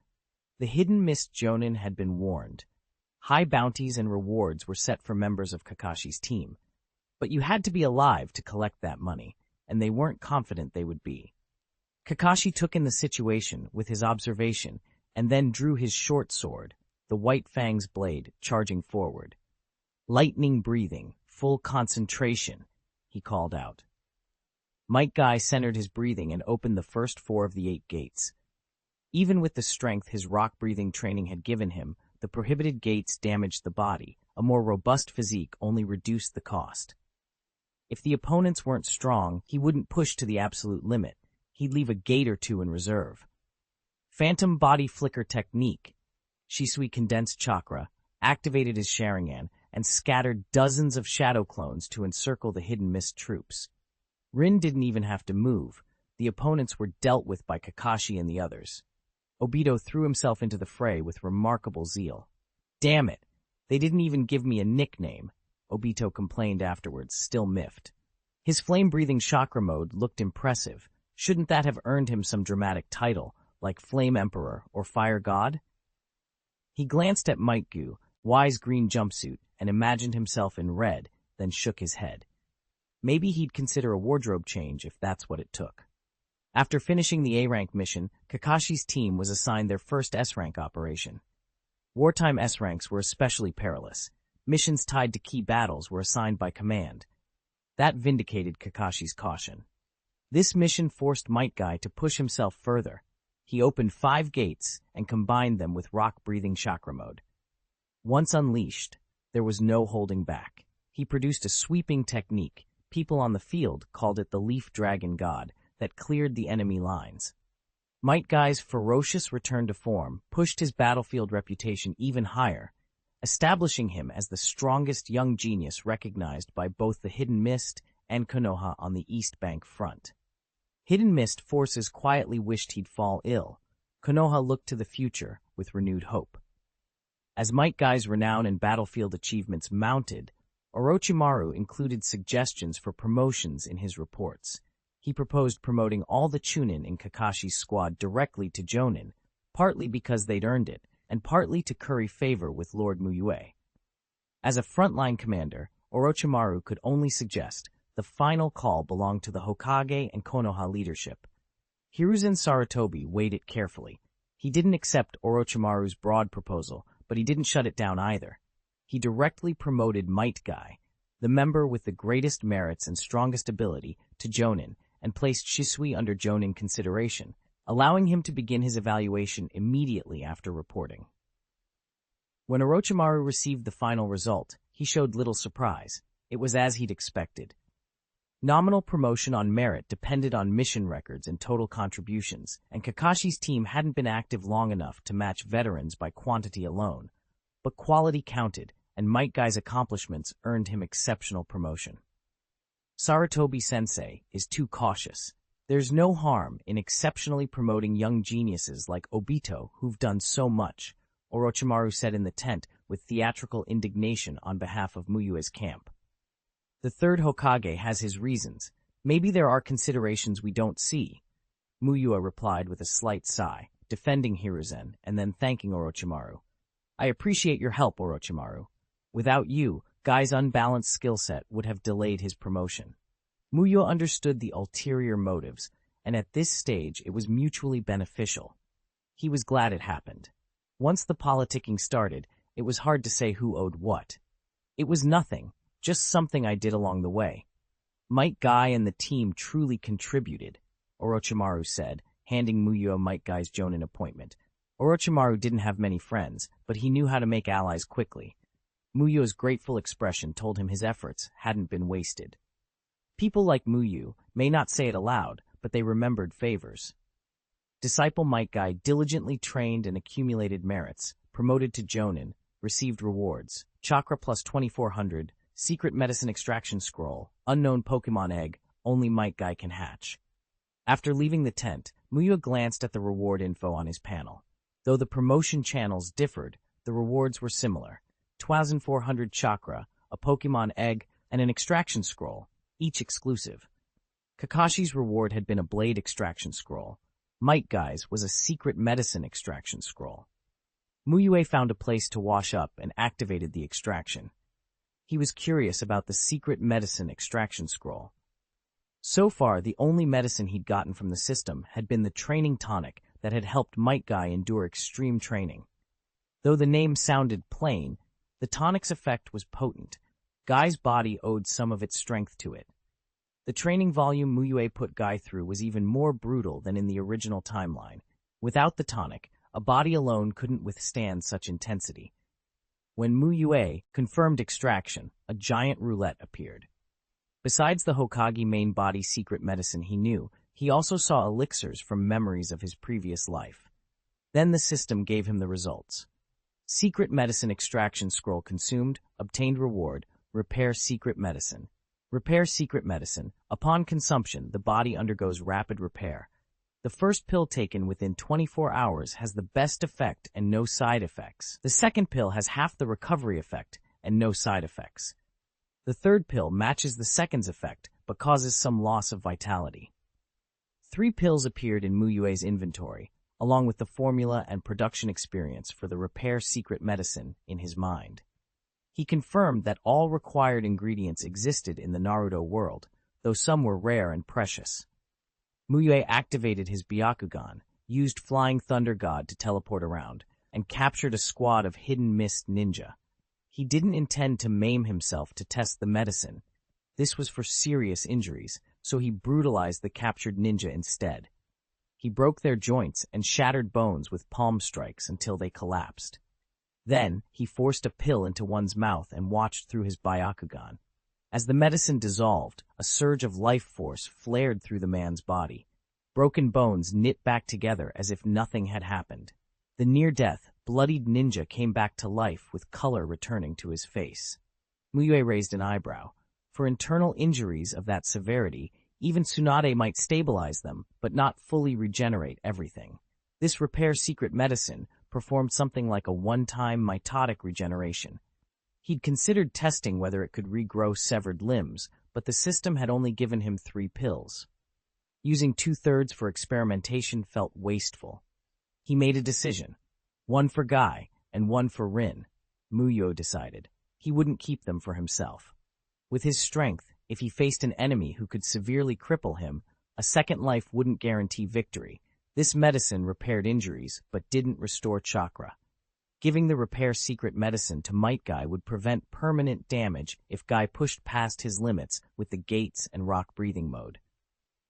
The hidden mist Jonin had been warned. High bounties and rewards were set for members of Kakashi's team. But you had to be alive to collect that money, and they weren't confident they would be. Kakashi took in the situation with his observation and then drew his short sword, the White Fang's blade, charging forward. Lightning breathing, full concentration, he called out. Metkai centered his breathing and opened the first 4 of the 8 gates. Even with the strength his rock-breathing training had given him, the prohibited gates damaged the body. A more robust physique only reduced the cost. If the opponents weren't strong, he wouldn't push to the absolute limit. He'd leave a gate or 2 in reserve. Phantom body flicker technique. Shisui condensed chakra, activated his Sharingan, and scattered dozens of shadow clones to encircle the hidden mist troops. Rin didn't even have to move. The opponents were dealt with by Kakashi and the others. Obito threw himself into the fray with remarkable zeal. Damn it! They didn't even give me a nickname, Obito complained afterwards, still miffed. His flame-breathing chakra mode looked impressive. Shouldn't that have earned him some dramatic title, like Flame Emperor or Fire God? He glanced at Metkai, Y's green jumpsuit, and imagined himself in red, then shook his head. Maybe he'd consider a wardrobe change if that's what it took. After finishing the A-rank mission, Kakashi's team was assigned their first S-rank operation. Wartime S-ranks were especially perilous. Missions tied to key battles were assigned by command. That vindicated Kakashi's caution. This mission forced Metkai to push himself further. He opened 5 gates and combined them with rock-breathing chakra mode. Once unleashed, there was no holding back. He produced a sweeping technique. People on the field called it the Leaf Dragon God that cleared the enemy lines. Metkai's ferocious return to form pushed his battlefield reputation even higher, establishing him as the strongest young genius recognized by both the Hidden Mist and Konoha on the East Bank front. Hidden Mist forces quietly wished he'd fall ill. Konoha looked to the future with renewed hope. As Metkai's renown and battlefield achievements mounted, Orochimaru included suggestions for promotions in his reports. He proposed promoting all the chuunin in Kakashi's squad directly to jonin, partly because they'd earned it, and partly to curry favor with Lord Mu Yue. As a frontline commander, Orochimaru could only suggest the final call belonged to the Hokage and Konoha leadership. Hiruzen Sarutobi weighed it carefully. He didn't accept Orochimaru's broad proposal, but he didn't shut it down either. He directly promoted Metkai, the member with the greatest merits and strongest ability, to jonin, and placed Shisui under jonin consideration, allowing him to begin his evaluation immediately after reporting. When Orochimaru received the final result, he showed little surprise. It was as he'd expected. Nominal promotion on merit depended on mission records and total contributions, and Kakashi's team hadn't been active long enough to match veterans by quantity alone. But quality counted, and Metgai's accomplishments earned him exceptional promotion. Sarutobi-sensei is too cautious. There's no harm in exceptionally promoting young geniuses like Obito who've done so much, Orochimaru said in the tent with theatrical indignation on behalf of Mu Yue's camp. The third Hokage has his reasons. Maybe there are considerations we don't see. Mu Yue replied with a slight sigh, defending Hiruzen and then thanking Orochimaru. I appreciate your help, Orochimaru. Without you, Guy's unbalanced skill set would have delayed his promotion. Mu Yue understood the ulterior motives, and at this stage it was mutually beneficial. He was glad it happened. Once the politicking started, it was hard to say who owed what. It was nothing, just something I did along the way. Metkai and the team truly contributed, Orochimaru said, handing Mu Yue Metgai's jonin appointment. Orochimaru didn't have many friends, but he knew how to make allies quickly. Mu Yue's grateful expression told him his efforts hadn't been wasted. People like Mu Yue may not say it aloud, but they remembered favors. Disciple Metkai diligently trained and accumulated merits, promoted to jonin, received rewards, chakra plus 2400, secret medicine extraction scroll, unknown Pokemon egg, only Metkai can hatch. After leaving the tent, Mu Yue glanced at the reward info on his panel. Though the promotion channels differed, the rewards were similar. 2,400 chakra, a Pokemon egg, and an extraction scroll, each exclusive. Kakashi's reward had been a blade extraction scroll. Metkai's was a secret medicine extraction scroll. Mu Yue found a place to wash up and activated the extraction. He was curious about the secret medicine extraction scroll. So far, the only medicine he'd gotten from the system had been the training tonic that had helped Metkai endure extreme training. Though the name sounded plain, the tonic's effect was potent. Guy's body owed some of its strength to it. The training volume Mu Yue put Guy through was even more brutal than in the original timeline. Without the tonic, a body alone couldn't withstand such intensity. When Mu Yue confirmed extraction, a giant roulette appeared. Besides the Hokage main body secret medicine he knew, he also saw elixirs from memories of his previous life. Then the system gave him the results. Secret medicine extraction scroll consumed, obtained reward, repair secret medicine. Repair secret medicine. Upon consumption, the body undergoes rapid repair. The first pill taken within 24 hours has the best effect and no side effects. The second pill has half the recovery effect and no side effects. The third pill matches the second's effect, but causes some loss of vitality. 3 pills appeared in Mu Yue's inventory, along with the formula and production experience for the repair secret medicine in his mind. He confirmed that all required ingredients existed in the Naruto world, though some were rare and precious. Mu Yue activated his Byakugan, used Flying Thunder God to teleport around, and captured a squad of hidden mist ninja. He didn't intend to maim himself to test the medicine. This was for serious injuries, so he brutalized the captured ninja instead. He broke their joints and shattered bones with palm strikes until they collapsed. Then, he forced a pill into one's mouth and watched through his Byakugan. As the medicine dissolved, a surge of life force flared through the man's body. Broken bones knit back together as if nothing had happened. The near-death, bloodied ninja came back to life with color returning to his face. Mu Yue raised an eyebrow. For internal injuries of that severity, even Tsunade might stabilize them, but not fully regenerate everything. This repair secret medicine performed something like a one-time mitotic regeneration. He'd considered testing whether it could regrow severed limbs, but the system had only given him 3 pills. Using 2/3 for experimentation felt wasteful. He made a decision. One for Guy and one for Rin. Mu Yue decided. He wouldn't keep them for himself. With his strength, if he faced an enemy who could severely cripple him, a second life wouldn't guarantee victory. This medicine repaired injuries, but didn't restore chakra. Giving the repair secret medicine to Metkai would prevent permanent damage if Guy pushed past his limits with the gates and rock breathing mode.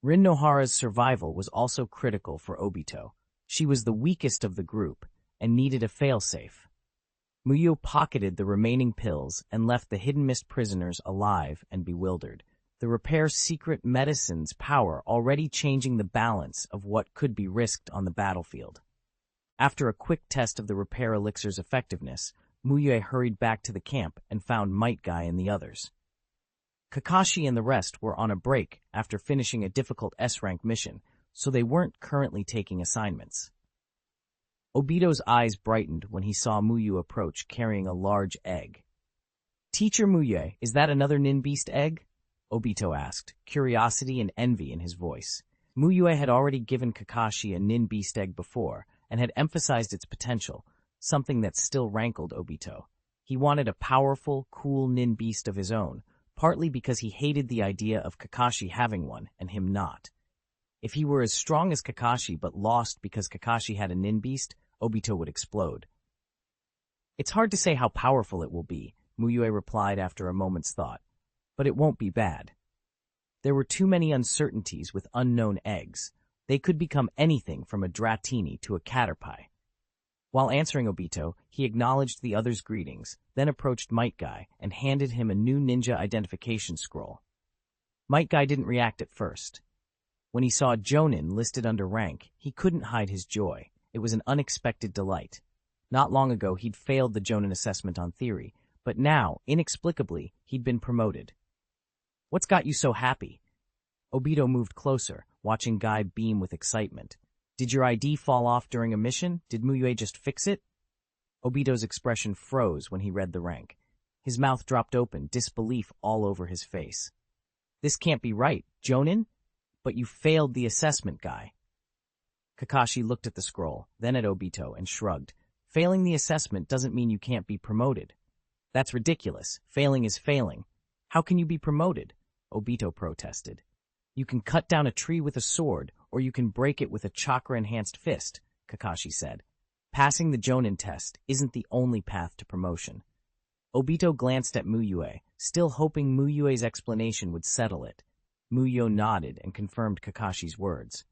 Rin Nohara's survival was also critical for Obito. She was the weakest of the group and needed a failsafe. Mu Yue pocketed the remaining pills and left the Hidden Mist prisoners alive and bewildered. The repair secret medicine's power already changing the balance of what could be risked on the battlefield. After a quick test of the repair elixir's effectiveness, Mu Yue hurried back to the camp and found Metkai and the others. Kakashi and the rest were on a break after finishing a difficult S-rank mission, so they weren't currently taking assignments. Obito's eyes brightened when he saw Mu Yue approach carrying a large egg. "Teacher Mu Yue, is that another nin beast egg?" Obito asked, curiosity and envy in his voice. Mu Yue had already given Kakashi a nin beast egg before and had emphasized its potential, something that still rankled Obito. He wanted a powerful, cool nin beast of his own, partly because he hated the idea of Kakashi having one and him not. If he were as strong as Kakashi but lost because Kakashi had a nin beast, Obito would explode. "It's hard to say how powerful it will be," Mu Yue replied after a moment's thought, "but it won't be bad." There were too many uncertainties with unknown eggs. They could become anything from a Dratini to a Caterpie. While answering Obito, he acknowledged the other's greetings, then approached Metkai and handed him a new ninja identification scroll. Metkai didn't react at first. When he saw Jonin listed under rank, he couldn't hide his joy. It was an unexpected delight. Not long ago, he'd failed the Jonin assessment on theory, but now, inexplicably, he'd been promoted. "What's got you so happy?" Obito moved closer, watching Guy beam with excitement. "Did your ID fall off during a mission? Did Mu Yue just fix it?" Obito's expression froze when he read the rank. His mouth dropped open, disbelief all over his face. "This can't be right. Jonin? But you failed the assessment, Guy." Kakashi looked at the scroll, then at Obito, and shrugged. "Failing the assessment doesn't mean you can't be promoted." "That's ridiculous. Failing is failing. How can you be promoted?" Obito protested. "You can cut down a tree with a sword, or you can break it with a chakra-enhanced fist," Kakashi said. "Passing the Jonin test isn't the only path to promotion." Obito glanced at Mu Yue, still hoping Mu Yue's explanation would settle it. Mu Yue nodded and confirmed Kakashi's words.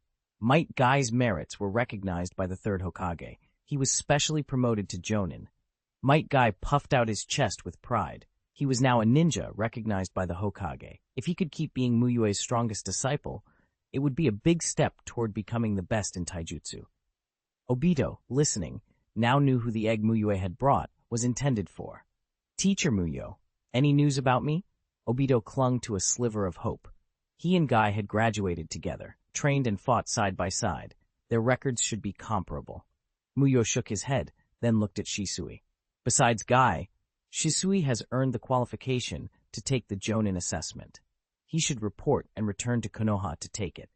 Guy's merits were recognized by the third Hokage. He was specially promoted to Jonin. Guy puffed out his chest with pride. He was now a ninja recognized by the Hokage. If he could keep being Mu Yue's strongest disciple, it would be a big step toward becoming the best in Taijutsu. Obito, listening, now knew who the egg Mu Yue had brought was intended for. "Teacher Mu Yue, any news about me?" Obito clung to a sliver of hope. He and Guy had graduated together, trained and fought side by side. Their records should be comparable. Mu Yue shook his head, then looked at Shisui. Besides Guy, Shisui has earned the qualification to take the Jonin assessment. He should report and return to Konoha to take it.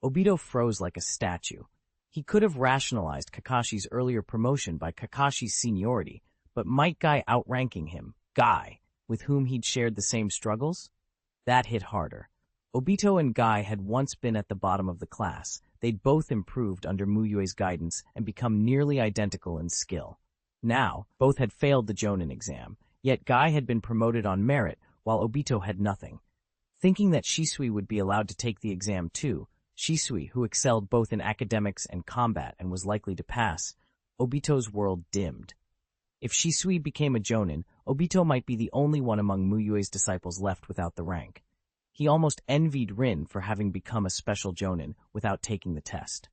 Obito froze like a statue. He could have rationalized Kakashi's earlier promotion by Kakashi's seniority, but might Guy outranking him, Guy, with whom he'd shared the same struggles? That hit harder. Obito and Guy had once been at the bottom of the class. They'd both improved under Mu Yue's guidance and become nearly identical in skill. Now, both had failed the Jonin exam, yet Guy had been promoted on merit while Obito had nothing. Thinking that Shisui would be allowed to take the exam too, Shisui, who excelled both in academics and combat and was likely to pass, Obito's world dimmed. If Shisui became a Jonin, Obito might be the only one among Mu Yue's disciples left without the rank. He almost envied Rin for having become a special Jonin without taking the test.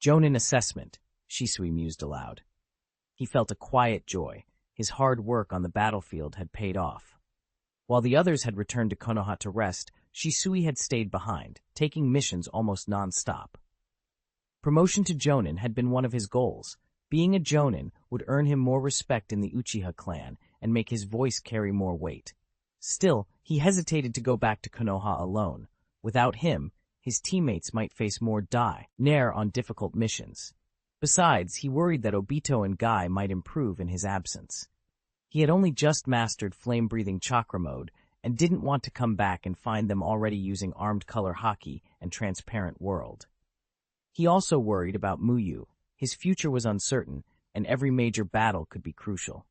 "Jonin assessment," Shisui mused aloud. He felt a quiet joy. His hard work on the battlefield had paid off. While the others had returned to Konoha to rest, Shisui had stayed behind, taking missions almost non-stop. Promotion to Jonin had been one of his goals. Being a Jonin would earn him more respect in the Uchiha clan and make his voice carry more weight. Still, he hesitated to go back to Konoha alone. Without him, his teammates might face more Nair on difficult missions. Besides, he worried that Obito and Guy might improve in his absence. He had only just mastered flame-breathing chakra mode and didn't want to come back and find them already using armed color hockey and transparent world. He also worried about Mu Yue. His future was uncertain, and every major battle could be crucial.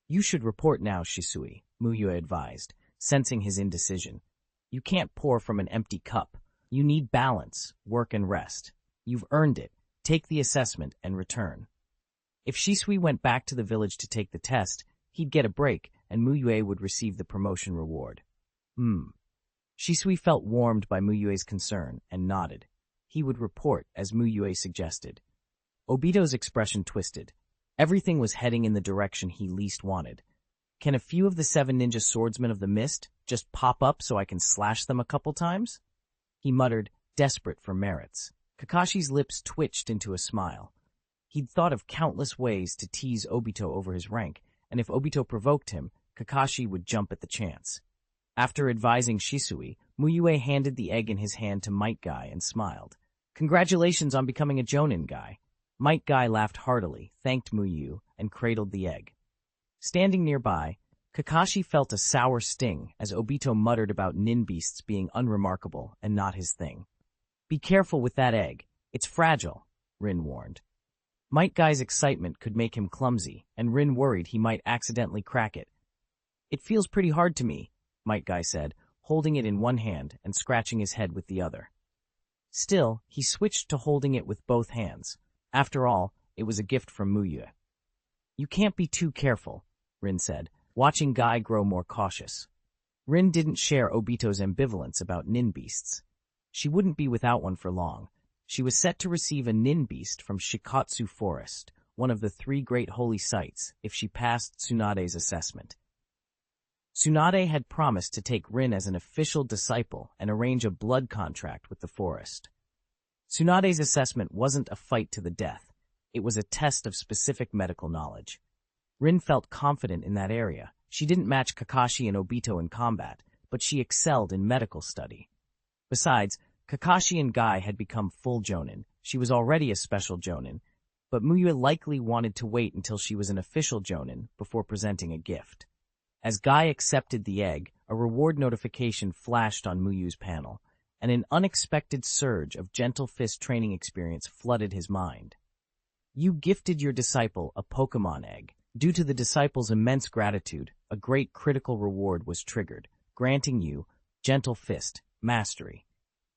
"You should report now, Shisui," Mu Yue advised, sensing his indecision. "You can't pour from an empty cup. You need balance, work and rest. You've earned it. Take the assessment and return." If Shisui went back to the village to take the test, he'd get a break, and Mu Yue would receive the promotion reward. Shisui felt warmed by Mu Yue's concern and nodded. He would report, as Mu Yue suggested. Obito's expression twisted. Everything was heading in the direction he least wanted. "Can a few of the 7 ninja swordsmen of the mist just pop up so I can slash them a couple times?" He muttered, desperate for merits. Kakashi's lips twitched into a smile. He'd thought of countless ways to tease Obito over his rank, and if Obito provoked him, Kakashi would jump at the chance. After advising Shisui, Mu Yue handed the egg in his hand to Might Guy and smiled. "Congratulations on becoming a Jonin, Guy." Might Guy laughed heartily, thanked Mu Yue, and cradled the egg. Standing nearby, Kakashi felt a sour sting as Obito muttered about nin beasts being unremarkable and not his thing. "Be careful with that egg. It's fragile," Rin warned. Might Guy's excitement could make him clumsy, and Rin worried he might accidentally crack it. "It feels pretty hard to me," Might Guy said, holding it in one hand and scratching his head with the other. Still, he switched to holding it with both hands. After all, it was a gift from Mu Yue. "You can't be too careful," Rin said, watching Guy grow more cautious. Rin didn't share Obito's ambivalence about nin beasts. She wouldn't be without one for long. She was set to receive a nin beast from Shikatsu Forest, one of the 3 great holy sites, if she passed Tsunade's assessment. Tsunade had promised to take Rin as an official disciple and arrange a blood contract with the forest. Tsunade's assessment wasn't a fight to the death. It was a test of specific medical knowledge. Rin felt confident in that area. She didn't match Kakashi and Obito in combat, but she excelled in medical study. Besides, Kakashi and Guy had become full Jonin. She was already a special Jonin, but Mu Yue likely wanted to wait until she was an official Jonin before presenting a gift. As Guy accepted the egg, a reward notification flashed on Mu Yue's panel, and an unexpected surge of gentle fist training experience flooded his mind. "You gifted your disciple a Pokemon egg. Due to the disciple's immense gratitude, a great critical reward was triggered, granting you Gentle Fist Mastery."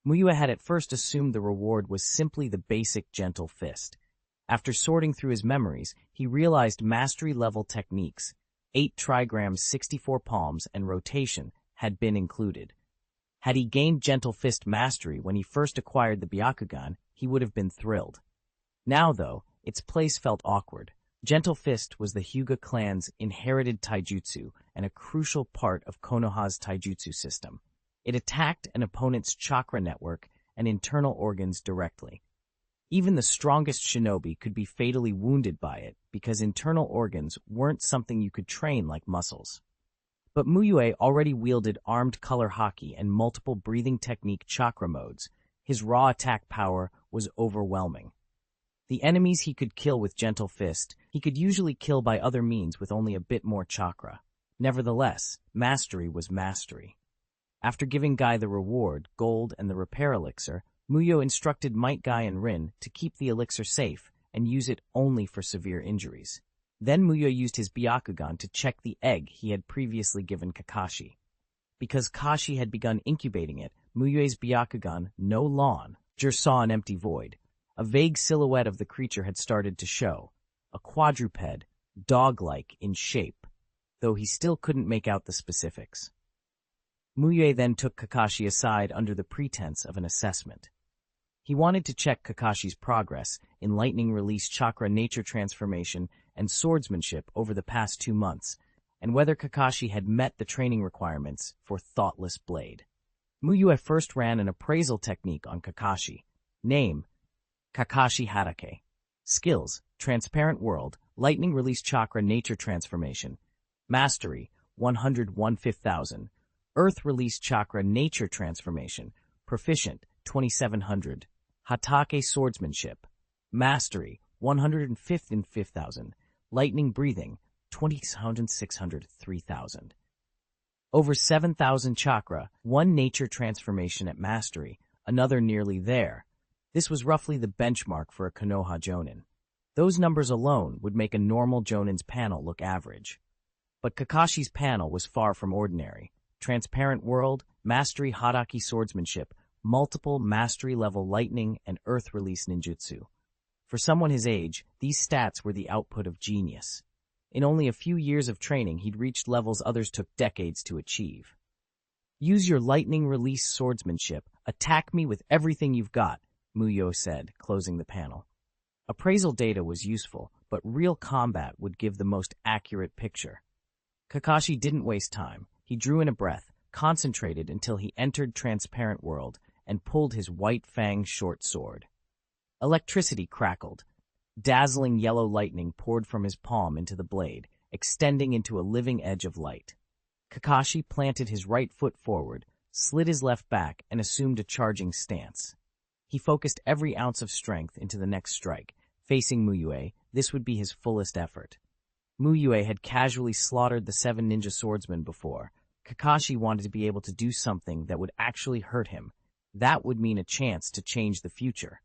Mu Yue had at first assumed the reward was simply the basic Gentle Fist. After sorting through his memories, he realized mastery-level techniques, 8 trigrams, 64 palms, and rotation had been included. Had he gained Gentle Fist Mastery when he first acquired the Byakugan, he would have been thrilled. Now, though, its place felt awkward. Gentle Fist was the Hyuga clan's inherited taijutsu and a crucial part of Konoha's taijutsu system. It attacked an opponent's chakra network and internal organs directly. Even the strongest shinobi could be fatally wounded by it because internal organs weren't something you could train like muscles. But Mu Yue already wielded armed color hockey and multiple breathing technique chakra modes. His raw attack power was overwhelming. The enemies he could kill with Gentle Fist, he could usually kill by other means with only a bit more chakra. Nevertheless, mastery was mastery. After giving Guy the reward, gold, and the repair elixir, Mu Yue instructed Might Guy and Rin to keep the elixir safe and use it only for severe injuries. Then Mu Yue used his Byakugan to check the egg he had previously given Kakashi. Because Kashi had begun incubating it, Mu Yue's Byakugan no longer saw an empty void. A vague silhouette of the creature had started to show, a quadruped, dog-like in shape, though he still couldn't make out the specifics. Mu Yue then took Kakashi aside under the pretense of an assessment. He wanted to check Kakashi's progress in lightning release chakra nature transformation and swordsmanship over the past 2 months, and whether Kakashi had met the training requirements for Thoughtless Blade. Mu Yue first ran an appraisal technique on Kakashi. Name: Kakashi Hatake. Skills: Transparent World, Lightning Release Chakra Nature Transformation. Mastery: 101/5000. Earth Release Chakra Nature Transformation. Proficient: 2700. Hatake swordsmanship. Mastery, 105th in 5000. Lightning breathing, 20,600, 3000. Over 7,000 chakra, one nature transformation at mastery, another nearly there. This was roughly the benchmark for a Konoha Jonin. Those numbers alone would make a normal Jonin's panel look average. But Kakashi's panel was far from ordinary. Transparent world, mastery Hatake swordsmanship, multiple mastery-level lightning and earth-release ninjutsu. For someone his age, these stats were the output of genius. In only a few years of training, he'd reached levels others took decades to achieve. Use your lightning release swordsmanship. Attack me with everything you've got, Mu Yue said, closing the panel. Appraisal data was useful, but real combat would give the most accurate picture. Kakashi didn't waste time. He drew in a breath, concentrated until he entered transparent world, and pulled his white fang short sword. Electricity crackled. Dazzling yellow lightning poured from his palm into the blade, extending into a living edge of light. Kakashi planted his right foot forward, slid his left back, and assumed a charging stance. He focused every ounce of strength into the next strike. Facing Mu Yue, this would be his fullest effort. Mu Yue had casually slaughtered the 7 ninja swordsmen before. Kakashi wanted to be able to do something that would actually hurt him. That would mean a chance to change the future.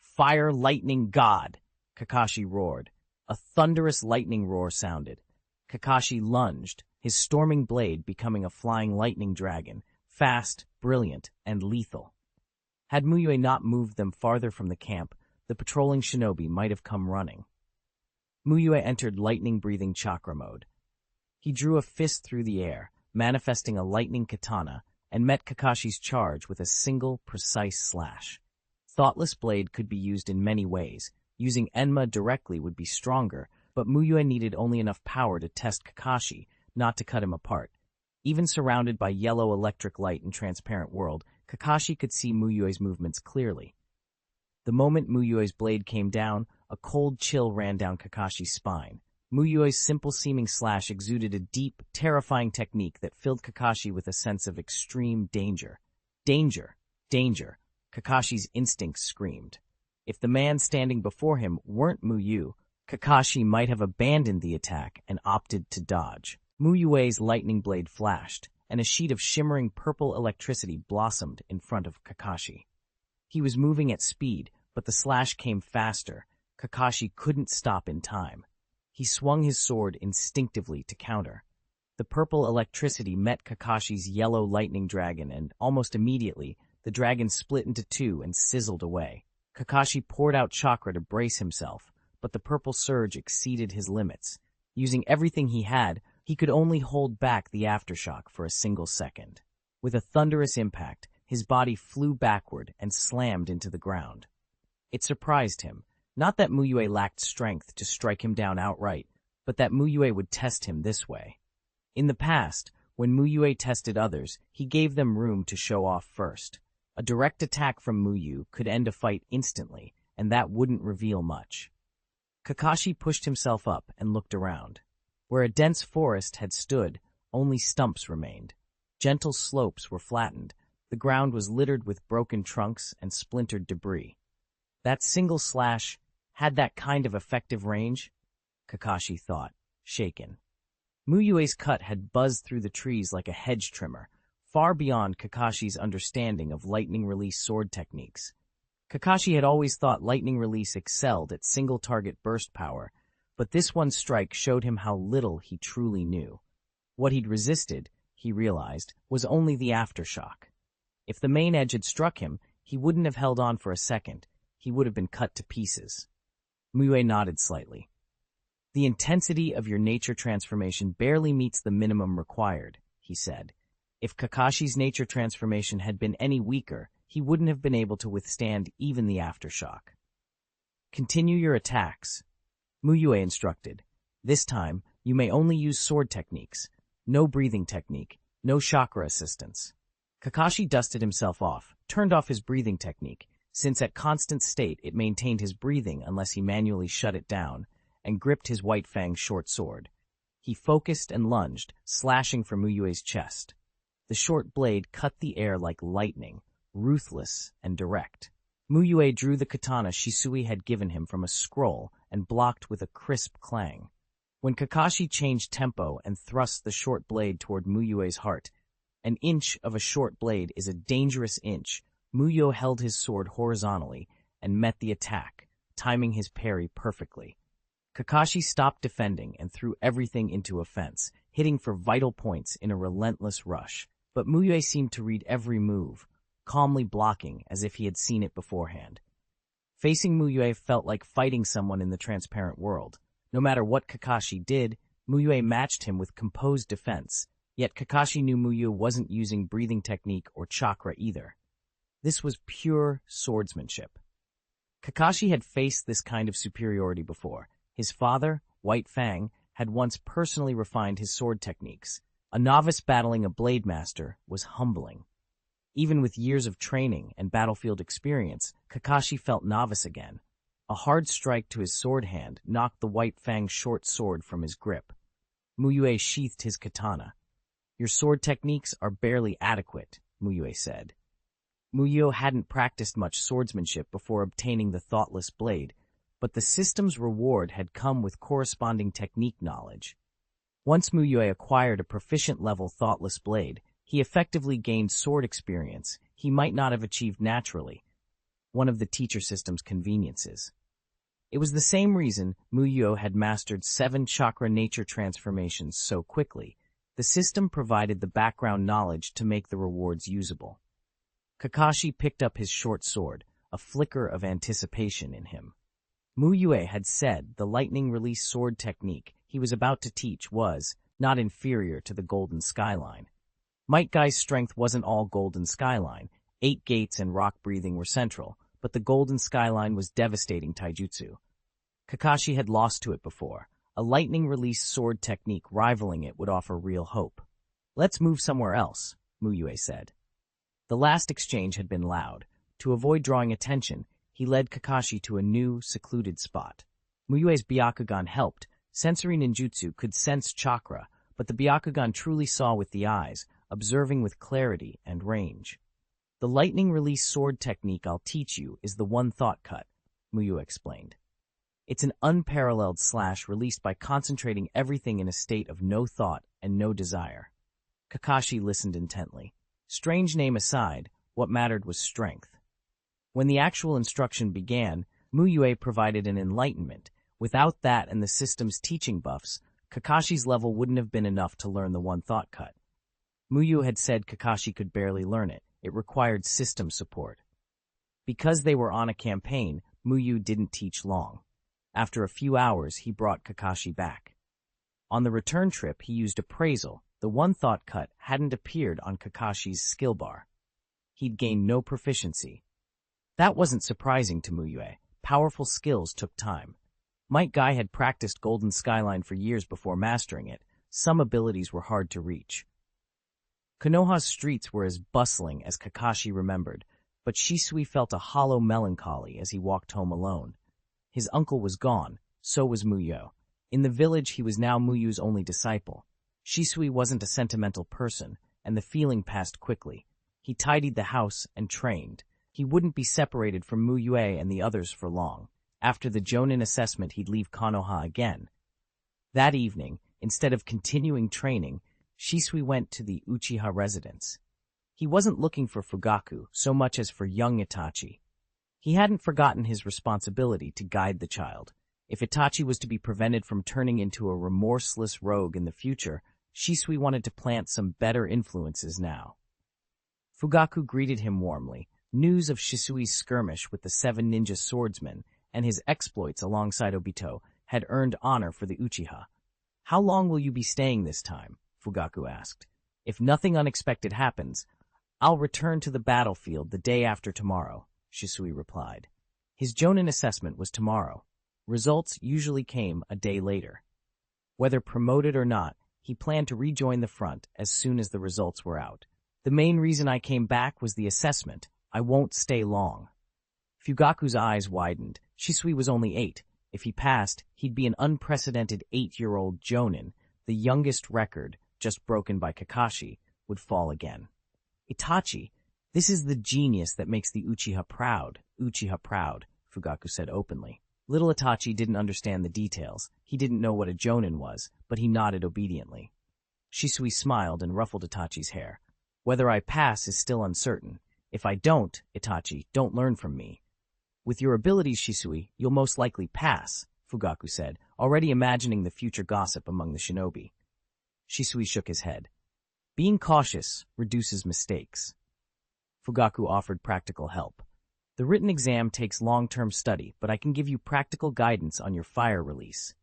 Fire, lightning, God! Kakashi roared. A thunderous lightning roar sounded. Kakashi lunged, his storming blade becoming a flying lightning dragon, fast, brilliant, and lethal. Had Mu Yue not moved them farther from the camp, the patrolling shinobi might have come running. Mu Yue entered lightning-breathing chakra mode. He drew a fist through the air, manifesting a lightning katana, and met Kakashi's charge with a single, precise slash. Thoughtless blade could be used in many ways. Using Enma directly would be stronger, but Mu Yue needed only enough power to test Kakashi, not to cut him apart. Even surrounded by yellow electric light in transparent world, Kakashi could see Mu Yue's movements clearly. The moment Mu Yue's blade came down, a cold chill ran down Kakashi's spine. Mu Yue's simple-seeming slash exuded a deep, terrifying technique that filled Kakashi with a sense of extreme danger. Danger! Danger! Kakashi's instincts screamed. If the man standing before him weren't Mu Yue, Kakashi might have abandoned the attack and opted to dodge. Mu Yue's lightning blade flashed, and a sheet of shimmering purple electricity blossomed in front of Kakashi. He was moving at speed, but the slash came faster. Kakashi couldn't stop in time. He swung his sword instinctively to counter. The purple electricity met Kakashi's yellow lightning dragon, and almost immediately, the dragon split into two and sizzled away. Kakashi poured out chakra to brace himself, but the purple surge exceeded his limits. Using everything he had, he could only hold back the aftershock for a single second. With a thunderous impact, his body flew backward and slammed into the ground. It surprised him, not that Mu Yue lacked strength to strike him down outright, but that Mu Yue would test him this way. In the past, when Mu Yue tested others, he gave them room to show off first. A direct attack from Mu Yue could end a fight instantly, and that wouldn't reveal much. Kakashi pushed himself up and looked around. Where a dense forest had stood, only stumps remained. Gentle slopes were flattened. The ground was littered with broken trunks and splintered debris. That single slash had that kind of effective range? Kakashi thought, shaken. Mu Yue's cut had buzzed through the trees like a hedge trimmer, far beyond Kakashi's understanding of lightning release sword techniques. Kakashi had always thought lightning release excelled at single-target burst power, but this one strike showed him how little he truly knew. What he'd resisted, he realized, was only the aftershock. If the main edge had struck him, he wouldn't have held on for a second. He would have been cut to pieces. Mu Yue nodded slightly. The intensity of your nature transformation barely meets the minimum required, he said. If Kakashi's nature transformation had been any weaker, he wouldn't have been able to withstand even the aftershock. Continue your attacks, Mu Yue instructed. This time, you may only use sword techniques. No breathing technique, no chakra assistance. Kakashi dusted himself off, turned off his breathing technique, since at constant state it maintained his breathing unless he manually shut it down, and gripped his white fang short sword. He focused and lunged, slashing for Mu Yue's chest. The short blade cut the air like lightning, ruthless and direct. Mu Yue drew the katana Shisui had given him from a scroll and blocked with a crisp clang. When Kakashi changed tempo and thrust the short blade toward Mu Yue's heart, an inch of a short blade is a dangerous inch. Mu Yue held his sword horizontally and met the attack, timing his parry perfectly. Kakashi stopped defending and threw everything into offense, hitting for vital points in a relentless rush. But Mu Yue seemed to read every move, calmly blocking as if he had seen it beforehand. Facing Mu Yue felt like fighting someone in the transparent world. No matter what Kakashi did, Mu Yue matched him with composed defense, yet Kakashi knew Mu Yue wasn't using breathing technique or chakra either. This was pure swordsmanship. Kakashi had faced this kind of superiority before. His father, White Fang, had once personally refined his sword techniques. A novice battling a blade master was humbling. Even with years of training and battlefield experience, Kakashi felt novice again. A hard strike to his sword hand knocked the White Fang's short sword from his grip. Mu Yue sheathed his katana. "Your sword techniques are barely adequate," Mu Yue said. Mu Yue hadn't practiced much swordsmanship before obtaining the thoughtless blade, but the system's reward had come with corresponding technique knowledge. Once Mu Yue acquired a proficient-level thoughtless blade, he effectively gained sword experience he might not have achieved naturally, one of the teacher system's conveniences. It was the same reason Mu Yue had mastered 7 chakra nature transformations so quickly. The system provided the background knowledge to make the rewards usable. Kakashi picked up his short sword, a flicker of anticipation in him. Mu Yue had said the lightning release sword technique he was about to teach was not inferior to the Golden Skyline. Metkai's strength wasn't all Golden Skyline. 8 gates and rock breathing were central, but the Golden Skyline was devastating taijutsu. Kakashi had lost to it before. A lightning release sword technique rivaling it would offer real hope. "Let's move somewhere else," Mu Yue said. The last exchange had been loud. To avoid drawing attention, he led Kakashi to a new, secluded spot. Mu Yue's Byakugan helped. Sensory ninjutsu could sense chakra, but the Byakugan truly saw with the eyes, observing with clarity and range. "The lightning release sword technique I'll teach you is the one thought cut," Mu Yue explained. "It's an unparalleled slash released by concentrating everything in a state of no thought and no desire." Kakashi listened intently. Strange name aside, what mattered was strength. When the actual instruction began, Mu Yue provided an enlightenment. Without that and the system's teaching buffs, Kakashi's level wouldn't have been enough to learn the one thought cut. Mu Yue had said Kakashi could barely learn it. It required system support. Because they were on a campaign, Mu Yue didn't teach long. After a few hours, he brought Kakashi back. On the return trip, he used appraisal. The one thought cut hadn't appeared on Kakashi's skill bar. He'd gained no proficiency. That wasn't surprising to Mu Yue. Powerful skills took time. Metkai had practiced Golden Skyline for years before mastering it. Some abilities were hard to reach. Konoha's streets were as bustling as Kakashi remembered, but Shisui felt a hollow melancholy as he walked home alone. His uncle was gone, so was Mu Yue. In the village, he was now Mu Yue's only disciple. Shisui wasn't a sentimental person, and the feeling passed quickly. He tidied the house and trained. He wouldn't be separated from Mu Yue and the others for long. After the Jonin assessment, he'd leave Konoha again. That evening, instead of continuing training, Shisui went to the Uchiha residence. He wasn't looking for Fugaku so much as for young Itachi. He hadn't forgotten his responsibility to guide the child. If Itachi was to be prevented from turning into a remorseless rogue in the future, Shisui wanted to plant some better influences now. Fugaku greeted him warmly. News of Shisui's skirmish with the 7 ninja swordsmen and his exploits alongside Obito had earned honor for the Uchiha. "How long will you be staying this time?" Fugaku asked. "If nothing unexpected happens, I'll return to the battlefield the day after tomorrow," Shisui replied. His Jonin assessment was tomorrow. Results usually came a day later. Whether promoted or not, he planned to rejoin the front as soon as the results were out. "The main reason I came back was the assessment. I won't stay long." Fugaku's eyes widened. Shisui was only 8. If he passed, he'd be an unprecedented 8-year-old Jonin. The youngest record, just broken by Kakashi, would fall again. "Itachi, This is the genius that makes the Uchiha proud, Fugaku said openly. Little Itachi didn't understand the details. He didn't know what a jonin was, but he nodded obediently. Shisui smiled and ruffled Itachi's hair. Whether I pass is still uncertain. If I don't, Itachi, don't learn from me. With your abilities, Shisui, you'll most likely pass, Fugaku said, already imagining the future gossip among the shinobi. Shisui shook his head. Being cautious reduces mistakes. Fugaku offered practical help. The written exam takes long-term study, but I can give you practical guidance on your fire release.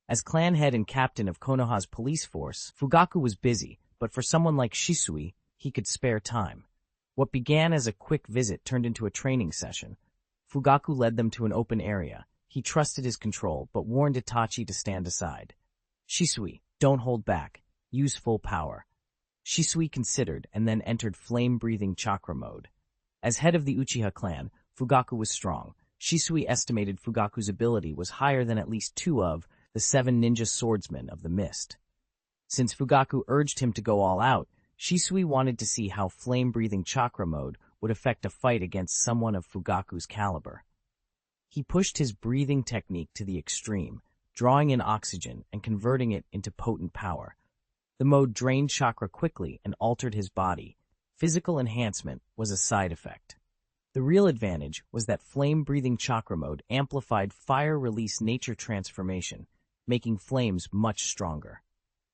As clan head and captain of Konoha's police force, Fugaku was busy, but for someone like Shisui, he could spare time. What began as a quick visit turned into a training session. Fugaku led them to an open area. He trusted his control, but warned Itachi to stand aside. Shisui, don't hold back. Use full power. Shisui considered and then entered flame-breathing chakra mode. As head of the Uchiha clan, Fugaku was strong. Shisui estimated Fugaku's ability was higher than at least 2 of the 7 ninja swordsmen of the mist. Since Fugaku urged him to go all out, Shisui wanted to see how flame-breathing chakra mode would affect a fight against someone of Fugaku's caliber. He pushed his breathing technique to the extreme, drawing in oxygen and converting it into potent power. The mode drained chakra quickly and altered his body. Physical enhancement was a side effect. The real advantage was that flame-breathing chakra mode amplified fire release nature transformation, making flames much stronger.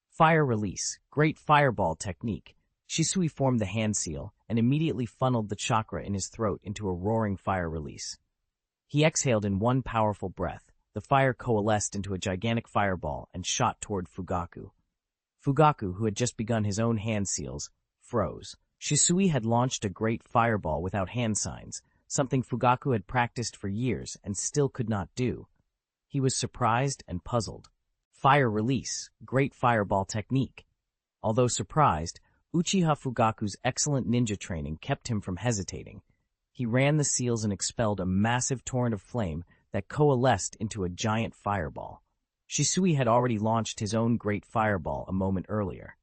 Fire release, great fireball technique. Shisui formed the hand seal and immediately funneled the chakra in his throat into a roaring fire release. He exhaled in one powerful breath. The fire coalesced into a gigantic fireball and shot toward Fugaku. Fugaku, who had just begun his own hand seals, froze. Shisui had launched a great fireball without hand signs, something Fugaku had practiced for years and still could not do. He was surprised and puzzled. Fire release, great fireball technique. Although surprised, Uchiha Fugaku's excellent ninja training kept him from hesitating. He ran the seals and expelled a massive torrent of flame that coalesced into a giant fireball. Shisui had already launched his own great fireball a moment earlier.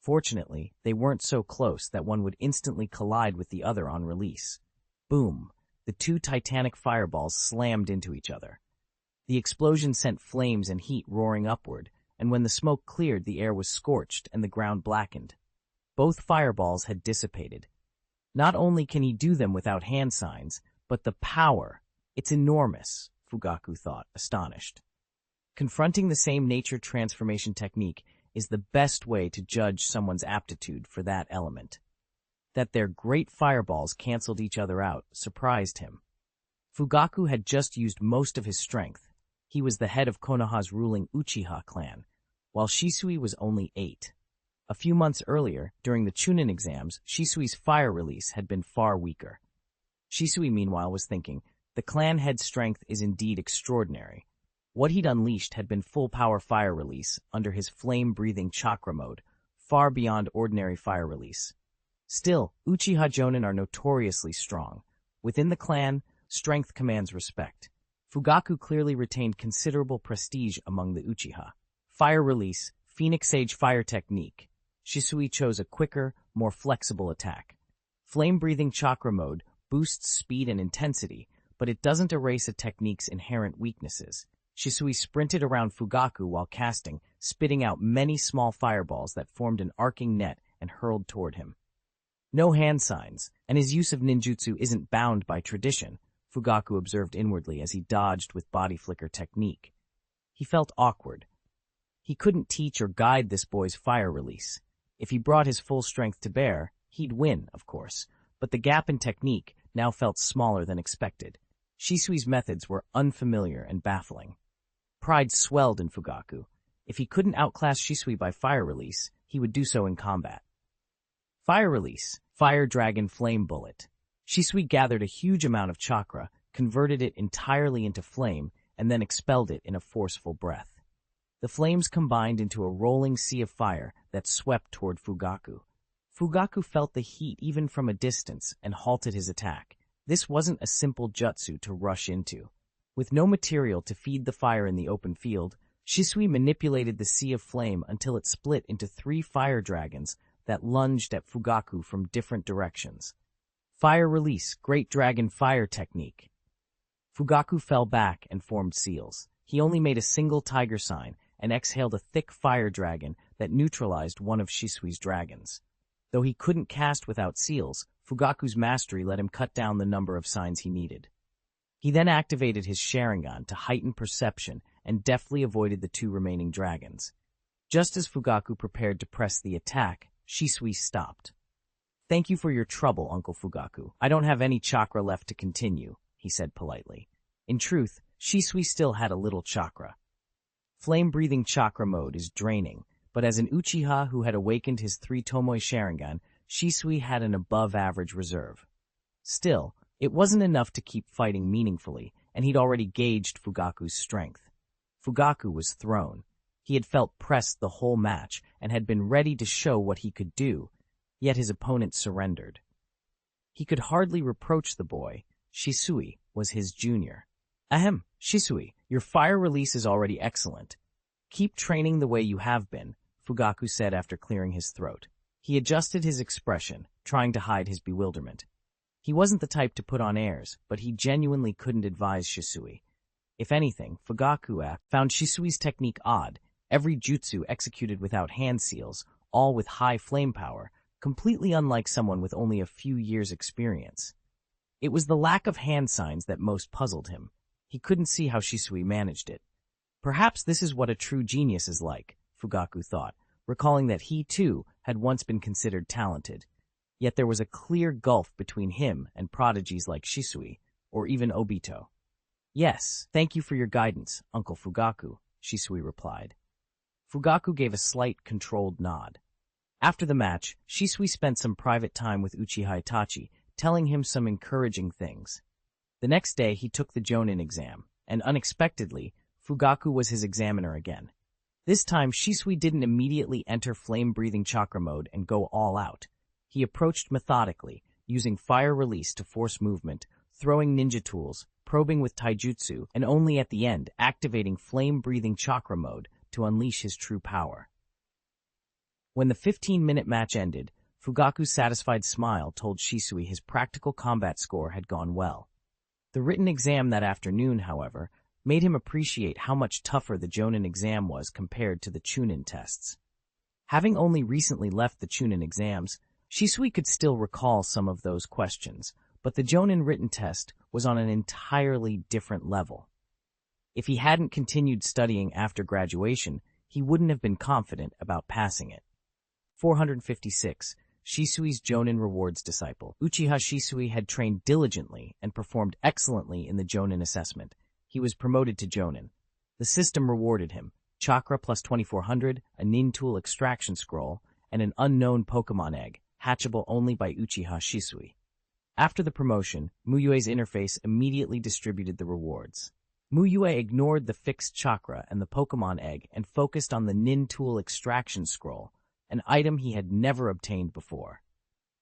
Fortunately, they weren't so close that one would instantly collide with the other on release. Boom! The 2 titanic fireballs slammed into each other. The explosion sent flames and heat roaring upward, and when the smoke cleared, the air was scorched and the ground blackened. Both fireballs had dissipated. Not only can he do them without hand signs, but the power. It's enormous, Fugaku thought, astonished. Confronting the same nature transformation technique is the best way to judge someone's aptitude for that element. That their great fireballs canceled each other out surprised him. Fugaku had just used most of his strength. He was the head of Konoha's ruling Uchiha clan, while Shisui was only 8. A few months earlier, during the chuunin exams, Shisui's fire release had been far weaker. Shisui, meanwhile, was thinking, the clan head's strength is indeed extraordinary. What he'd unleashed had been full-power fire release under his flame-breathing chakra mode, far beyond ordinary fire release. Still, Uchiha Jonin are notoriously strong. Within the clan, strength commands respect. Fugaku clearly retained considerable prestige among the Uchiha. Fire release, Phoenix Sage fire technique. Shisui chose a quicker, more flexible attack. Flame-breathing chakra mode boosts speed and intensity, but it doesn't erase a technique's inherent weaknesses. Shisui sprinted around Fugaku while casting, spitting out many small fireballs that formed an arcing net and hurled toward him. No hand signs, and his use of ninjutsu isn't bound by tradition, Fugaku observed inwardly as he dodged with body flicker technique. He felt awkward. He couldn't teach or guide this boy's fire release. If he brought his full strength to bear, he'd win, of course, but the gap in technique now felt smaller than expected. Shisui's methods were unfamiliar and baffling. Pride swelled in Fugaku. If he couldn't outclass Shisui by fire release, he would do so in combat. Fire release, Fire Dragon Flame Bullet. Shisui gathered a huge amount of chakra, converted it entirely into flame, and then expelled it in a forceful breath. The flames combined into a rolling sea of fire that swept toward Fugaku. Fugaku felt the heat even from a distance and halted his attack. This wasn't a simple jutsu to rush into. With no material to feed the fire in the open field, Shisui manipulated the sea of flame until it split into 3 fire dragons that lunged at Fugaku from different directions. Fire release, Great Dragon Fire technique. Fugaku fell back and formed seals. He only made a single tiger sign and exhaled a thick fire dragon that neutralized one of Shisui's dragons. Though he couldn't cast without seals, Fugaku's mastery let him cut down the number of signs he needed. He then activated his Sharingan to heighten perception and deftly avoided the two remaining dragons. Just as Fugaku prepared to press the attack, Shisui stopped. "Thank you for your trouble, Uncle Fugaku. I don't have any chakra left to continue," he said politely. In truth, Shisui still had a little chakra. Flame-breathing chakra mode is draining, but as an Uchiha who had awakened his 3 Tomoe Sharingan, Shisui had an above-average reserve. Still, it wasn't enough to keep fighting meaningfully, and he'd already gauged Fugaku's strength. Fugaku was thrown. He had felt pressed the whole match and had been ready to show what he could do, yet his opponent surrendered. He could hardly reproach the boy. Shisui was his junior. "Ahem, Shisui, your fire release is already excellent. Keep training the way you have been," Fugaku said after clearing his throat. He adjusted his expression, trying to hide his bewilderment. He wasn't the type to put on airs, but he genuinely couldn't advise Shisui. If anything, Fugaku found Shisui's technique odd, every jutsu executed without hand seals, all with high flame power, completely unlike someone with only a few years' experience. It was the lack of hand signs that most puzzled him. He couldn't see how Shisui managed it. Perhaps this is what a true genius is like, Fugaku thought, recalling that he, too, had once been considered talented. Yet there was a clear gulf between him and prodigies like Shisui, or even Obito. "Yes, thank you for your guidance, Uncle Fugaku," Shisui replied. Fugaku gave a slight, controlled nod. After the match, Shisui spent some private time with Uchiha Itachi, telling him some encouraging things. The next day, he took the Jonin exam, and unexpectedly, Fugaku was his examiner again. This time, Shisui didn't immediately enter flame-breathing chakra mode and go all out. He approached methodically, using fire release to force movement, throwing ninja tools, probing with taijutsu, and only at the end activating flame-breathing chakra mode to unleash his true power. When the 15-minute match ended, Fugaku's satisfied smile told Shisui his practical combat score had gone well. The written exam that afternoon, however, made him appreciate how much tougher the Jonin exam was compared to the chuunin tests. Having only recently left the chuunin exams, Shisui could still recall some of those questions, but the Jonin written test was on an entirely different level. If he hadn't continued studying after graduation, he wouldn't have been confident about passing it. 456. Shisui's Jonin Rewards Disciple. Uchiha Shisui had trained diligently and performed excellently in the Jonin assessment. He was promoted to Jonin. The system rewarded him: chakra plus 2400, a nin tool extraction scroll, and an unknown Pokemon egg, hatchable only by Uchiha Shisui. After the promotion, Mu Yue's interface immediately distributed the rewards. Mu Yue ignored the fixed chakra and the Pokemon egg and focused on the nin tool extraction scroll, an item he had never obtained before.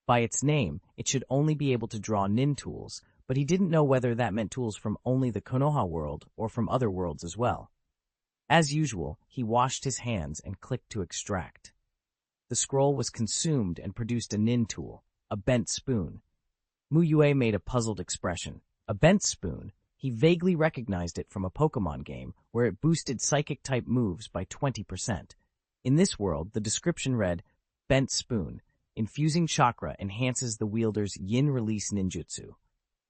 By its name, it should only be able to draw nin tools, but he didn't know whether that meant tools from only the Konoha world or from other worlds as well. As usual, he washed his hands and clicked to extract. The scroll was consumed and produced a nin tool, a bent spoon. Mu Yue made a puzzled expression. A bent spoon? He vaguely recognized it from a Pokemon game where it boosted psychic-type moves by 20%. In this world, the description read, "Bent spoon. Infusing chakra enhances the wielder's yin-release ninjutsu."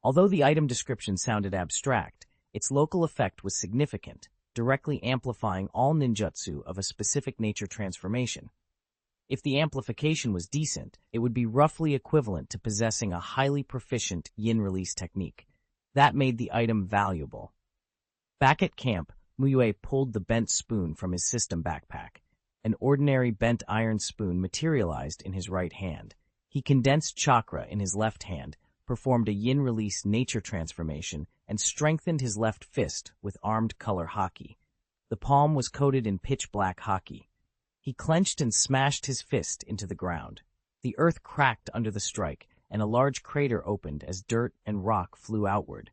Although the item description sounded abstract, its local effect was significant, directly amplifying all ninjutsu of a specific nature transformation. If the amplification was decent, it would be roughly equivalent to possessing a highly proficient yin-release technique. That made the item valuable. Back at camp, Mu Yue pulled the bent spoon from his system backpack. An ordinary bent iron spoon materialized in his right hand. He condensed chakra in his left hand, performed a yin-release nature transformation, and strengthened his left fist with armed color haki. The palm was coated in pitch-black haki. He clenched and smashed his fist into the ground. The earth cracked under the strike, and a large crater opened as dirt and rock flew outward.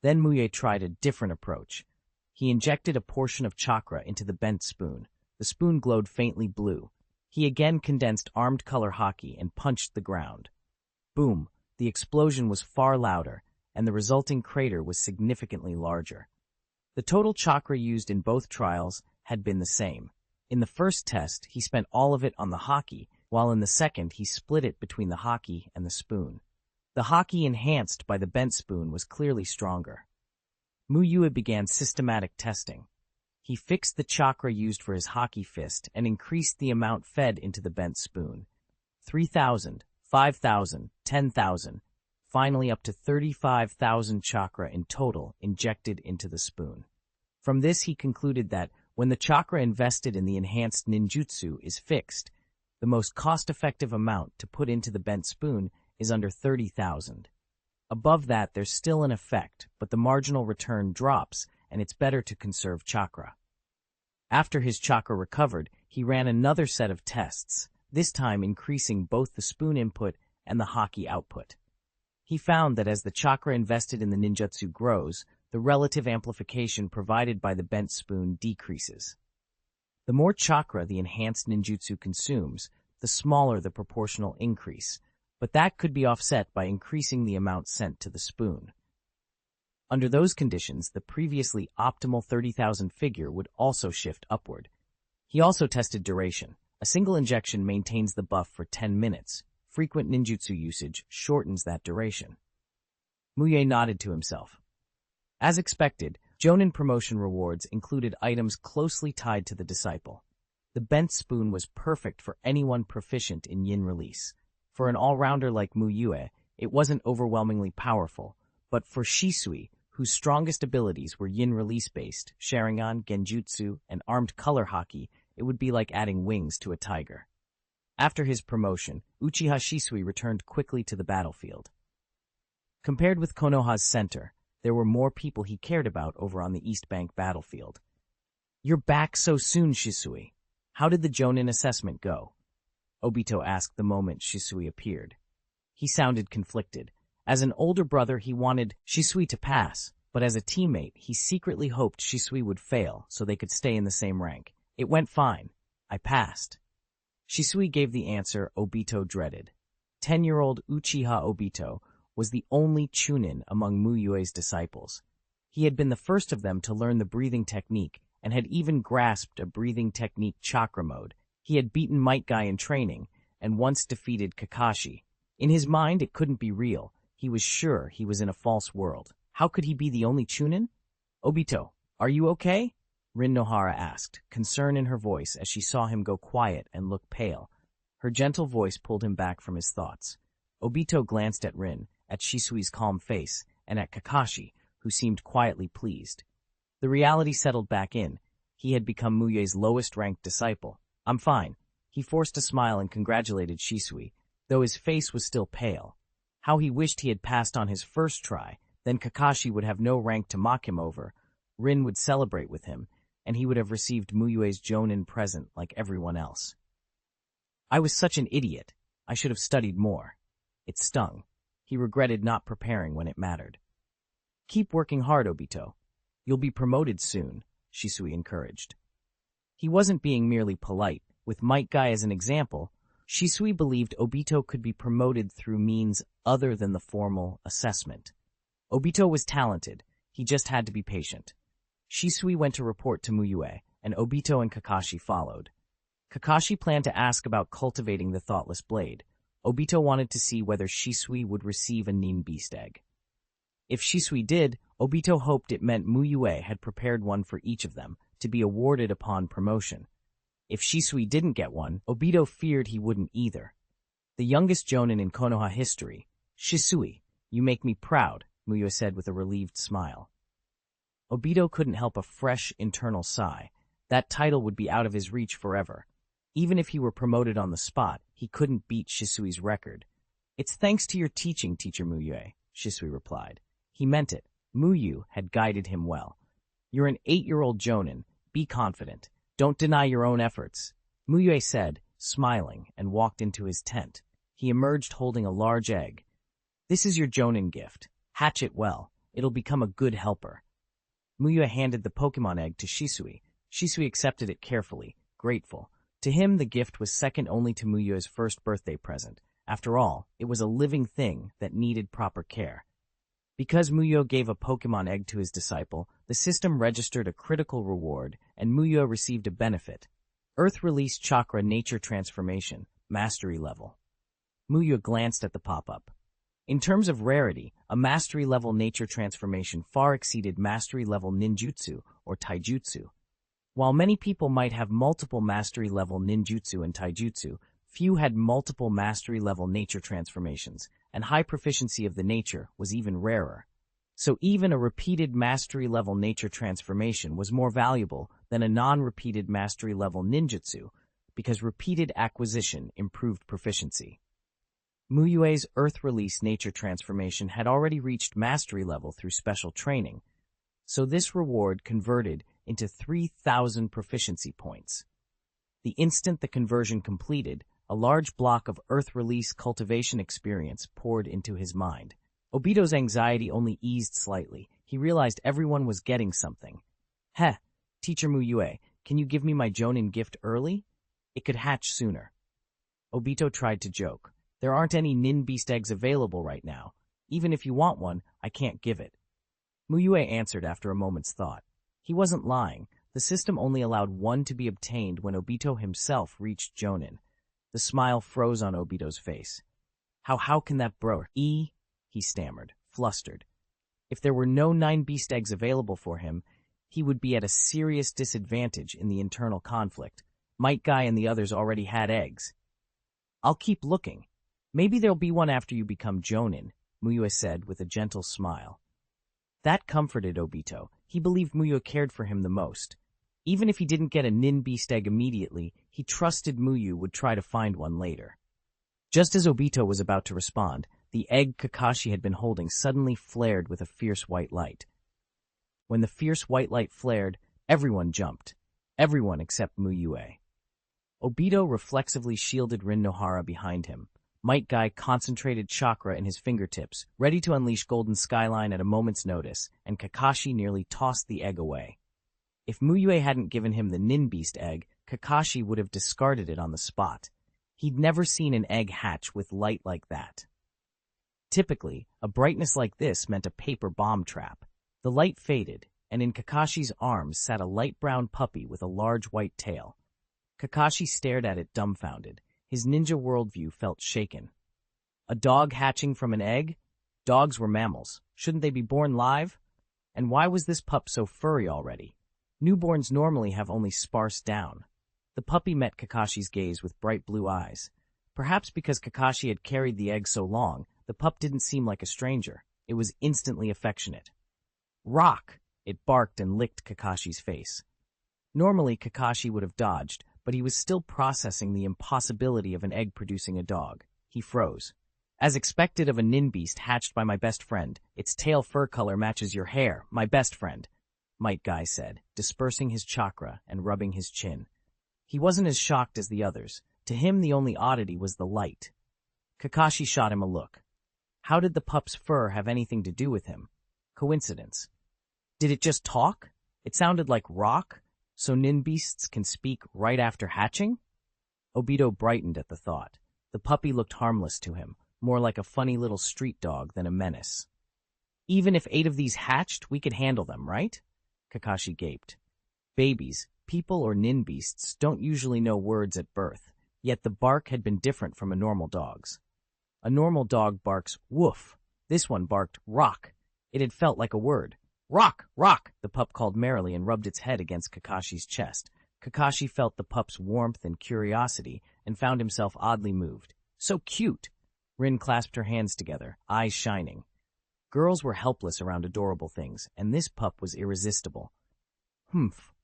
Then Mu Yue tried a different approach. He injected a portion of chakra into the bent spoon. The spoon glowed faintly blue. He again condensed armed color haki and punched the ground. Boom! the explosion was far louder, and the resulting crater was significantly larger. The total chakra used in both trials had been the same. In the first test, he spent all of it on the haki, while in the second he split it between the haki and the spoon. The haki enhanced by the bent spoon was clearly stronger. Mu Yue began systematic testing. He fixed the chakra used for his haki fist and increased the amount fed into the bent spoon. 3,000, 5,000, 10,000, finally up to 35,000 chakra in total injected into the spoon. From this he concluded that when the chakra invested in the enhanced ninjutsu is fixed, the most cost-effective amount to put into the bent spoon is under 30,000. Above that, there's still an effect, but the marginal return drops, and it's better to conserve chakra. After his chakra recovered, he ran another set of tests, this time increasing both the spoon input and the haki output. He found that as the chakra invested in the ninjutsu grows, the relative amplification provided by the bent spoon decreases. The more chakra the enhanced ninjutsu consumes, the smaller the proportional increase, but that could be offset by increasing the amount sent to the spoon. Under those conditions, the previously optimal 30,000 figure would also shift upward. He also tested duration. A single injection maintains the buff for 10 minutes. Frequent ninjutsu usage shortens that duration. Mu Yue nodded to himself. As expected, Jonin promotion rewards included items closely tied to the disciple. The bent spoon was perfect for anyone proficient in yin release. For an all-rounder like Mu Yue, it wasn't overwhelmingly powerful, but for Shisui, whose strongest abilities were yin release-based, Sharingan, Genjutsu, and armed color haki, it would be like adding wings to a tiger. After his promotion, Uchiha Shisui returned quickly to the battlefield. Compared with Konoha's center, there were more people he cared about over on the East Bank battlefield. "You're back so soon, Shisui. How did the Jonin assessment go?" Obito asked the moment Shisui appeared. He sounded conflicted. As an older brother, he wanted Shisui to pass, but as a teammate, he secretly hoped Shisui would fail so they could stay in the same rank. "It went fine. I passed." Shisui gave the answer Obito dreaded. 10-year-old Uchiha Obito was the only chuunin among Mu Yue's disciples. He had been the first of them to learn the breathing technique and had even grasped a breathing technique chakra mode. He had beaten Metkai in training and once defeated Kakashi. In his mind, it couldn't be real. He was sure he was in a false world. How could he be the only chuunin? "Obito, are you okay?" Rin Nohara asked, concern in her voice as she saw him go quiet and look pale. Her gentle voice pulled him back from his thoughts. Obito glanced at Rin, at Shisui's calm face, and at Kakashi, who seemed quietly pleased. The reality settled back in. He had become Mu Yue's lowest-ranked disciple. "I'm fine." He forced a smile and congratulated Shisui, though his face was still pale. How he wished he had passed on his first try, then Kakashi would have no rank to mock him over. Rin would celebrate with him, and he would have received Mu Yue's Jonin present like everyone else. "I was such an idiot. I should have studied more." It stung. He regretted not preparing when it mattered. "Keep working hard, Obito. You'll be promoted soon," Shisui encouraged. He wasn't being merely polite. With Metkai as an example, Shisui believed Obito could be promoted through means other than the formal assessment. Obito was talented. He just had to be patient. Shisui went to report to Mu Yue, and Obito and Kakashi followed. Kakashi planned to ask about cultivating the Thoughtless Blade. Obito wanted to see whether Shisui would receive a Nin Beast Egg. If Shisui did, Obito hoped it meant Mu Yue had prepared one for each of them, to be awarded upon promotion. If Shisui didn't get one, Obito feared he wouldn't either. The youngest Jonin in Konoha history, "Shisui, you make me proud," Mu Yue said with a relieved smile. Obito couldn't help a fresh internal sigh. That title would be out of his reach forever. Even if he were promoted on the spot, he couldn't beat Shisui's record. "It's thanks to your teaching, Teacher Mu Yue," Shisui replied. He meant it. Mu Yue had guided him well. "You're an 8-year-old Jonin. Be confident. Don't deny your own efforts," Mu Yue said, smiling, and walked into his tent. He emerged holding a large egg. "This is your Jonin gift. Hatch it well. It'll become a good helper." Mu Yue handed the Pokemon egg to Shisui. Shisui accepted it carefully, grateful. To him, the gift was second only to Mu Yue's first birthday present. After all, it was a living thing that needed proper care. Because Mu Yue gave a Pokemon egg to his disciple, the system registered a critical reward, and Mu Yue received a benefit. Earth Release Chakra Nature Transformation, Mastery Level. Mu Yue glanced at the pop-up. In terms of rarity, a mastery-level nature transformation far exceeded mastery-level ninjutsu, or taijutsu. While many people might have multiple mastery-level ninjutsu and taijutsu, few had multiple mastery-level nature transformations, and high proficiency of the nature was even rarer. So even a repeated mastery-level nature transformation was more valuable than a non-repeated mastery-level ninjutsu, because repeated acquisition improved proficiency. Mu Yue's Earth Release nature transformation had already reached mastery level through special training, so this reward converted into 3,000 proficiency points. The instant the conversion completed, a large block of Earth Release cultivation experience poured into his mind. Obito's anxiety only eased slightly. He realized everyone was getting something. Heh, Teacher Mu Yue, can you give me my Jonin gift early? It could hatch sooner. Obito tried to joke. There aren't any nin beast eggs available right now. Even if you want one, I can't give it. Mu Yue answered after a moment's thought. He wasn't lying. The system only allowed one to be obtained when Obito himself reached Jonin. The smile froze on Obito's face. How can that bro? He stammered, flustered. If there were no 9 beast eggs available for him, he would be at a serious disadvantage in the internal conflict. Metkai and the others already had eggs. I'll keep looking. Maybe there'll be one after you become Jonin, Mu Yue said with a gentle smile. That comforted Obito. He believed Mu Yue cared for him the most. Even if he didn't get a nin beast egg immediately, he trusted Mu Yue would try to find one later. Just as Obito was about to respond, the egg Kakashi had been holding suddenly flared with a fierce white light. When the fierce white light flared, everyone jumped. Everyone except Mu Yue. Obito reflexively shielded Rin Nohara behind him. Metkai concentrated chakra in his fingertips, ready to unleash Golden Skyline at a moment's notice, and Kakashi nearly tossed the egg away. If Mu Yue hadn't given him the Nin Beast egg, Kakashi would have discarded it on the spot. He'd never seen an egg hatch with light like that. Typically, a brightness like this meant a paper bomb trap. The light faded, and in Kakashi's arms sat a light brown puppy with a large white tail. Kakashi stared at it dumbfounded. His ninja worldview felt shaken. A dog hatching from an egg? Dogs were mammals. Shouldn't they be born live? And why was this pup so furry already? Newborns normally have only sparse down. The puppy met Kakashi's gaze with bright blue eyes. Perhaps because Kakashi had carried the egg so long, the pup didn't seem like a stranger. It was instantly affectionate. Rock! It barked and licked Kakashi's face. Normally, Kakashi would have dodged, but he was still processing the impossibility of an egg producing a dog. He froze. As expected of a nin beast hatched by my best friend, its tail fur color matches your hair, my best friend, Metkai said, dispersing his chakra and rubbing his chin. He wasn't as shocked as the others. To him, the only oddity was the light. Kakashi shot him a look. How did the pup's fur have anything to do with him? Coincidence. Did it just talk? It sounded like rock? So nin beasts can speak right after hatching? Obito brightened at the thought. The puppy looked harmless to him, more like a funny little street dog than a menace. Even if 8 of these hatched, we could handle them, right? Kakashi gaped. Babies, people or nin beasts, don't usually know words at birth, yet the bark had been different from a normal dog's. A normal dog barks, woof. This one barked, rock. It had felt like a word. Rock! Rock! The pup called merrily and rubbed its head against Kakashi's chest. Kakashi felt the pup's warmth and curiosity and found himself oddly moved. So cute! Rin clasped her hands together, eyes shining. Girls were helpless around adorable things, and this pup was irresistible.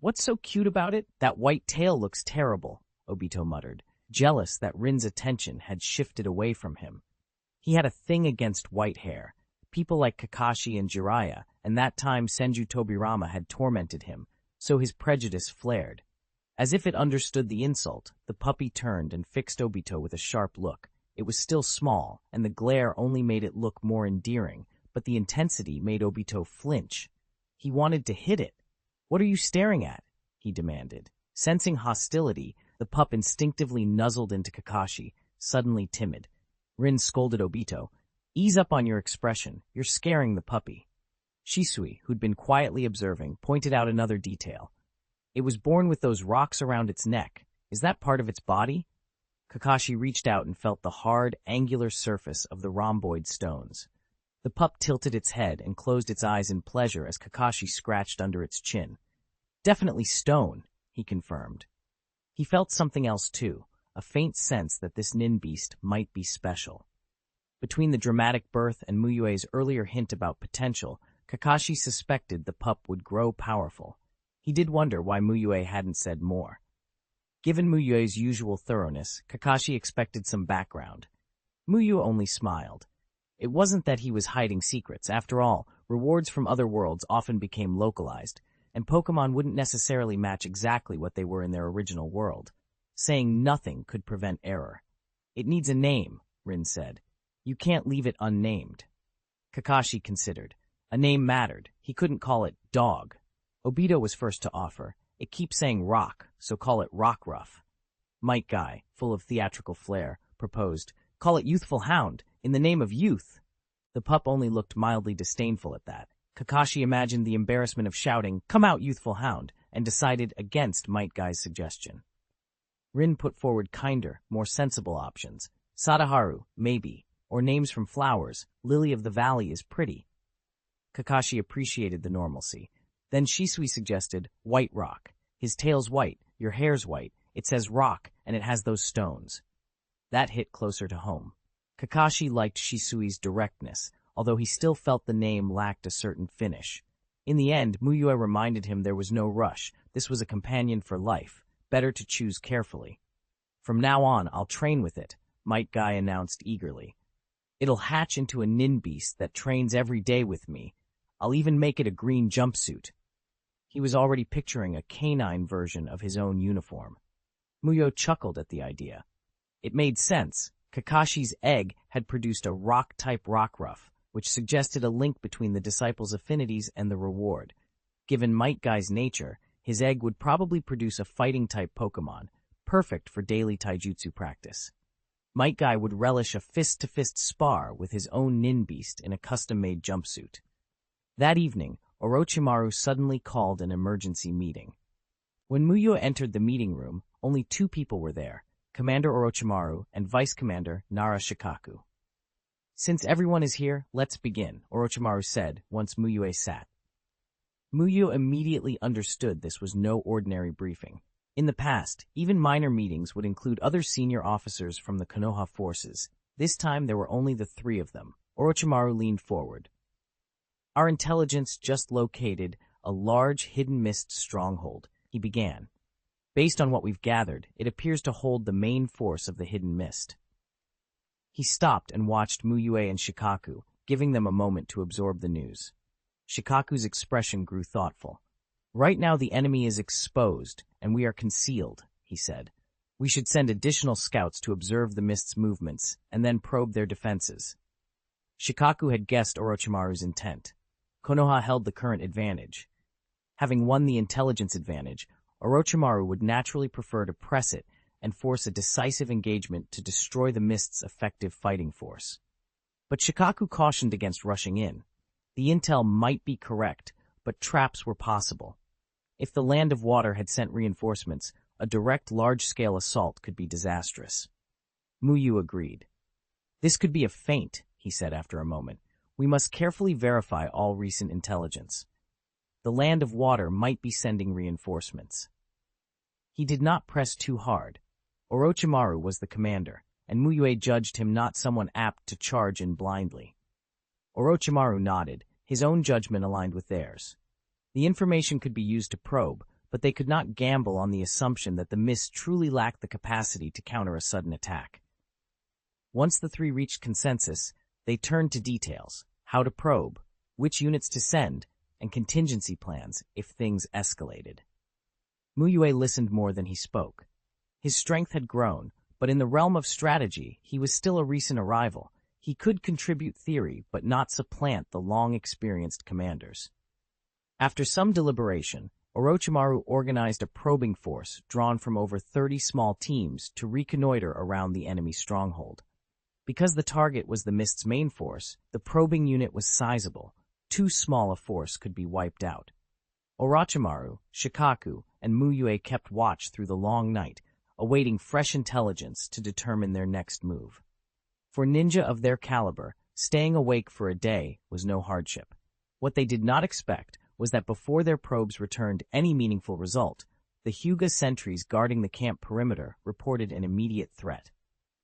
What's so cute about it? That white tail looks terrible, Obito muttered, jealous that Rin's attention had shifted away from him. He had a thing against white hair. People like Kakashi and Jiraiya, and that time Senju Tobirama had tormented him, so his prejudice flared. As if it understood the insult, the puppy turned and fixed Obito with a sharp look. It was still small, and the glare only made it look more endearing, but the intensity made Obito flinch. He wanted to hit it. What are you staring at? He demanded. Sensing hostility, the pup instinctively nuzzled into Kakashi, suddenly timid. Rin scolded Obito. Ease up on your expression. You're scaring the puppy. Shisui, who'd been quietly observing, pointed out another detail. It was born with those rocks around its neck. Is that part of its body? Kakashi reached out and felt the hard, angular surface of the rhomboid stones. The pup tilted its head and closed its eyes in pleasure as Kakashi scratched under its chin. Definitely stone, he confirmed. He felt something else too, a faint sense that this nin beast might be special. Between the dramatic birth and Mu Yue's earlier hint about potential, Kakashi suspected the pup would grow powerful. He did wonder why Mu Yue hadn't said more. Given Mu Yue's usual thoroughness, Kakashi expected some background. Mu Yue only smiled. It wasn't that he was hiding secrets. After all, rewards from other worlds often became localized, and Pokémon wouldn't necessarily match exactly what they were in their original world. Saying nothing could prevent error. It needs a name, Rin said. You can't leave it unnamed. Kakashi considered. A name mattered. He couldn't call it Dog. Obito was first to offer. It keeps saying Rock, so call it Rockruff. Metkai, full of theatrical flair, proposed, call it Youthful Hound, in the name of youth. The pup only looked mildly disdainful at that. Kakashi imagined the embarrassment of shouting, Come out, Youthful Hound, and decided against Metkai's suggestion. Rin put forward kinder, more sensible options. Sadaharu, maybe, or names from flowers. Lily of the Valley is pretty. Kakashi appreciated the normalcy. Then Shisui suggested, White Rock. His tail's white, your hair's white, it says rock, and it has those stones. That hit closer to home. Kakashi liked Shisui's directness, although he still felt the name lacked a certain finish. In the end, Mu Yue reminded him there was no rush. This was a companion for life. Better to choose carefully. From now on, I'll train with it, Metkai announced eagerly. It'll hatch into a nin beast that trains every day with me. I'll even make it a green jumpsuit. He was already picturing a canine version of his own uniform. Mu Yue chuckled at the idea. It made sense. Kakashi's egg had produced a rock-type Rockruff, which suggested a link between the disciple's affinities and the reward. Given Metkai's nature, his egg would probably produce a fighting-type Pokémon, perfect for daily Taijutsu practice. Metkai would relish a fist-to-fist spar with his own nin beast in a custom-made jumpsuit. That evening, Orochimaru suddenly called an emergency meeting. When Mu Yue entered the meeting room, only two people were there, Commander Orochimaru and Vice Commander Nara Shikaku. Since everyone is here, let's begin, Orochimaru said once Mu Yue sat. Mu Yue immediately understood this was no ordinary briefing. In the past, even minor meetings would include other senior officers from the Konoha forces. This time there were only the three of them. Orochimaru leaned forward. Our intelligence just located a large hidden mist stronghold, he began. Based on what we've gathered, it appears to hold the main force of the hidden mist. He stopped and watched Mu Yue and Shikaku, giving them a moment to absorb the news. Shikaku's expression grew thoughtful. Right now the enemy is exposed, and we are concealed, he said. We should send additional scouts to observe the mist's movements, and then probe their defenses. Shikaku had guessed Orochimaru's intent. Konoha held the current advantage. Having won the intelligence advantage, Orochimaru would naturally prefer to press it and force a decisive engagement to destroy the mist's effective fighting force. But Shikaku cautioned against rushing in. The intel might be correct, but traps were possible. If the Land of Water had sent reinforcements, a direct large-scale assault could be disastrous. Mu Yue agreed. This could be a feint, he said after a moment. We must carefully verify all recent intelligence. The Land of Water might be sending reinforcements. He did not press too hard. Orochimaru was the commander, and Mu Yue judged him not someone apt to charge in blindly. Orochimaru nodded, his own judgment aligned with theirs. The information could be used to probe, but they could not gamble on the assumption that the mist truly lacked the capacity to counter a sudden attack. Once the three reached consensus, they turned to details, how to probe, which units to send, and contingency plans if things escalated. Mu Yue listened more than he spoke. His strength had grown, but in the realm of strategy, he was still a recent arrival. He could contribute theory, but not supplant the long-experienced commanders. After some deliberation, Orochimaru organized a probing force drawn from over 30 small teams to reconnoiter around the enemy stronghold. Because the target was the Mist's main force, the probing unit was sizable. Too small a force could be wiped out. Orochimaru, Shikaku, and Mu Yue kept watch through the long night, awaiting fresh intelligence to determine their next move. For ninja of their caliber, staying awake for a day was no hardship. What they did not expect was that before their probes returned any meaningful result, the Hyuga sentries guarding the camp perimeter reported an immediate threat.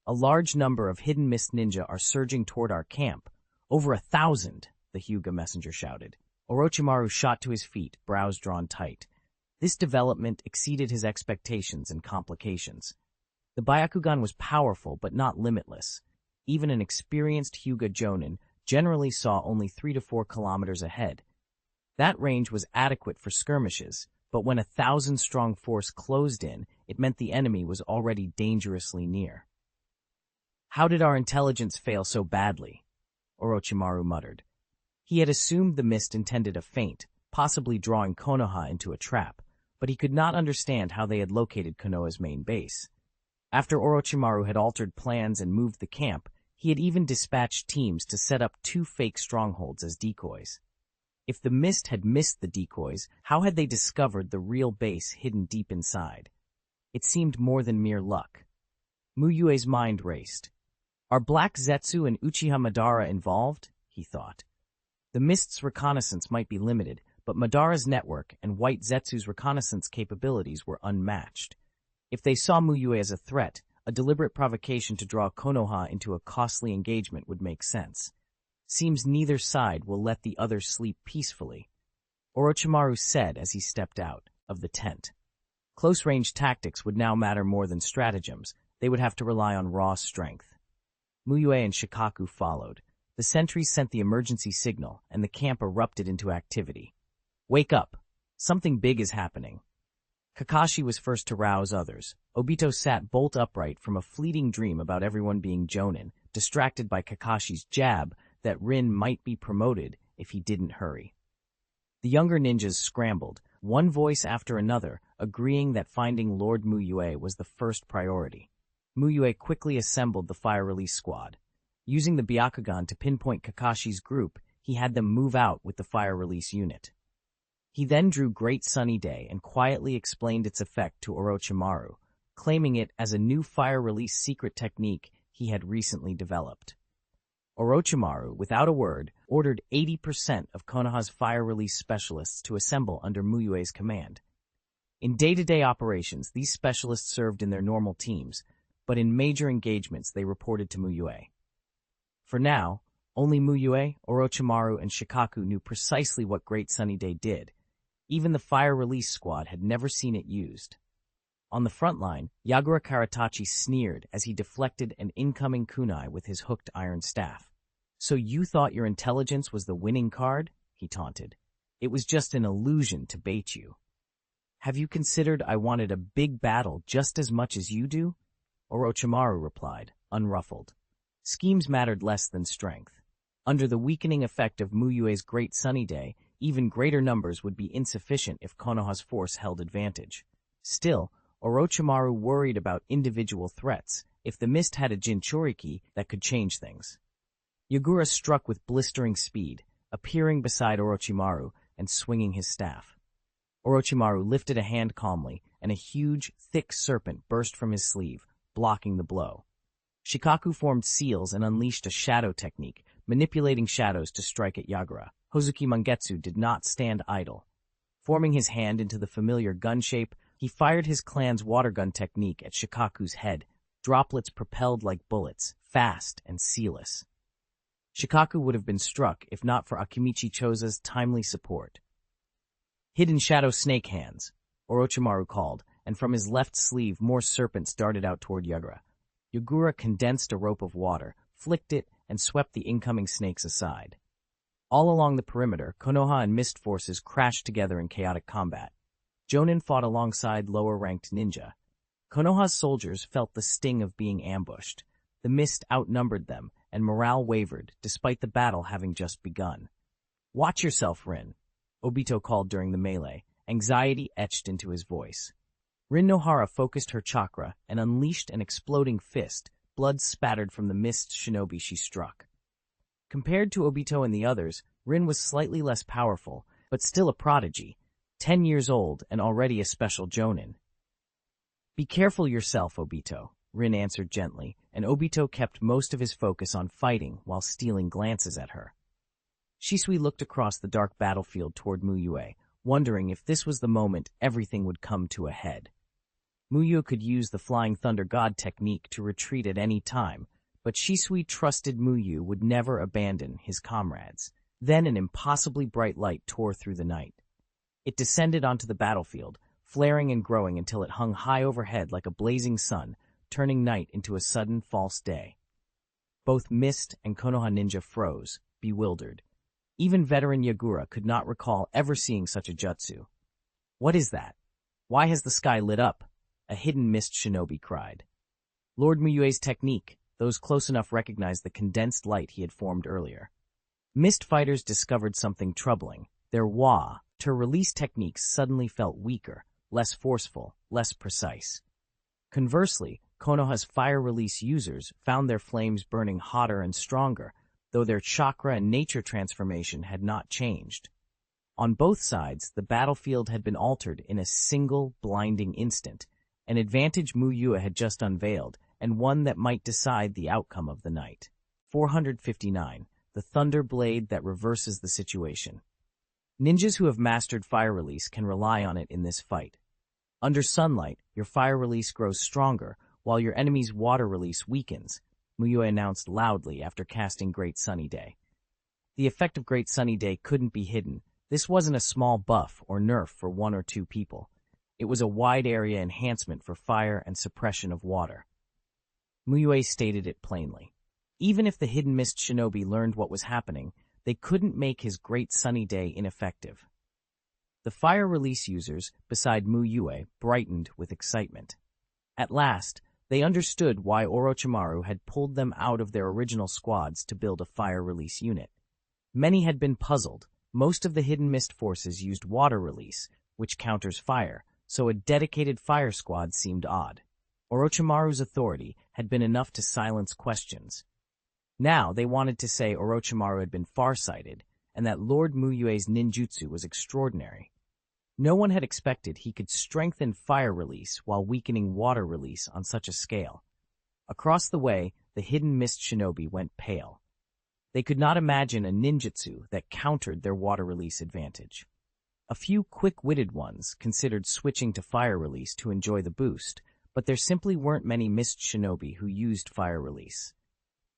A large number of hidden mist ninja are surging toward our camp. Over 1,000, the Hyuga messenger shouted. Orochimaru shot to his feet, brows drawn tight. This development exceeded his expectations and complications. The Byakugan was powerful but not limitless. Even an experienced Hyuga Jonin generally saw only 3 to 4 kilometers ahead. That range was adequate for skirmishes, but when 1,000-strong force closed in, it meant the enemy was already dangerously near. How did our intelligence fail so badly? Orochimaru muttered. He had assumed the mist intended a feint, possibly drawing Konoha into a trap, but he could not understand how they had located Konoha's main base. After Orochimaru had altered plans and moved the camp, he had even dispatched teams to set up 2 fake strongholds as decoys. If the mist had missed the decoys, how had they discovered the real base hidden deep inside? It seemed more than mere luck. Mu Yue's mind raced. Are Black Zetsu and Uchiha Madara involved? He thought. The mist's reconnaissance might be limited, but Madara's network and White Zetsu's reconnaissance capabilities were unmatched. If they saw Mu Yue as a threat, a deliberate provocation to draw Konoha into a costly engagement would make sense. Seems neither side will let the other sleep peacefully, Orochimaru said as he stepped out of the tent. Close-range tactics would now matter more than stratagems. They would have to rely on raw strength. Mu Yue and Shikaku followed. The sentries sent the emergency signal, and the camp erupted into activity. Wake up! Something big is happening. Kakashi was first to rouse others. Obito sat bolt upright from a fleeting dream about everyone being Jonin, distracted by Kakashi's jab that Rin might be promoted if he didn't hurry. The younger ninjas scrambled, one voice after another, agreeing that finding Lord Mu Yue was the first priority. Mu Yue quickly assembled the fire release squad. Using the Byakugan to pinpoint Kakashi's group, he had them move out with the fire release unit. He then drew Great Sunny Day and quietly explained its effect to Orochimaru, claiming it as a new fire release secret technique he had recently developed. Orochimaru, without a word, ordered 80% of Konoha's fire release specialists to assemble under Mu Yue's command. In day-to-day operations, these specialists served in their normal teams, but in major engagements they reported to Mu Yue. For now, only Mu Yue, Orochimaru, and Shikaku knew precisely what Great Sunny Day did. Even the fire release squad had never seen it used. On the front line, Yagura Karatachi sneered as he deflected an incoming kunai with his hooked iron staff. So you thought your intelligence was the winning card? He taunted. It was just an illusion to bait you. Have you considered I wanted a big battle just as much as you do? Orochimaru replied, unruffled. Schemes mattered less than strength. Under the weakening effect of Mu Yue's Great Sunny Day, even greater numbers would be insufficient if Konoha's force held advantage. Still, Orochimaru worried about individual threats. If the mist had a Jinchuriki, that could change things. Yagura struck with blistering speed, appearing beside Orochimaru and swinging his staff. Orochimaru lifted a hand calmly, and a huge, thick serpent burst from his sleeve, blocking the blow. Shikaku formed seals and unleashed a shadow technique, manipulating shadows to strike at Yagura. Hozuki Mangetsu did not stand idle. Forming his hand into the familiar gun shape, he fired his clan's water gun technique at Shikaku's head. Droplets propelled like bullets, fast and sealess. Shikaku would have been struck if not for Akimichi Choza's timely support. Hidden shadow snake hands, Orochimaru called, and from his left sleeve more serpents darted out toward Yagura. Yagura condensed a rope of water, flicked it, and swept the incoming snakes aside. All along the perimeter, Konoha and Mist forces crashed together in chaotic combat. Jonin fought alongside lower-ranked ninja. Konoha's soldiers felt the sting of being ambushed. The Mist outnumbered them, and morale wavered, despite the battle having just begun. "Watch yourself, Rin," Obito called during the melee, anxiety etched into his voice. Rin Nohara focused her chakra and unleashed an exploding fist, blood spattered from the mist shinobi she struck. Compared to Obito and the others, Rin was slightly less powerful, but still a prodigy, 10 years old and already a special jonin. "Be careful yourself, Obito," Rin answered gently, and Obito kept most of his focus on fighting while stealing glances at her. Shisui looked across the dark battlefield toward Mu Yue, wondering if this was the moment everything would come to a head. Mu Yue could use the Flying Thunder God technique to retreat at any time, but Shisui trusted Mu Yue would never abandon his comrades. Then an impossibly bright light tore through the night. It descended onto the battlefield, flaring and growing until it hung high overhead like a blazing sun, turning night into a sudden false day. Both Mist and Konoha ninja froze, bewildered. Even veteran Yagura could not recall ever seeing such a jutsu. "What is that? Why has the sky lit up?" a hidden Mist shinobi cried. Lord Mu Yue's technique. Those close enough recognized the condensed light he had formed earlier. Mist fighters discovered something troubling. Their release techniques suddenly felt weaker, less forceful, less precise. Conversely, Konoha's fire release users found their flames burning hotter and stronger, though their chakra and nature transformation had not changed. On both sides, the battlefield had been altered in a single, blinding instant, an advantage Mu Yue had just unveiled, and one that might decide the outcome of the night. 459. The Thunder Blade that reverses the situation. Ninjas who have mastered fire release can rely on it in this fight. Under sunlight, your fire release grows stronger, while your enemy's water release weakens, Mu Yue announced loudly after casting Great Sunny Day. The effect of Great Sunny Day couldn't be hidden. This wasn't a small buff or nerf for one or two people. It was a wide-area enhancement for fire and suppression of water. Mu Yue stated it plainly. Even if the hidden Mist shinobi learned what was happening, they couldn't make his Great Sunny Day ineffective. The fire release users, beside Mu Yue, brightened with excitement. At last, they understood why Orochimaru had pulled them out of their original squads to build a fire release unit. Many had been puzzled. Most of the hidden Mist forces used water release, which counters fire, so a dedicated fire squad seemed odd. Orochimaru's authority had been enough to silence questions. Now they wanted to say Orochimaru had been farsighted, and that Lord Mu Yue's ninjutsu was extraordinary. No one had expected he could strengthen fire release while weakening water release on such a scale. Across the way, the hidden Mist shinobi went pale. They could not imagine a ninjutsu that countered their water release advantage. A few quick-witted ones considered switching to fire release to enjoy the boost, but there simply weren't many Mist shinobi who used fire release.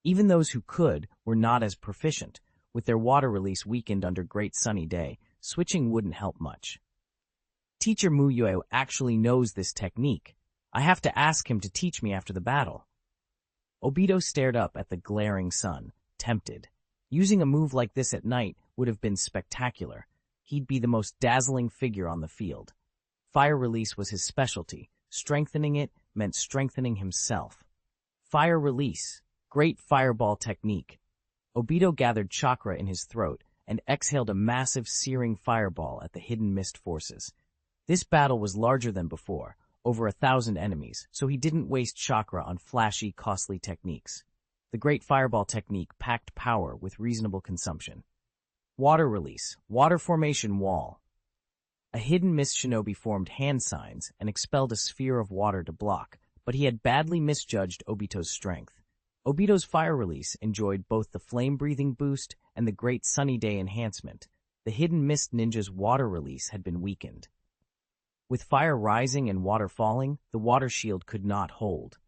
Even those who could were not as proficient. With their water release weakened under Great Sunny Day, switching wouldn't help much. Teacher Mu Yue actually knows this technique. I have to ask him to teach me after the battle. Obito stared up at the glaring sun, tempted. Using a move like this at night would have been spectacular. He'd be the most dazzling figure on the field. Fire release was his specialty. Strengthening it meant strengthening himself. Fire release. Great fireball technique. Obito gathered chakra in his throat and exhaled a massive searing fireball at the hidden Mist forces. This battle was larger than before, over 1,000 enemies, so he didn't waste chakra on flashy, costly techniques. The great fireball technique packed power with reasonable consumption. Water release, water formation wall. A hidden Mist shinobi formed hand signs and expelled a sphere of water to block, but he had badly misjudged Obito's strength. Obito's fire release enjoyed both the flame-breathing boost and the Great Sunny Day enhancement. The hidden Mist ninja's water release had been weakened. With fire rising and water falling, the water shield could not hold.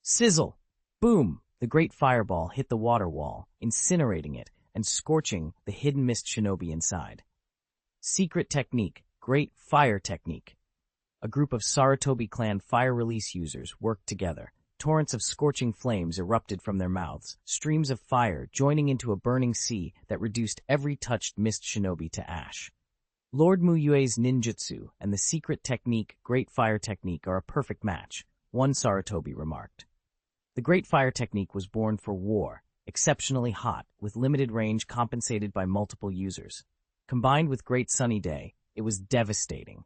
Sizzle! Boom! The great fireball hit the water wall, incinerating it and scorching the hidden Mist shinobi inside. Secret technique, great fire technique. A group of Sarutobi clan fire release users worked together. Torrents of scorching flames erupted from their mouths, streams of fire joining into a burning sea that reduced every touched Mist shinobi to ash. Lord Mu Yue's ninjutsu and the secret technique, Great Fire Technique, are a perfect match, one Sarutobi remarked. The Great Fire Technique was born for war, exceptionally hot, with limited range compensated by multiple users. Combined with Great Sunny Day, it was devastating.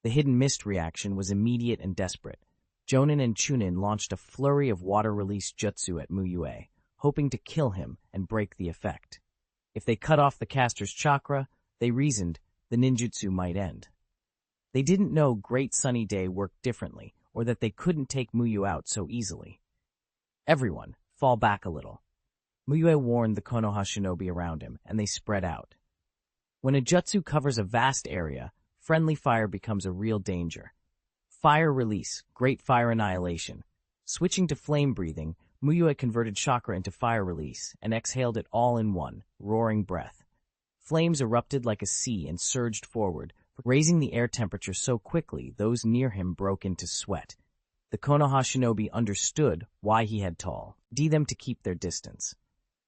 The hidden Mist reaction was immediate and desperate. Jonin and Chuunin launched a flurry of water-release jutsu at Mu Yue, hoping to kill him and break the effect. If they cut off the caster's chakra, they reasoned, the ninjutsu might end. They didn't know Great Sunny Day worked differently, or that they couldn't take Mu Yue out so easily. Everyone, fall back a little. Mu Yue warned the Konoha shinobi around him, and they spread out. When a jutsu covers a vast area, friendly fire becomes a real danger. Fire release, great fire annihilation. Switching to flame breathing, Mu Yue converted chakra into fire release and exhaled it all in one, roaring breath. Flames erupted like a sea and surged forward, raising the air temperature so quickly those near him broke into sweat. The Konoha shinobi understood why he had told them to keep their distance.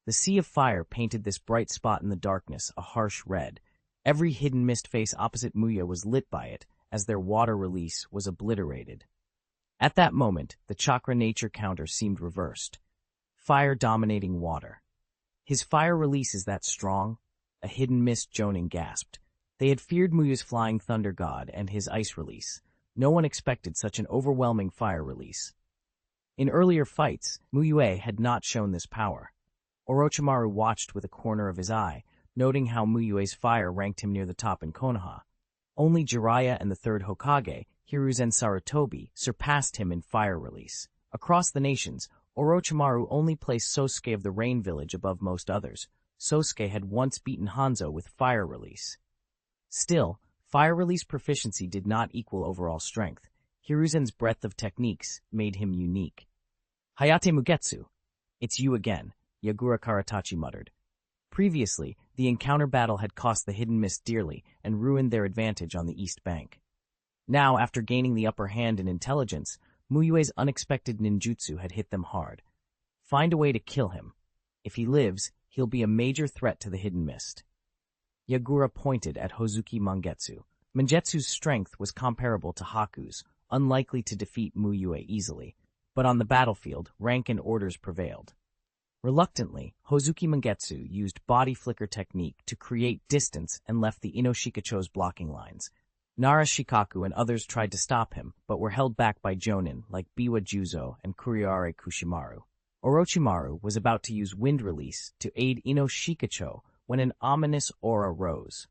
The sea of fire painted this bright spot in the darkness a harsh red. Every hidden mist face opposite Mu Yue was lit by it, as their water release was obliterated. At that moment, the chakra nature counter seemed reversed. Fire dominating water. His fire release is that strong? A hidden mist Jonin gasped. They had feared Mu Yue's flying thunder god and his ice release. No one expected such an overwhelming fire release. In earlier fights, Mu Yue had not shown this power. Orochimaru watched with a corner of his eye, noting how Mu Yue's fire ranked him near the top in Konoha. Only Jiraiya and the third Hokage, Hiruzen Sarutobi, surpassed him in fire release. Across the nations, Orochimaru only placed Sosuke of the Rain Village above most others. Sosuke had once beaten Hanzo with fire release. Still, fire release proficiency did not equal overall strength. Hiruzen's breadth of techniques made him unique. Hayate Mugetsu. It's you again, Yagura Karatachi muttered. Previously, the encounter battle had cost the Hidden Mist dearly and ruined their advantage on the east bank. Now, after gaining the upper hand in intelligence, Mu Yue's unexpected ninjutsu had hit them hard. Find a way to kill him. If he lives, he'll be a major threat to the Hidden Mist. Yagura pointed at Hozuki Mangetsu. Mangetsu's strength was comparable to Haku's, unlikely to defeat Mu Yue easily, but on the battlefield, rank and orders prevailed. Reluctantly, Hozuki Mangetsu used body flicker technique to create distance and left the Inoshikacho's blocking lines. Nara Shikaku and others tried to stop him, but were held back by Jonin like Biwa Juzo and Kuriare Kushimaru. Orochimaru was about to use wind release to aid Inoshikacho when an ominous aura rose.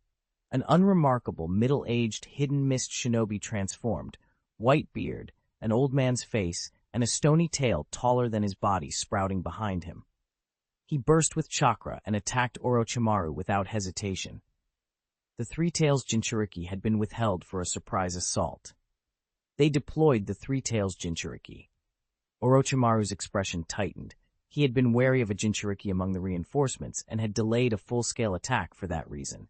An unremarkable middle-aged hidden mist shinobi transformed, white beard, an old man's face, and a stony tail taller than his body sprouting behind him. He burst with chakra and attacked Orochimaru without hesitation. The Three Tails Jinchuriki had been withheld for a surprise assault. They deployed the Three Tails Jinchuriki. Orochimaru's expression tightened. He had been wary of a Jinchuriki among the reinforcements and had delayed a full-scale attack for that reason.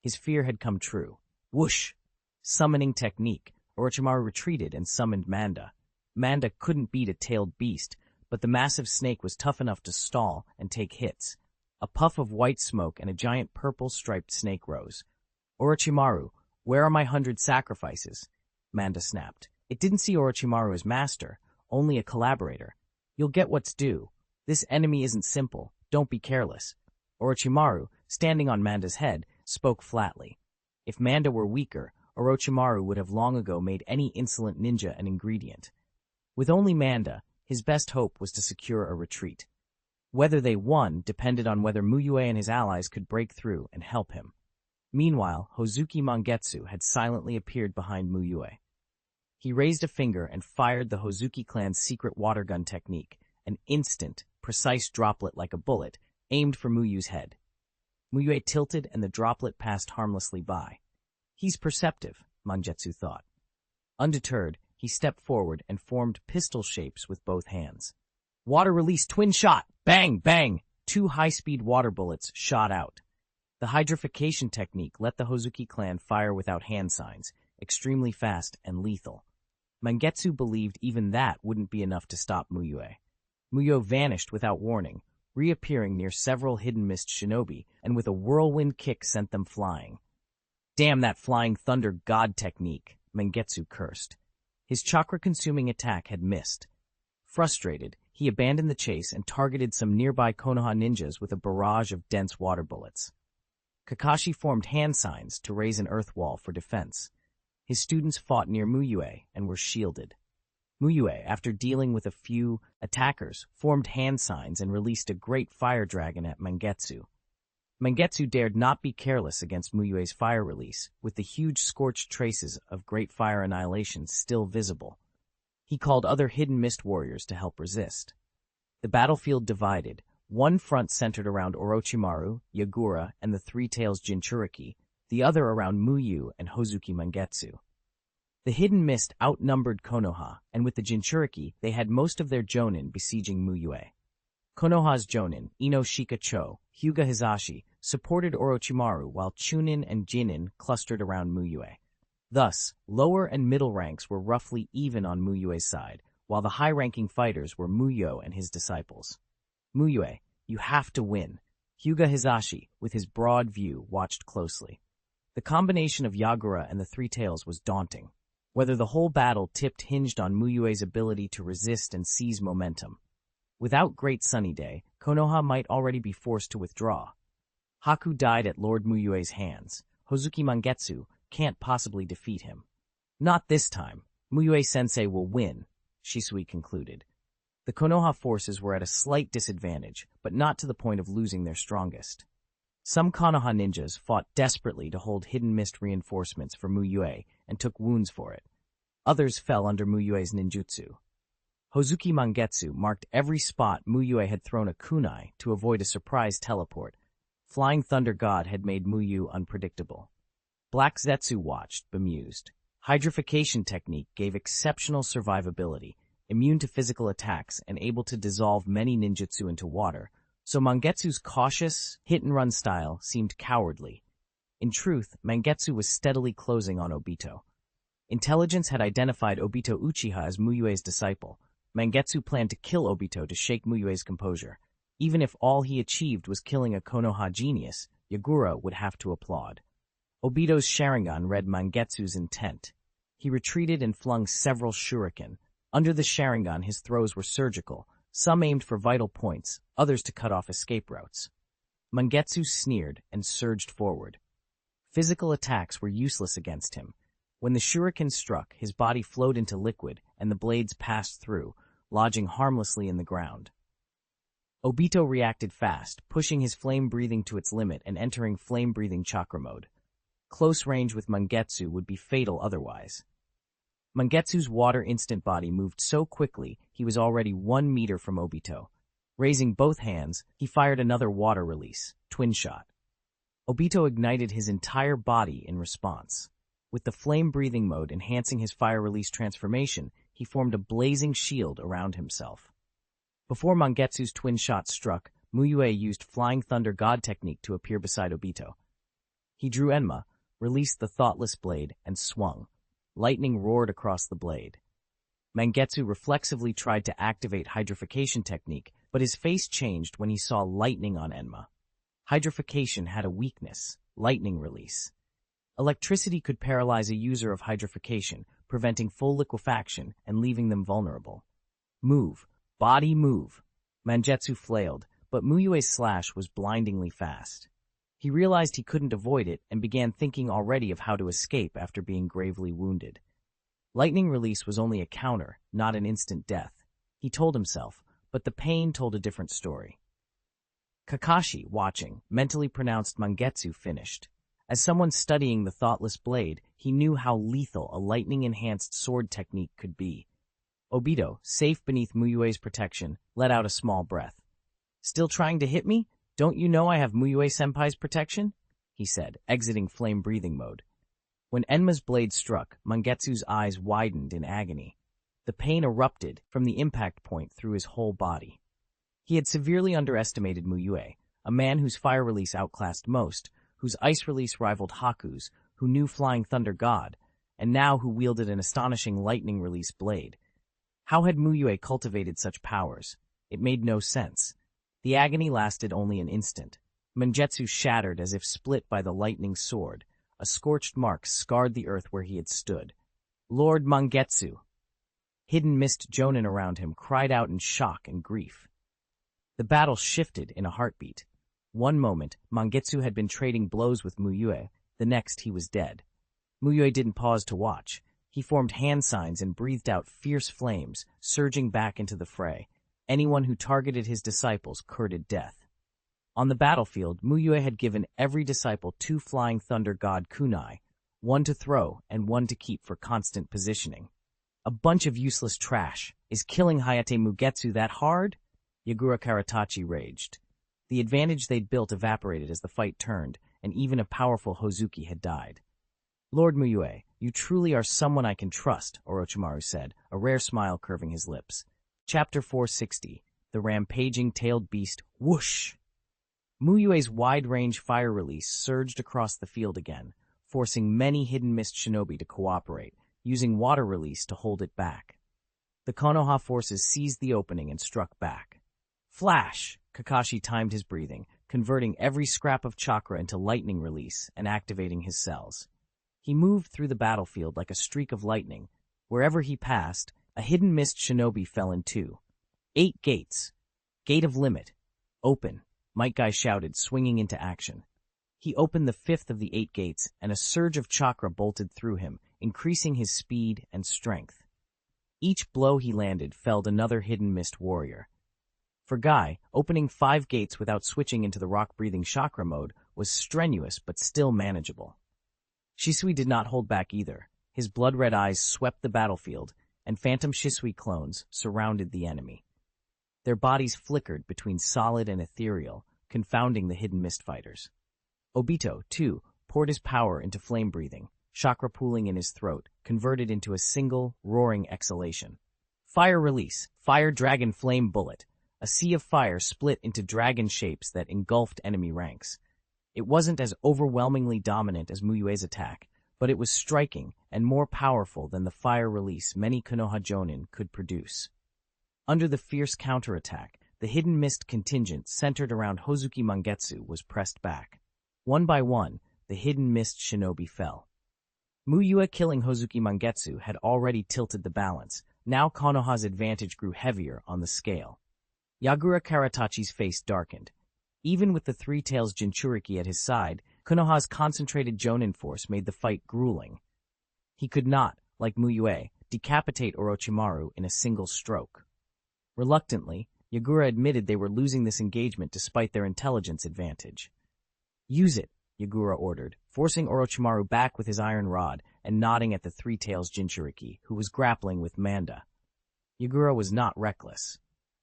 His fear had come true. Whoosh! Summoning technique. Orochimaru retreated and summoned Manda. Manda couldn't beat a tailed beast, but the massive snake was tough enough to stall and take hits. A puff of white smoke and a giant purple-striped snake rose. Orochimaru, where are my 100 sacrifices? Manda snapped. It didn't see Orochimaru as master, only a collaborator. You'll get what's due. This enemy isn't simple. Don't be careless. Orochimaru, standing on Manda's head, spoke flatly. If Manda were weaker, Orochimaru would have long ago made any insolent ninja an ingredient. With only Manda, his best hope was to secure a retreat. Whether they won depended on whether Mu Yue and his allies could break through and help him. Meanwhile, Hozuki Mangetsu had silently appeared behind Mu Yue. He raised a finger and fired the Hozuki clan's secret water gun technique, an instant, precise droplet like a bullet, aimed for Mu Yue's head. Mu Yue tilted and the droplet passed harmlessly by. He's perceptive, Mangetsu thought. Undeterred, he stepped forward and formed pistol shapes with both hands. Water release twin shot! Bang! Bang! 2 high-speed water bullets shot out. The hydrification technique let the Hozuki clan fire without hand signs, extremely fast and lethal. Mangetsu believed even that wouldn't be enough to stop Mu Yue. Mu Yue vanished without warning, reappearing near several hidden mist shinobi, and with a whirlwind kick sent them flying. Damn that flying thunder god technique, Mangetsu cursed. His chakra-consuming attack had missed. Frustrated, he abandoned the chase and targeted some nearby Konoha ninjas with a barrage of dense water bullets. Kakashi formed hand signs to raise an earth wall for defense. His students fought near Mu Yue and were shielded. Mu Yue, after dealing with a few attackers, formed hand signs and released a great fire dragon at Mangetsu. Mangetsu dared not be careless against Mu Yue's fire release, with the huge scorched traces of great fire annihilation still visible. He called other hidden mist warriors to help resist. The battlefield divided, one front centered around Orochimaru, Yagura, and the Three Tails Jinchuriki, the other around Mu Yue and Hozuki Mangetsu. The hidden mist outnumbered Konoha, and with the Jinchuriki, they had most of their jonin besieging Mu Yue. Konoha's jonin, Ino Shika-cho, Hyuga Hizashi, supported Orochimaru while chuunin and jinin clustered around Mu Yue. Thus, lower and middle ranks were roughly even on Mu Yue's side, while the high-ranking fighters were Mu Yue and his disciples. Mu Yue, you have to win. Hyuga Hizashi, with his broad view, watched closely. The combination of Yagura and the Three Tails was daunting. Whether the whole battle tipped hinged on Mu Yue's ability to resist and seize momentum. Without Great Sunny Day, Konoha might already be forced to withdraw. Haku died at Lord Mu Yue's hands. Hozuki Mangetsu can't possibly defeat him. Not this time. Mu Yue-sensei will win, Shisui concluded. The Konoha forces were at a slight disadvantage, but not to the point of losing their strongest. Some Konoha ninjas fought desperately to hold hidden mist reinforcements for Mu Yue and took wounds for it. Others fell under Mu Yue's ninjutsu. Hozuki Mangetsu marked every spot Mu Yue had thrown a kunai to avoid a surprise teleport. Flying Thunder God had made Mu Yue unpredictable. Black Zetsu watched, bemused. Hydrification technique gave exceptional survivability, immune to physical attacks and able to dissolve many ninjutsu into water, so Mangetsu's cautious, hit-and-run style seemed cowardly. In truth, Mangetsu was steadily closing on Obito. Intelligence had identified Obito Uchiha as Mu Yue's disciple. Mangetsu planned to kill Obito to shake Mu Yue's composure. Even if all he achieved was killing a Konoha genius, Yagura would have to applaud. Obito's Sharingan read Mangetsu's intent. He retreated and flung several shuriken. Under the Sharingan, his throws were surgical, some aimed for vital points, others to cut off escape routes. Mangetsu sneered and surged forward. Physical attacks were useless against him. When the shuriken struck, his body flowed into liquid, and the blades passed through, lodging harmlessly in the ground. Obito reacted fast, pushing his flame breathing to its limit and entering flame-breathing chakra mode. Close range with Mangetsu would be fatal otherwise. Mangetsu's water instant body moved so quickly he was already 1 meter from Obito. Raising both hands, he fired another water release, twin shot. Obito ignited his entire body in response. With the flame-breathing mode enhancing his fire release transformation, he formed a blazing shield around himself. Before Mangetsu's twin shot struck, Mu Yue used Flying Thunder God technique to appear beside Obito. He drew Enma, released the Thoughtless Blade, and swung. Lightning roared across the blade. Mangetsu reflexively tried to activate Hydrification technique, but his face changed when he saw lightning on Enma. Hydrification had a weakness, lightning release. Electricity could paralyze a user of Hydrification, preventing full liquefaction and leaving them vulnerable. Move. Body move. Mangetsu flailed, but Mu Yue's slash was blindingly fast. He realized he couldn't avoid it and began thinking already of how to escape after being gravely wounded. Lightning release was only a counter, not an instant death, he told himself, but the pain told a different story. Kakashi, watching, mentally pronounced Mangetsu finished. As someone studying the Thoughtless Blade, he knew how lethal a lightning-enhanced sword technique could be. Obito, safe beneath Mu Yue's protection, let out a small breath. "Still trying to hit me? Don't you know I have Mu Yue-senpai's protection?" he said, exiting flame-breathing mode. When Enma's blade struck, Mangetsu's eyes widened in agony. The pain erupted from the impact point through his whole body. He had severely underestimated Mu Yue, a man whose fire release outclassed most, whose ice release rivaled Haku's, who knew Flying Thunder God, and now who wielded an astonishing lightning release blade. How had Mu Yue cultivated such powers? It made no sense. The agony lasted only an instant. Mangetsu shattered as if split by the lightning sword. A scorched mark scarred the earth where he had stood. Lord Mangetsu! Hidden mist jonin around him cried out in shock and grief. The battle shifted in a heartbeat. One moment, Mangetsu had been trading blows with Mu Yue, the next he was dead. Mu Yue didn't pause to watch. He formed hand signs and breathed out fierce flames, surging back into the fray. Anyone who targeted his disciples courted death. On the battlefield, Mu Yue had given every disciple 2 flying thunder god kunai, one to throw and one to keep for constant positioning. A bunch of useless trash. Is killing Hayate Mugetsu that hard? Yagura Karatachi raged. The advantage they'd built evaporated as the fight turned, and even a powerful Hozuki had died. Lord Mu Yue, you truly are someone I can trust, Orochimaru said, a rare smile curving his lips. Chapter 460, The Rampaging Tailed Beast, Whoosh! Mu Yue's wide-range fire release surged across the field again, forcing many hidden mist shinobi to cooperate, using water release to hold it back. The Konoha forces seized the opening and struck back. Flash! Kakashi timed his breathing, converting every scrap of chakra into lightning release and activating his cells. He moved through the battlefield like a streak of lightning. Wherever he passed, a hidden mist shinobi fell in 2. 8 gates. Gate of limit. Open, Metkai shouted, swinging into action. He opened the 5th of the 8 gates, and a surge of chakra bolted through him, increasing his speed and strength. Each blow he landed felled another hidden mist warrior. For Guy, opening 5 gates without switching into the rock-breathing chakra mode was strenuous but still manageable. Shisui did not hold back either. His blood-red eyes swept the battlefield, and phantom Shisui clones surrounded the enemy. Their bodies flickered between solid and ethereal, confounding the hidden mist fighters. Obito, too, poured his power into flame-breathing, chakra pooling in his throat, converted into a single, roaring exhalation. Fire release, fire dragon flame bullet. A sea of fire split into dragon shapes that engulfed enemy ranks. It wasn't as overwhelmingly dominant as Mu Yue's attack, but it was striking and more powerful than the fire release many Konoha Jonin could produce. Under the fierce counterattack, the hidden mist contingent centered around Hozuki Mangetsu was pressed back. One by one, the hidden mist shinobi fell. Mu Yue killing Hozuki Mangetsu had already tilted the balance. Now Konoha's advantage grew heavier on the scale. Yagura Karatachi's face darkened. Even with the Three Tails Jinchuriki at his side, Konoha's concentrated Jonin force made the fight grueling. He could not, like Mu Yue, decapitate Orochimaru in a single stroke. Reluctantly, Yagura admitted they were losing this engagement despite their intelligence advantage. Use it, Yagura ordered, forcing Orochimaru back with his iron rod and nodding at the Three Tails Jinchuriki, who was grappling with Manda. Yagura was not reckless.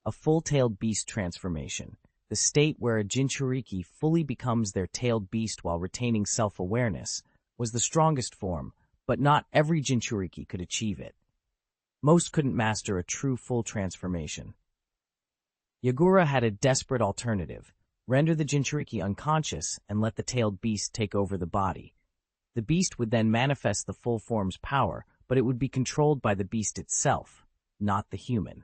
A full-tailed beast transformation, the state where a Jinchuriki fully becomes their tailed beast while retaining self-awareness, was the strongest form, but not every Jinchuriki could achieve it. Most couldn't master a true full transformation. Yagura had a desperate alternative: render the Jinchuriki unconscious and let the tailed beast take over the body. The beast would then manifest the full form's power, but it would be controlled by the beast itself, not the human.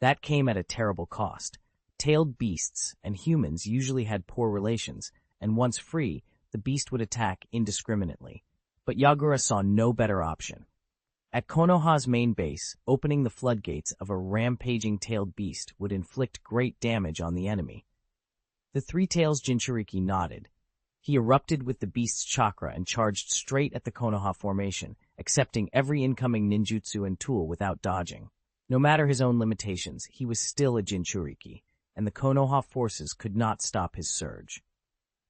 That came at a terrible cost. Tailed beasts and humans usually had poor relations, and once free, the beast would attack indiscriminately. But Yagura saw no better option. At Konoha's main base, opening the floodgates of a rampaging tailed beast would inflict great damage on the enemy. The Three Tails Jinchuriki nodded. He erupted with the beast's chakra and charged straight at the Konoha formation, accepting every incoming ninjutsu and tool without dodging. No matter his own limitations, he was still a Jinchuriki, and the Konoha forces could not stop his surge.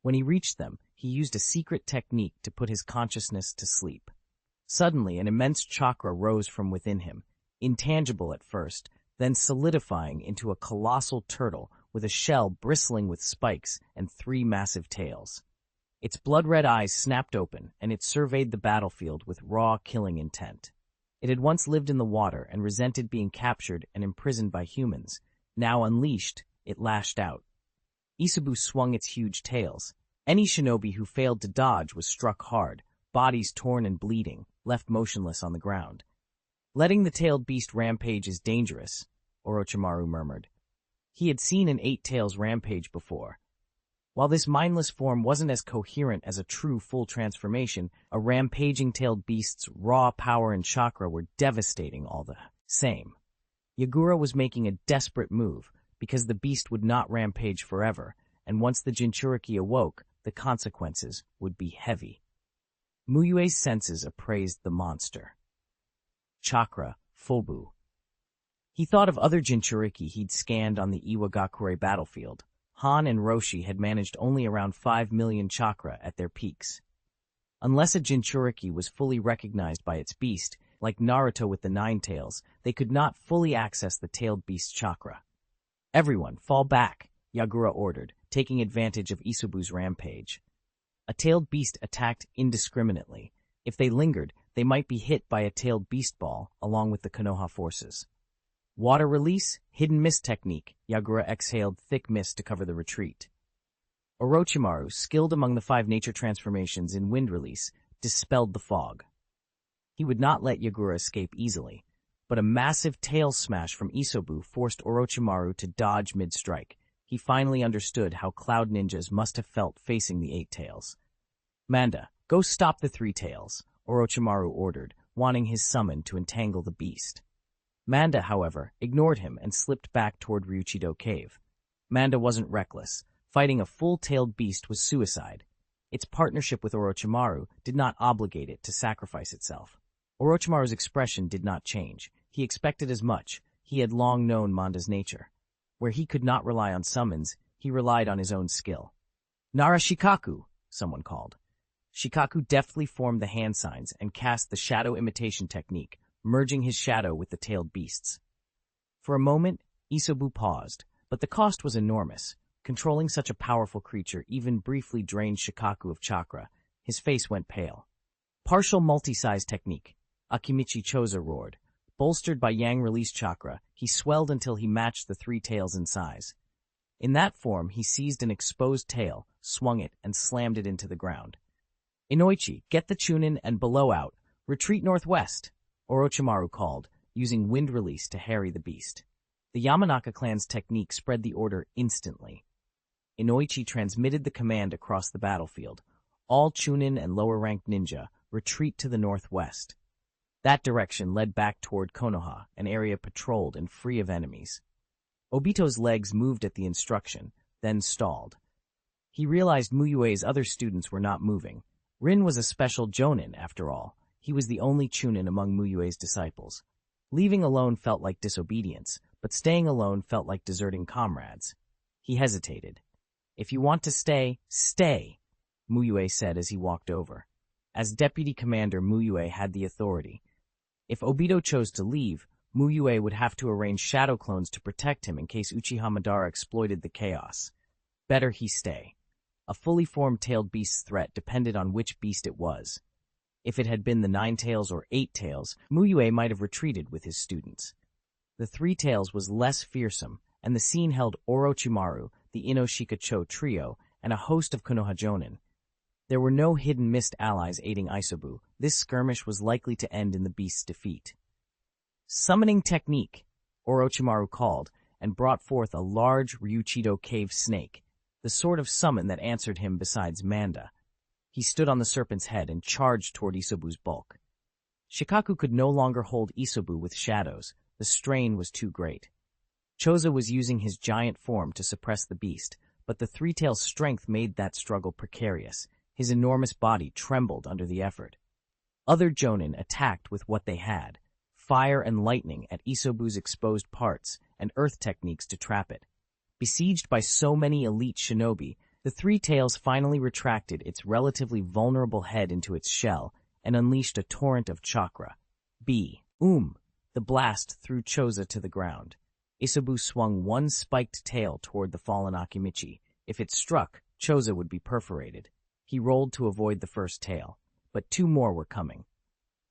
When he reached them, he used a secret technique to put his consciousness to sleep. Suddenly, an immense chakra rose from within him, intangible at first, then solidifying into a colossal turtle with a shell bristling with spikes and 3 massive tails. Its blood-red eyes snapped open, and it surveyed the battlefield with raw, killing intent. It had once lived in the water and resented being captured and imprisoned by humans. Now unleashed, it lashed out. Isubu swung its huge tails. Any shinobi who failed to dodge was struck hard, bodies torn and bleeding, left motionless on the ground. Letting the tailed beast rampage is dangerous, Orochimaru murmured. He had seen an 8 tails rampage before. While this mindless form wasn't as coherent as a true full transformation, a rampaging tailed beast's raw power and chakra were devastating all the same. Yagura was making a desperate move, because the beast would not rampage forever, and once the Jinchuriki awoke, the consequences would be heavy. Mu Yue's senses appraised the monster. Chakra, Fobu. He thought of other Jinchuriki he'd scanned on the Iwagakure battlefield. Han and Roshi had managed only around 5 million chakra at their peaks. Unless a Jinchuriki was fully recognized by its beast, like Naruto with the 9 tails, they could not fully access the tailed beast's chakra. "Everyone, fall back," Yagura ordered, taking advantage of Isobu's rampage. A tailed beast attacked indiscriminately. If they lingered, they might be hit by a tailed beast ball, along with the Konoha forces. Water release, hidden mist technique. Yagura exhaled thick mist to cover the retreat. Orochimaru, skilled among the 5 nature transformations in wind release, dispelled the fog. He would not let Yagura escape easily, but a massive tail smash from Isobu forced Orochimaru to dodge mid-strike. He finally understood how Cloud Ninjas must have felt facing the 8 tails. "Manda, go stop the 3 tails," Orochimaru ordered, wanting his summon to entangle the beast. Manda, however, ignored him and slipped back toward Ryuchido Cave. Manda wasn't reckless. Fighting a full-tailed beast was suicide. Its partnership with Orochimaru did not obligate it to sacrifice itself. Orochimaru's expression did not change. He expected as much. He had long known Manda's nature. Where he could not rely on summons, he relied on his own skill. "Nara Shikaku," someone called. Shikaku deftly formed the hand signs and cast the shadow imitation technique, merging his shadow with the tailed beast's. For a moment, Isobu paused, but the cost was enormous. Controlling such a powerful creature even briefly drained Shikaku of chakra. His face went pale. "Partial multi-size technique," Akimichi Choza roared. Bolstered by Yang release chakra, he swelled until he matched the 3 tails in size. In that form, he seized an exposed tail, swung it, and slammed it into the ground. "Inoichi, get the chuunin and below out. Retreat northwest," Orochimaru called, using wind release to harry the beast. The Yamanaka clan's technique spread the order instantly. Inoichi transmitted the command across the battlefield. "All chuunin and lower-ranked ninja, retreat to the northwest." That direction led back toward Konoha, an area patrolled and free of enemies. Obito's legs moved at the instruction, then stalled. He realized Mu Yue's other students were not moving. Rin was a special jonin, after all. He was the only chuunin among Mu Yue's disciples. Leaving alone felt like disobedience, but staying alone felt like deserting comrades. He hesitated. "If you want to stay, stay," Mu Yue said as he walked over. As deputy commander, Mu Yue had the authority. If Obito chose to leave, Mu Yue would have to arrange shadow clones to protect him in case Uchiha Madara exploited the chaos. Better he stay. A fully formed tailed beast's threat depended on which beast it was. If it had been the 9 tails or 8 tails, Mu Yue might have retreated with his students. The 3 tails was less fearsome, and the scene held Orochimaru, the Inoshika-cho trio, and a host of Konoha jonin. There were no hidden mist allies aiding Isobu. This skirmish was likely to end in the beast's defeat. "Summoning technique," Orochimaru called, and brought forth a large Ryuchido cave snake, the sort of summon that answered him besides Manda. He stood on the serpent's head and charged toward Isobu's bulk. Shikaku could no longer hold Isobu with shadows. The strain was too great. Choza was using his giant form to suppress the beast, but the 3 tails' strength made that struggle precarious. His enormous body trembled under the effort. Other jonin attacked with what they had: fire and lightning at Isobu's exposed parts, and earth techniques to trap it. Besieged by so many elite shinobi, the 3 tails finally retracted its relatively vulnerable head into its shell and unleashed a torrent of chakra. The blast threw Choza to the ground. Isobu swung one spiked tail toward the fallen Akimichi. If it struck, Choza would be perforated. He rolled to avoid the first tail, but 2 more were coming.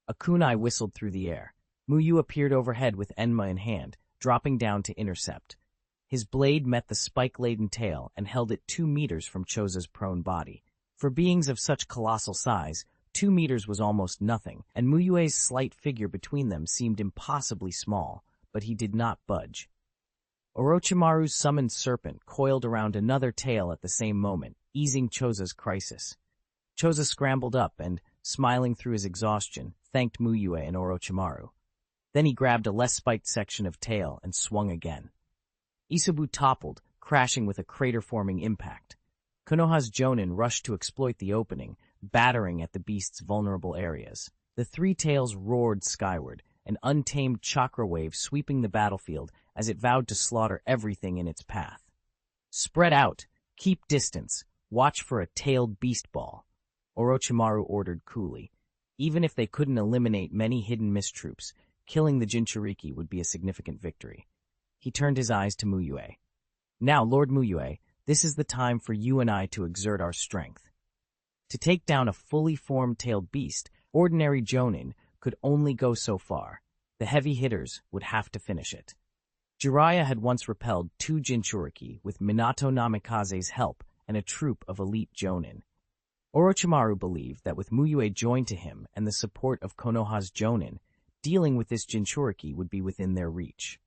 A kunai whistled through the air. Mu Yue appeared overhead with Enma in hand, dropping down to intercept. His blade met the spike-laden tail and held it 2 meters from Choza's prone body. For beings of such colossal size, 2 meters was almost nothing, and Mu Yue's slight figure between them seemed impossibly small, but he did not budge. Orochimaru's summoned serpent coiled around another tail at the same moment, easing Choza's crisis. Choza scrambled up and, smiling through his exhaustion, thanked Mu Yue and Orochimaru. Then he grabbed a less spiked section of tail and swung again. Isobu toppled, crashing with a crater-forming impact. Konoha's jonin rushed to exploit the opening, battering at the beast's vulnerable areas. The three tails roared skyward, an untamed chakra wave sweeping the battlefield as it vowed to slaughter everything in its path. "Spread out! Keep distance! Watch for a tailed beast ball," Orochimaru ordered coolly. Even if they couldn't eliminate many hidden mist troops, killing the Jinchuriki would be a significant victory. He turned his eyes to Mu Yue. "Now, Lord Mu Yue, this is the time for you and I to exert our strength." To take down a fully formed tailed beast, ordinary jonin could only go so far. The heavy hitters would have to finish it. Jiraiya had once repelled 2 Jinchuriki with Minato Namikaze's help and a troop of elite jonin. Orochimaru believed that with Mu Yue joined to him and the support of Konoha's jonin, dealing with this Jinchuriki would be within their reach.